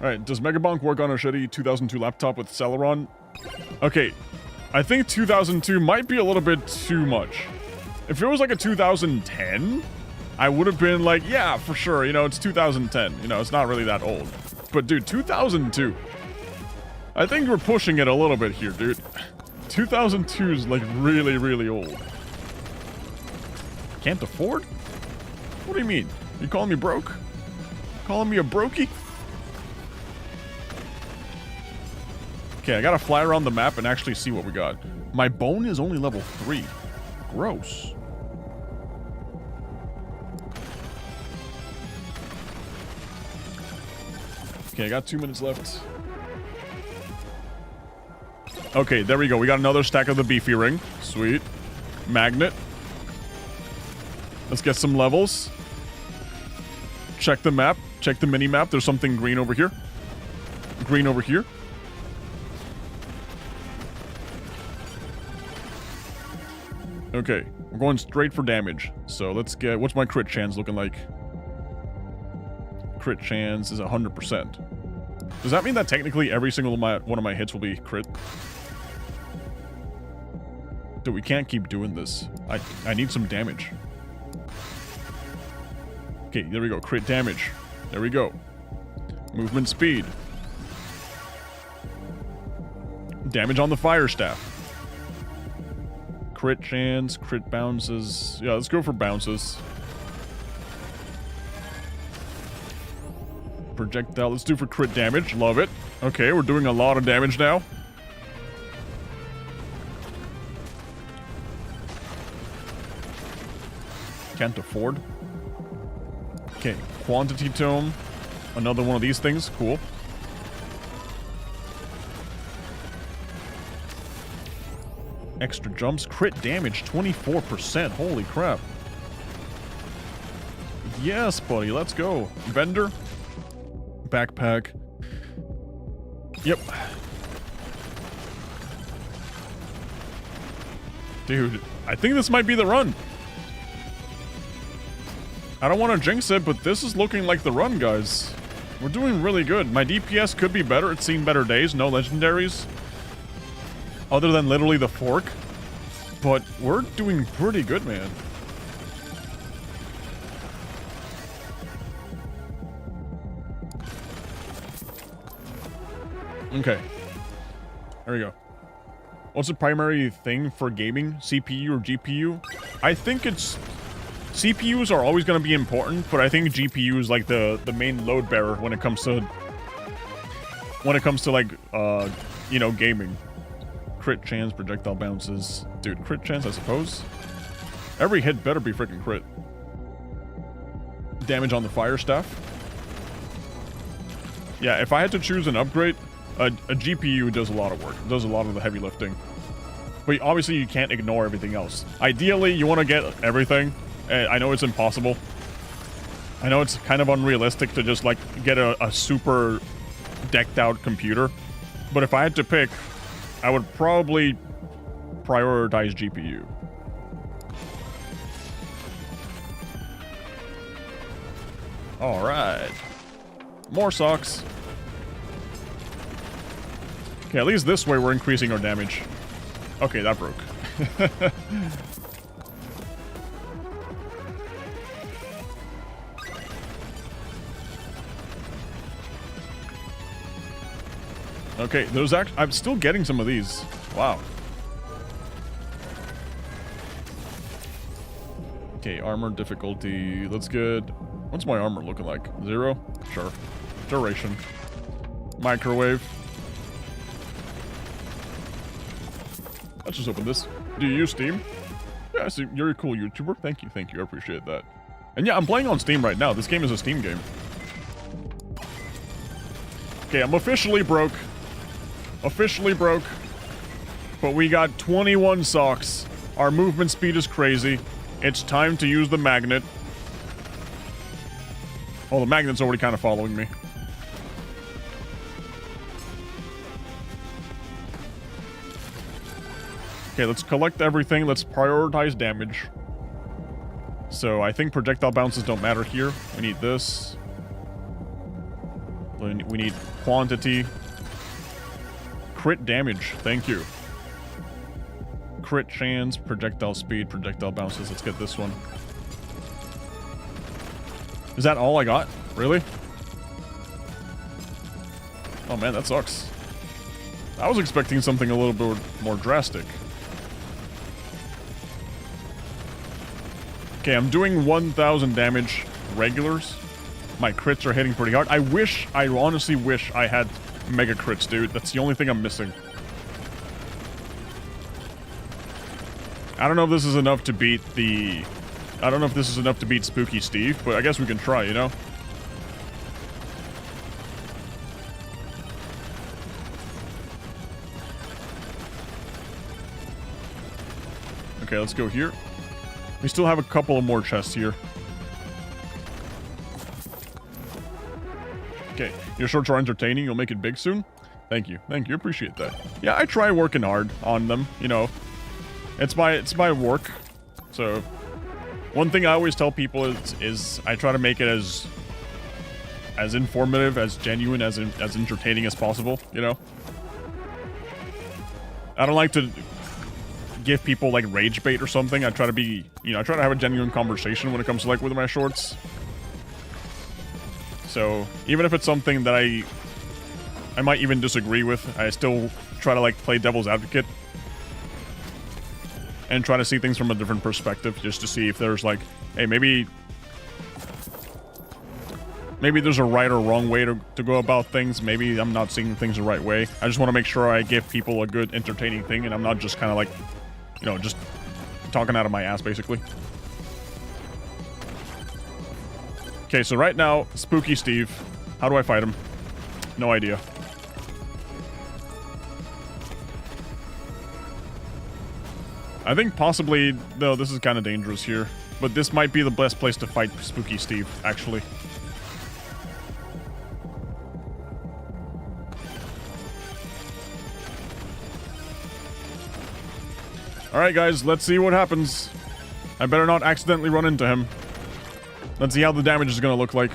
Alright, does Megabonk work on a shitty 2002 laptop with Celeron? Okay, I think 2002 might be a little bit too much. If it was like a 2010, I would have been like, yeah, for sure, you know, it's 2010. You know, it's not really that old. But dude, 2002. I think we're pushing it a little bit here, dude. 2002 is like really, really old. Can't afford? What do you mean? You calling me broke? Calling me a brokey? Okay, I gotta fly around the map and actually see what we got. My bone is only level 3. Gross. Okay, I got 2 minutes left. Okay, there we go. We got another stack of the beefy ring. Sweet. Magnet. Let's get some levels. Check the map. Check the mini-map. There's something green over here. Green over here. Okay, we're going straight for damage. So let's get... What's my crit chance looking like? Crit chance is 100%. Does that mean that technically every single one of my hits will be crit? Dude, we can't keep doing this. I need some damage. Okay, there we go. Crit damage. There we go. Movement speed. Damage on the fire staff. Crit chance, crit bounces. Yeah, let's go for bounces. Projectile, let's do for crit damage. Love it. Okay, we're doing a lot of damage now. Can't afford. Okay, quantity tome. Another one of these things. Cool. Extra jumps. Crit damage, 24%. Holy crap. Yes, buddy, let's go. Vendor. Backpack. Yep. Dude, I think this might be the run. I don't want to jinx it, but this is looking like the run, guys. We're doing really good. My DPS could be better. It's seen better days. No legendaries. Other than literally the fork. But we're doing pretty good, man. Okay. There we go. What's the primary thing for gaming? CPU or GPU? I think it's... CPUs are always going to be important, but I think GPU is like the main load bearer when it comes to... like, you know, gaming. Crit chance, projectile bounces. Dude, crit chance, I suppose? Every hit better be freaking crit. Damage on the fire staff. Yeah, if I had to choose an upgrade... A GPU does a lot of work. It does a lot of the heavy lifting. But obviously you can't ignore everything else. Ideally, you want to get everything. I know it's impossible. I know it's kind of unrealistic to just, like, get a super decked out computer. But if I had to pick, I would probably prioritize GPU. Alright. More socks. Okay, at least this way we're increasing our damage. Okay, that broke. Okay, there's actually... I'm still getting some of these. Wow. Okay, armor difficulty. Let's get... What's my armor looking like? 0? Sure. Duration. Microwave. Let's just open this. Do you use Steam? Yeah, so you're a cool YouTuber. Thank you, I appreciate that. And yeah, I'm playing on Steam right now. This game is a Steam game. Okay, I'm officially broke. Officially broke. But we got 21 socks. Our movement speed is crazy. It's time to use the magnet. Oh, the magnet's already kind of following me. Okay, let's collect everything. Let's prioritize damage. So I think projectile bounces don't matter here. We need this. We need quantity. Crit damage. Thank you. Crit chance, projectile speed, projectile bounces. Let's get this one. Is that all I got? Really? Oh man, that sucks. I was expecting something a little bit more drastic. Okay, I'm doing 1,000 damage regulars. My crits are hitting pretty hard. I honestly wish I had mega crits, dude. That's the only thing I'm missing. I don't know if this is enough to beat the... I don't know if this is enough to beat Spooky Steve, but I guess we can try, you know? Okay, let's go here. We still have a couple of more chests here. Okay, your shorts are entertaining. You'll make it big soon. Thank you. Appreciate that. Yeah, I try working hard on them, you know. It's my work. So, one thing I always tell people is I try to make it as informative, as genuine, as entertaining as possible, you know. I don't like to give people like rage bait or something. I try to be, you know, I try to have a genuine conversation when it comes to like with my shorts. So even if it's something that I might even disagree with, I still try to like play devil's advocate and try to see things from a different perspective, just to see if there's like, hey, maybe there's a right or wrong way to go about things. Maybe I'm not seeing things the right way. I just want to make sure I give people a good entertaining thing, and I'm not just kind of like, you know, just talking out of my ass, basically. Okay, so right now, Spooky Steve. How do I fight him? No idea. I think possibly... No, this is kind of dangerous here. But this might be the best place to fight Spooky Steve, actually. Alright guys, let's see what happens. I better not accidentally run into him. Let's see how the damage is gonna look like.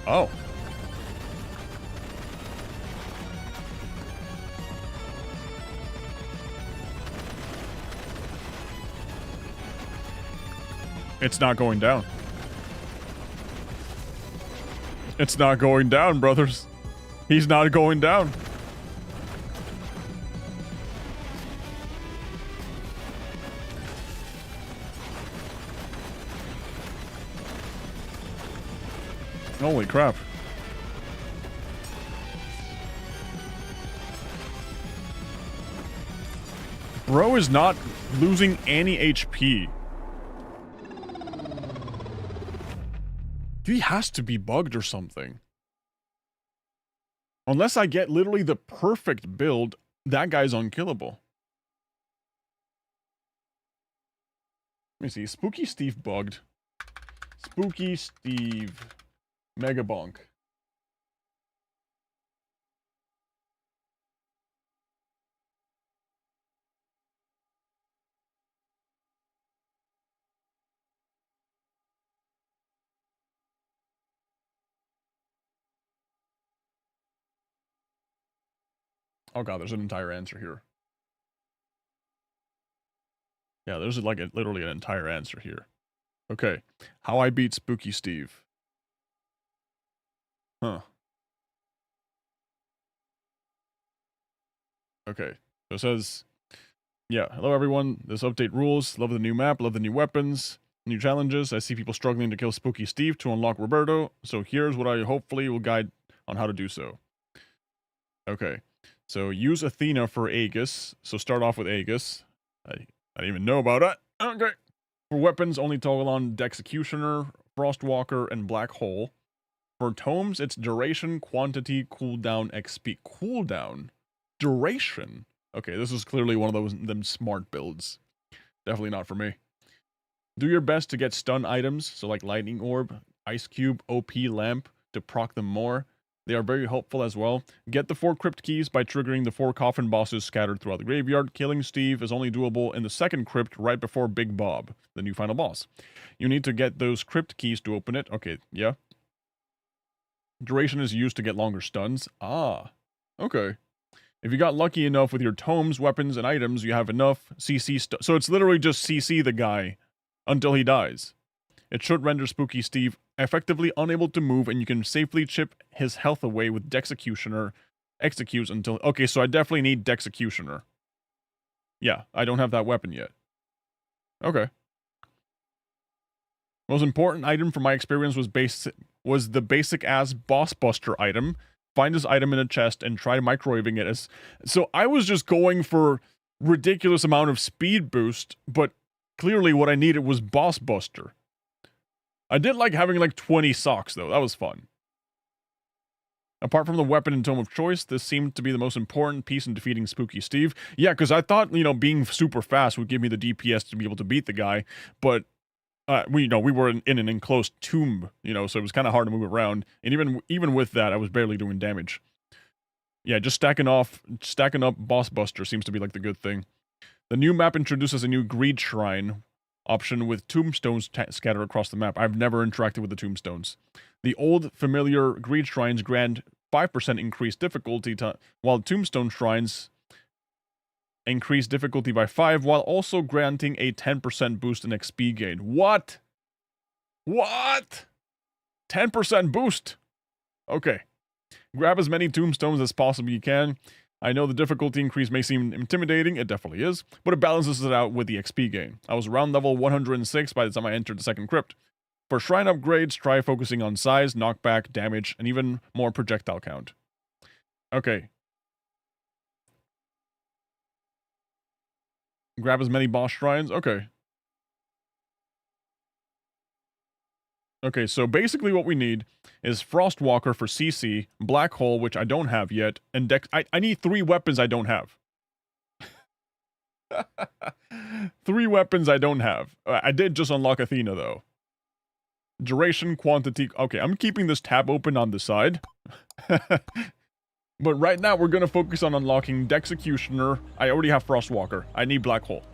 Oh. It's not going down. It's not going down, brothers. He's not going down. Holy crap. Bro is not losing any HP. He has to be bugged or something. Unless I get literally the perfect build, that guy's unkillable. Let me see. Spooky Steve bugged. Spooky Steve. Megabonk. Oh god, there's an entire answer here. Yeah, there's like literally an entire answer here. Okay. How I beat Spooky Steve. Huh. Okay. So it says, yeah, hello everyone. This update rules. Love the new map, love the new weapons, new challenges. I see people struggling to kill Spooky Steve to unlock Roberto. So here's what I hopefully will guide on how to do so. Okay. So use Athena for Aegis. So start off with Aegis. I didn't even know about it. Okay. For weapons, only toggle on Dexecutioner, Frostwalker, and Black Hole. For tomes, it's duration, quantity, cooldown, XP. Cooldown? Duration? Okay, this is clearly one of them smart builds. Definitely not for me. Do your best to get stun items, so like Lightning Orb, Ice Cube, OP Lamp, to proc them more. They are very helpful as well. Get the 4 crypt keys by triggering the 4 coffin bosses scattered throughout the graveyard. Killing Steve is only doable in the second crypt right before Big Bob, the new final boss. You need to get those crypt keys to open it. Okay, yeah. Duration is used to get longer stuns. Ah, okay. If you got lucky enough with your tomes, weapons, and items, you have enough CC so it's literally just CC the guy until he dies. It should render Spooky Steve effectively unable to move, and you can safely chip his health away with Dexecutioner. Executes until... Okay, so I definitely need Dexecutioner. Yeah, I don't have that weapon yet. Okay. Most important item from my experience was the basic-ass Boss Buster item. Find this item in a chest and try microwaving it as... So I was just going for ridiculous amount of speed boost, but clearly what I needed was Boss Buster. I did like having like 20 socks though, that was fun. Apart from the weapon and tome of choice, this seemed to be the most important piece in defeating Spooky Steve. Yeah, because I thought, you know, being super fast would give me the DPS to be able to beat the guy, but we were in an enclosed tomb, you know, so it was kind of hard to move around, and even with that, I was barely doing damage. Yeah, just stacking up Boss Buster seems to be like the good thing. The new map introduces a new Greed Shrine option with tombstones scattered across the map. I've never interacted with the tombstones. The old familiar Greed Shrines grant 5% increased difficulty, while Tombstone Shrines increase difficulty by 5, while also granting a 10% boost in XP gain. What? What? 10% boost? Okay. Grab as many tombstones as possible you can. I know the difficulty increase may seem intimidating, it definitely is, but it balances it out with the XP gain. I was around level 106 by the time I entered the second crypt. For shrine upgrades, try focusing on size, knockback, damage, and even more projectile count. Okay. Grab as many boss shrines? Okay. Okay, so basically what we need is Frostwalker for CC, Black Hole, which I don't have yet, and Dex. I need 3 weapons I don't have. 3 weapons I don't have. I did just unlock Athena, though. Duration, quantity. Okay, I'm keeping this tab open on the side. But right now, we're going to focus on unlocking Dexecutioner. I already have Frostwalker. I need Black Hole.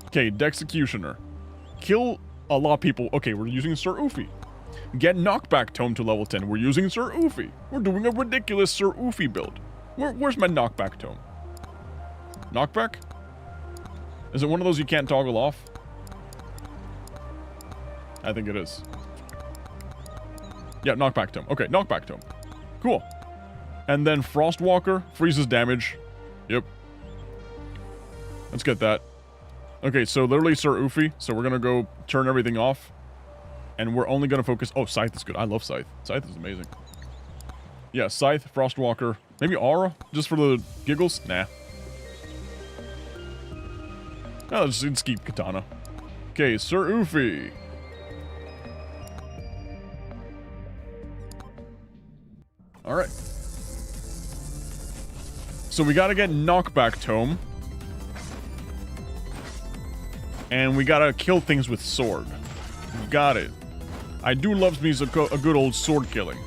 Okay, Dexecutioner. Kill a lot of people. Okay, we're using Sir Ufi. Get Knockback Tome to level 10. We're using Sir Ufi. We're doing a ridiculous Sir Ufi build. Where's my Knockback Tome? Knockback? Is it one of those you can't toggle off? I think it is. Yeah, Knockback Tome. Okay, Knockback Tome. Cool. And then Frostwalker freezes damage. Yep. Let's get that. Okay, so literally Sir Ufi. So we're gonna go turn everything off. And we're only gonna focus... Oh, Scythe is good. I love Scythe. Scythe is amazing. Yeah, Scythe, Frostwalker. Maybe Aura? Just for the giggles? Nah. No, let's keep Katana. Okay, Sir Ufi. Alright. So we gotta get Knockback Tome. And we gotta kill things with sword. Got it. I do love me a good old sword killing.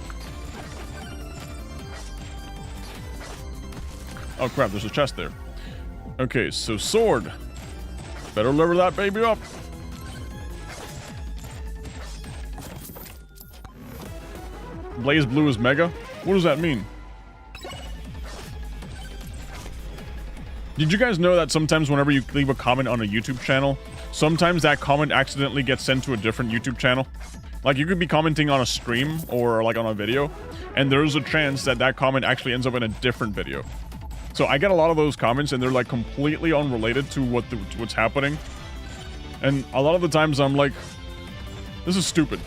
Oh crap, there's a chest there. Okay, so sword. Better lever that baby up. Blaze Blue is mega? What does that mean? Did you guys know that sometimes whenever you leave a comment on a YouTube channel, sometimes that comment accidentally gets sent to a different YouTube channel? Like, you could be commenting on a stream or, like, on a video, and there's a chance that that comment actually ends up in a different video. So I get a lot of those comments, and they're, like, completely unrelated to what's happening. And a lot of the times I'm like, this is stupid.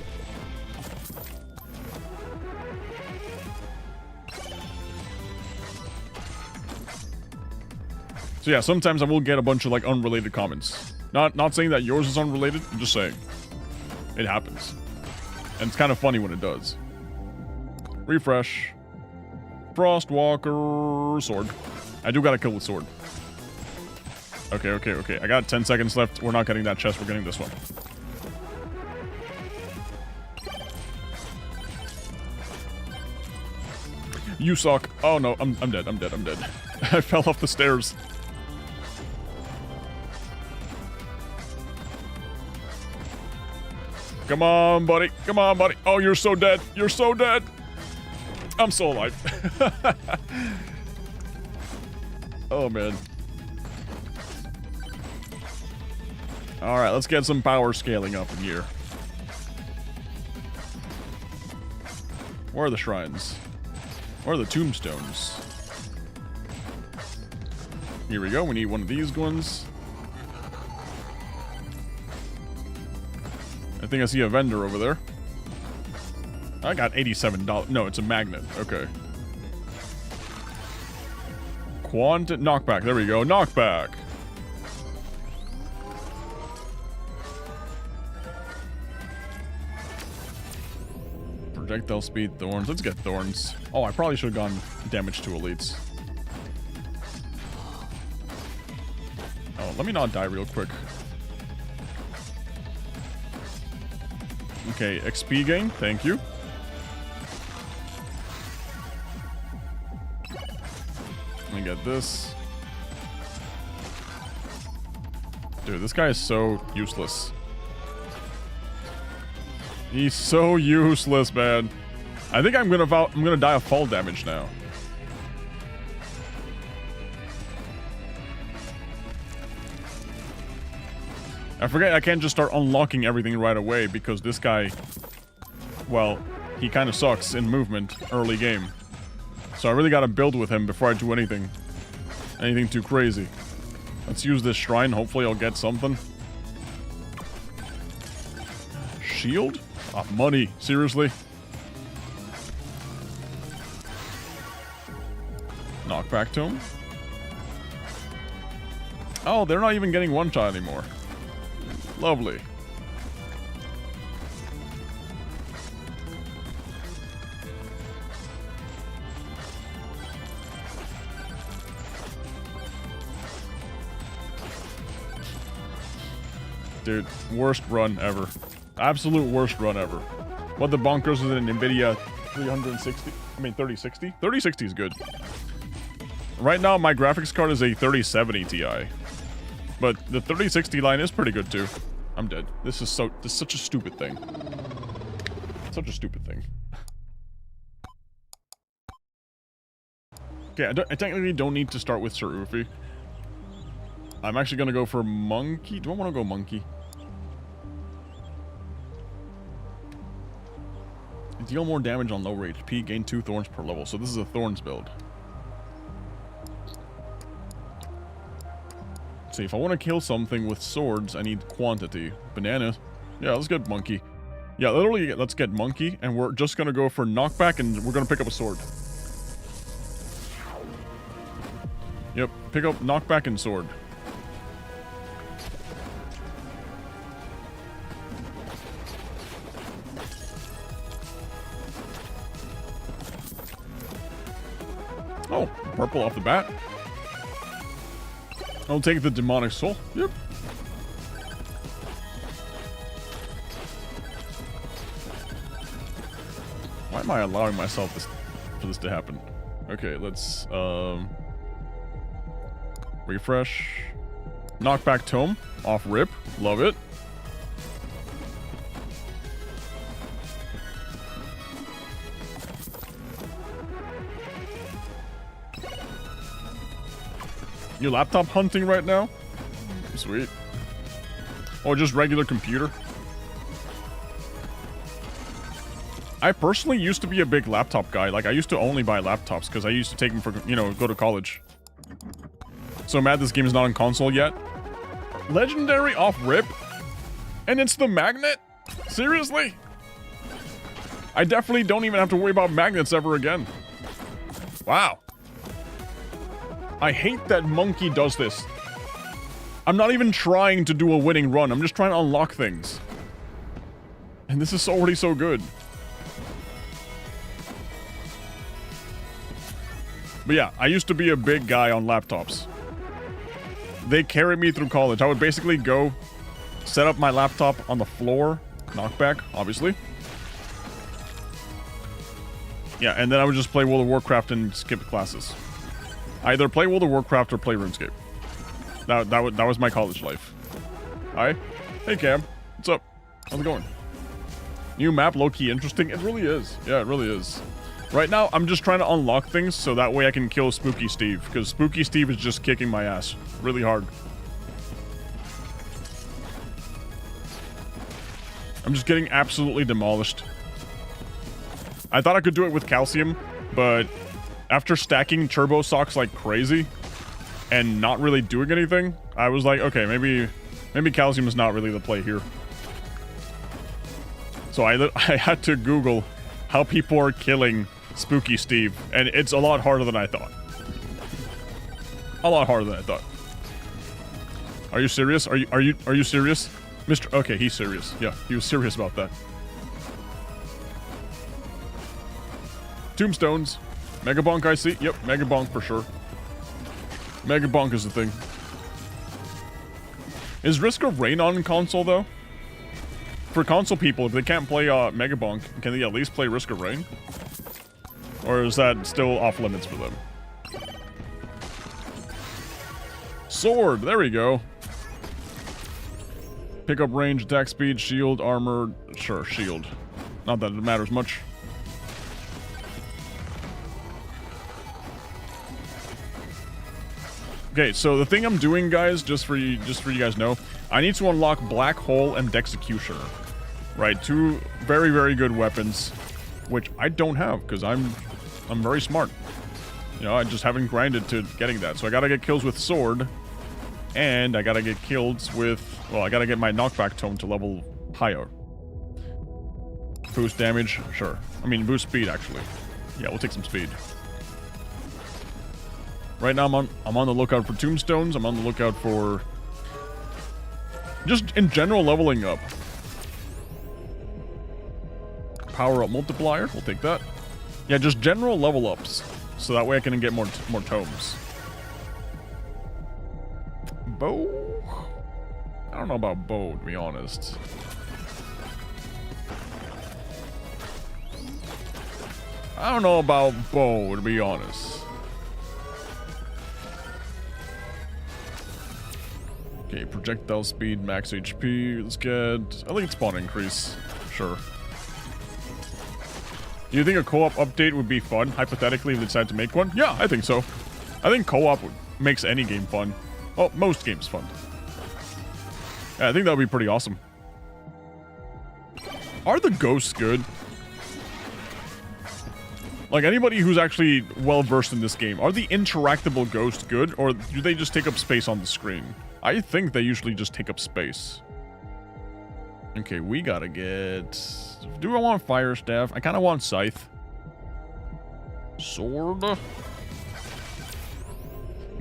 So yeah, sometimes I will get a bunch of, like, unrelated comments. Not saying that yours is unrelated, I'm just saying. It happens. And it's kind of funny when it does. Refresh. Frostwalker. Sword. I do gotta kill with sword. Okay. I got 10 seconds left. We're not getting that chest, we're getting this one. You suck. Oh no, I'm dead. I fell off the stairs. Come on, buddy. Oh, you're so dead. I'm so alive. Oh, man. Alright, let's get some power scaling up in here. Where are the shrines? Where are the tombstones? Here we go. We need one of these ones. I think I see a vendor over there. I got $87. No, it's a magnet. Okay. Knockback. There we go. Knockback. Projectile speed, thorns. Let's get thorns. Oh, I probably should have gone damage to elites. Oh, let me not die real quick. Okay, XP gain, thank you. Let me get this. Dude, this guy is so useless. He's so useless, man. I think I'm gonna die of fall damage now. I forget I can't just start unlocking everything right away because this guy, well, he kind of sucks in movement early game. So I really gotta build with him before I do anything too crazy. Let's use this shrine. Hopefully I'll get something. Shield? Ah, money. Seriously? Knockback to him? Oh, they're not even getting one shot anymore. Lovely. Dude, worst run ever. Absolute worst run ever. What the bonkers is an NVIDIA 3060? 3060 is good. Right now, my graphics card is a 3070 Ti. But the 3060 line is pretty good too. I'm dead. This is such a stupid thing. Such a stupid thing. Okay, I technically don't need to start with Sir Ufi. I'm actually gonna go for Monkey. Do I want to go Monkey? Deal more damage on lower HP, gain 2 thorns per level. So this is a thorns build. Let's see, if I want to kill something with swords, I need quantity. Banana. Yeah, let's get Monkey. Yeah, literally, let's get Monkey, and we're just gonna go for knockback, and we're gonna pick up a sword. Yep, pick up knockback and sword. Oh, purple off the bat. I'll take the demonic soul. Yep. Why am I allowing myself for this to happen? Okay, let's refresh. Knockback tome off rip. Love it. You laptop hunting right now? Sweet. Or just regular computer? I personally used to be a big laptop guy. Like, I used to only buy laptops because I used to take them for, you know, go to college. So mad this game is not on console yet. Legendary off rip? And it's the magnet? Seriously? I definitely don't even have to worry about magnets ever again. Wow. I hate that Monkey does this. I'm not even trying to do a winning run. I'm just trying to unlock things. And this is already so good. But yeah, I used to be a big guy on laptops. They carried me through college. I would basically go set up my laptop on the floor. Knockback, obviously. Yeah, and then I would just play World of Warcraft and skip classes. Either play World of Warcraft or play RuneScape. That was my college life. Hi. Hey, Cam. What's up? How's it going? New map, low-key interesting. It really is. Yeah, it really is. Right now, I'm just trying to unlock things so that way I can kill Spooky Steve. Because Spooky Steve is just kicking my ass really hard. I'm just getting absolutely demolished. I thought I could do it with calcium, but after stacking turbo socks like crazy and not really doing anything, I was like, okay, maybe calcium is not really the play here. So I had to Google how people are killing Spooky Steve, and it's a lot harder than I thought. A lot harder than I thought. Are you serious? Are you serious? Mr. Okay, he's serious. Yeah, he was serious about that. Tombstones. Megabonk, I see. Yep, Megabonk for sure. Megabonk is the thing. Is Risk of Rain on console, though? For console people, if they can't play Megabonk, can they at least play Risk of Rain? Or is that still off limits for them? Sword, there we go. Pick up range, attack speed, shield, armor. Sure, shield. Not that it matters much. Okay, so the thing I'm doing, guys, just for you guys know, I need to unlock Black Hole and Dexecutioner. Right, 2 very, very good weapons, which I don't have because I'm very smart. You know, I just haven't grinded to getting that. So I gotta get kills with sword, and I gotta get kills with, well, I gotta get my knockback tome to level higher. Boost damage, sure. I mean, boost speed, actually. Yeah, we'll take some speed. Right now, I'm on the lookout for tombstones. I'm on the lookout for just in general leveling up. Power up multiplier. We'll take that. Yeah, just general level ups, so that way I can get more tomes. Bow. I don't know about bow, to be honest. I don't know about bow, to be honest. Okay, projectile speed, max HP. Let's get elite spawn increase. Sure. You think a co-op update would be fun, hypothetically, if they decide to make one? Yeah, I think so. I think co-op makes any game fun. Well, most games fun. Yeah, I think that would be pretty awesome. Are the ghosts good? Like, anybody who's actually well-versed in this game, are the interactable ghosts good, or do they just take up space on the screen? I think they usually just take up space. Okay, we gotta get... Do I want Fire Staff? I kind of want Scythe. Sword.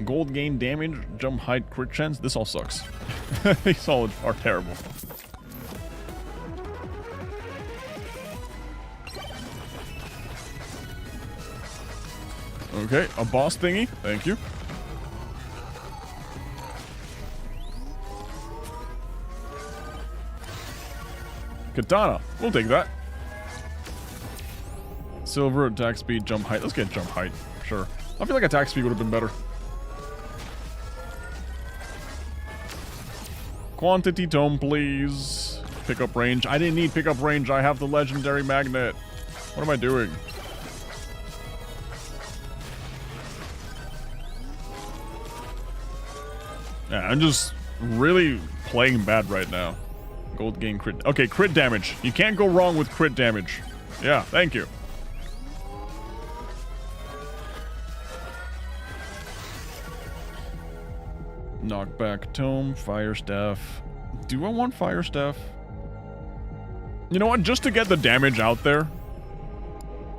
Gold gain damage, jump height, crit chance. This all sucks. These all are terrible. Okay, a boss thingy. Thank you. Katana. We'll take that. Silver, attack speed, jump height. Let's get jump height. Sure. I feel like attack speed would have been better. Quantity tome, please. Pickup range. I didn't need pickup range. I have the legendary magnet. What am I doing? Yeah, I'm just really playing bad right now. Gold gain crit. Okay, crit damage. You can't go wrong with crit damage. Yeah, thank you. Knockback tome, fire staff. Do I want fire staff? You know what? Just to get the damage out there.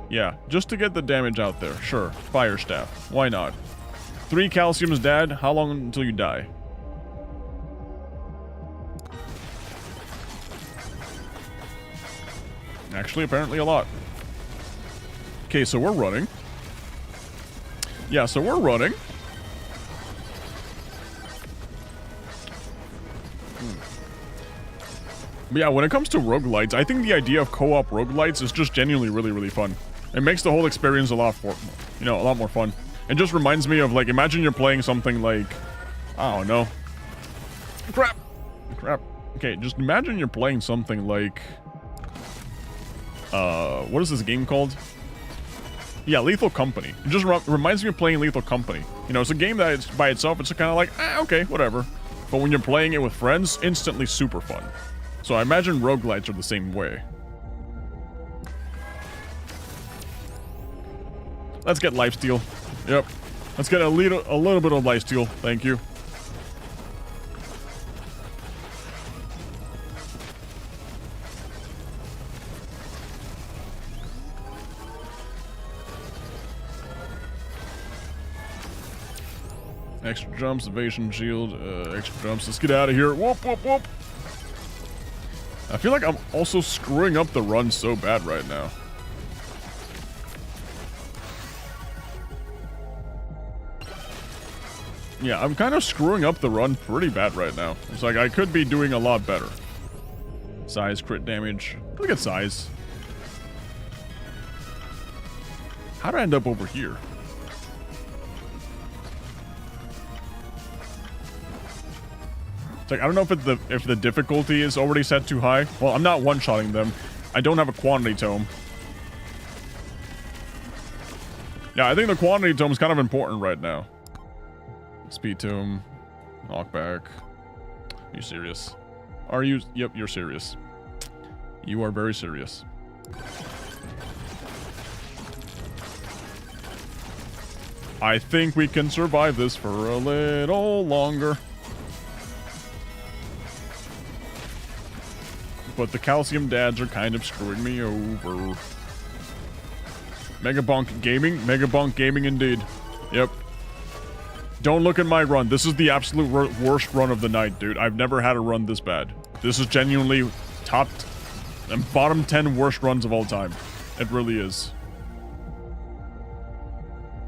Yeah, just to get the damage out there. Sure, fire staff. Why not? 3 calcium's dad. How long until you die? Actually, apparently a lot. Okay, so we're running. Yeah, so we're running. But yeah, when it comes to roguelites, I think the idea of co-op roguelites is just genuinely really, really fun. It makes the whole experience a lot more fun. It just reminds me of, like, imagine you're playing something like, I don't know. Crap. Okay, just imagine you're playing something like, what is this game called? Yeah, Lethal Company. It just reminds me of playing Lethal Company. You know, it's a game that it's by itself, it's kind of like, okay, whatever. But when you're playing it with friends, instantly super fun. So I imagine roguelites are the same way. Let's get lifesteal. Yep. Let's get a little bit of lifesteal. Thank you. Extra jumps, evasion shield, extra jumps. Let's get out of here. Whoop, whoop, whoop. I feel like I'm also screwing up the run so bad right now. Yeah, I'm kind of screwing up the run pretty bad right now. It's like I could be doing a lot better. Size, crit damage. Look at size. How did I end up over here? It's like, I don't know if the difficulty is already set too high. Well, I'm not one-shotting them. I don't have a quantity tome. Yeah, I think the quantity tome is kind of important right now. Speed tome. Knockback. Are you serious? Are you? Yep, you're serious. You are very serious. I think we can survive this for a little longer. But the calcium dads are kind of screwing me over. Megabonk Gaming? Megabonk Gaming indeed. Yep. Don't look at my run. This is the absolute worst run of the night, dude. I've never had a run this bad. This is genuinely top and bottom 10 worst runs of all time. It really is.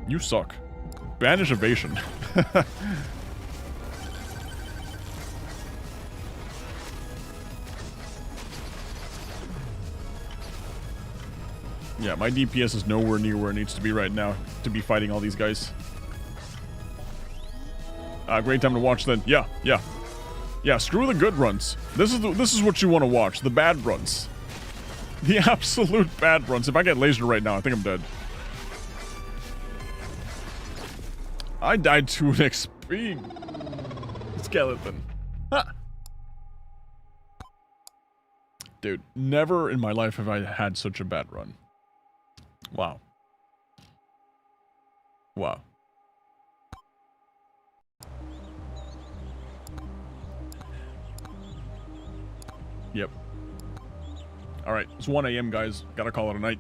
You suck. Banish evasion. Yeah, my DPS is nowhere near where it needs to be right now to be fighting all these guys. Great time to watch then. Yeah, yeah. Yeah, screw the good runs. This is what you want to watch. The bad runs. The absolute bad runs. If I get lasered right now, I think I'm dead. I died to an XP skeleton. Ha! Dude, never in my life have I had such a bad run. Wow. Wow. Yep. Alright, it's 1 a.m. guys. Gotta call it a night.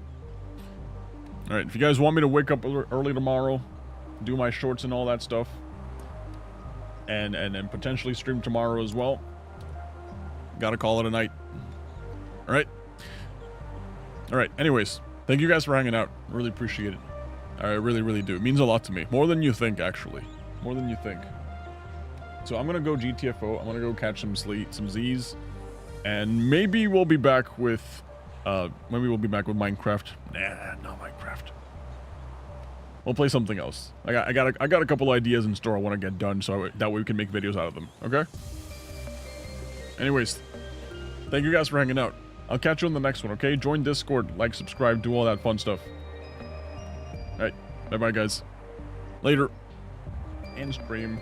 Alright, if you guys want me to wake up early tomorrow, do my shorts and all that stuff, and then potentially stream tomorrow as well, gotta call it a night. Alright? Alright, anyways, thank you guys for hanging out. Really appreciate it. I really, really do. It means a lot to me. More than you think, actually. More than you think. So I'm gonna go GTFO. I'm gonna go catch some Z's. And maybe we'll be back with... Minecraft. Nah, not Minecraft. We'll play something else. I got a couple ideas in store I want to get done, so that way we can make videos out of them. Okay? Anyways, thank you guys for hanging out. I'll catch you on the next one, okay? Join Discord, like, subscribe, do all that fun stuff. Alright, bye-bye, guys. Later. End stream.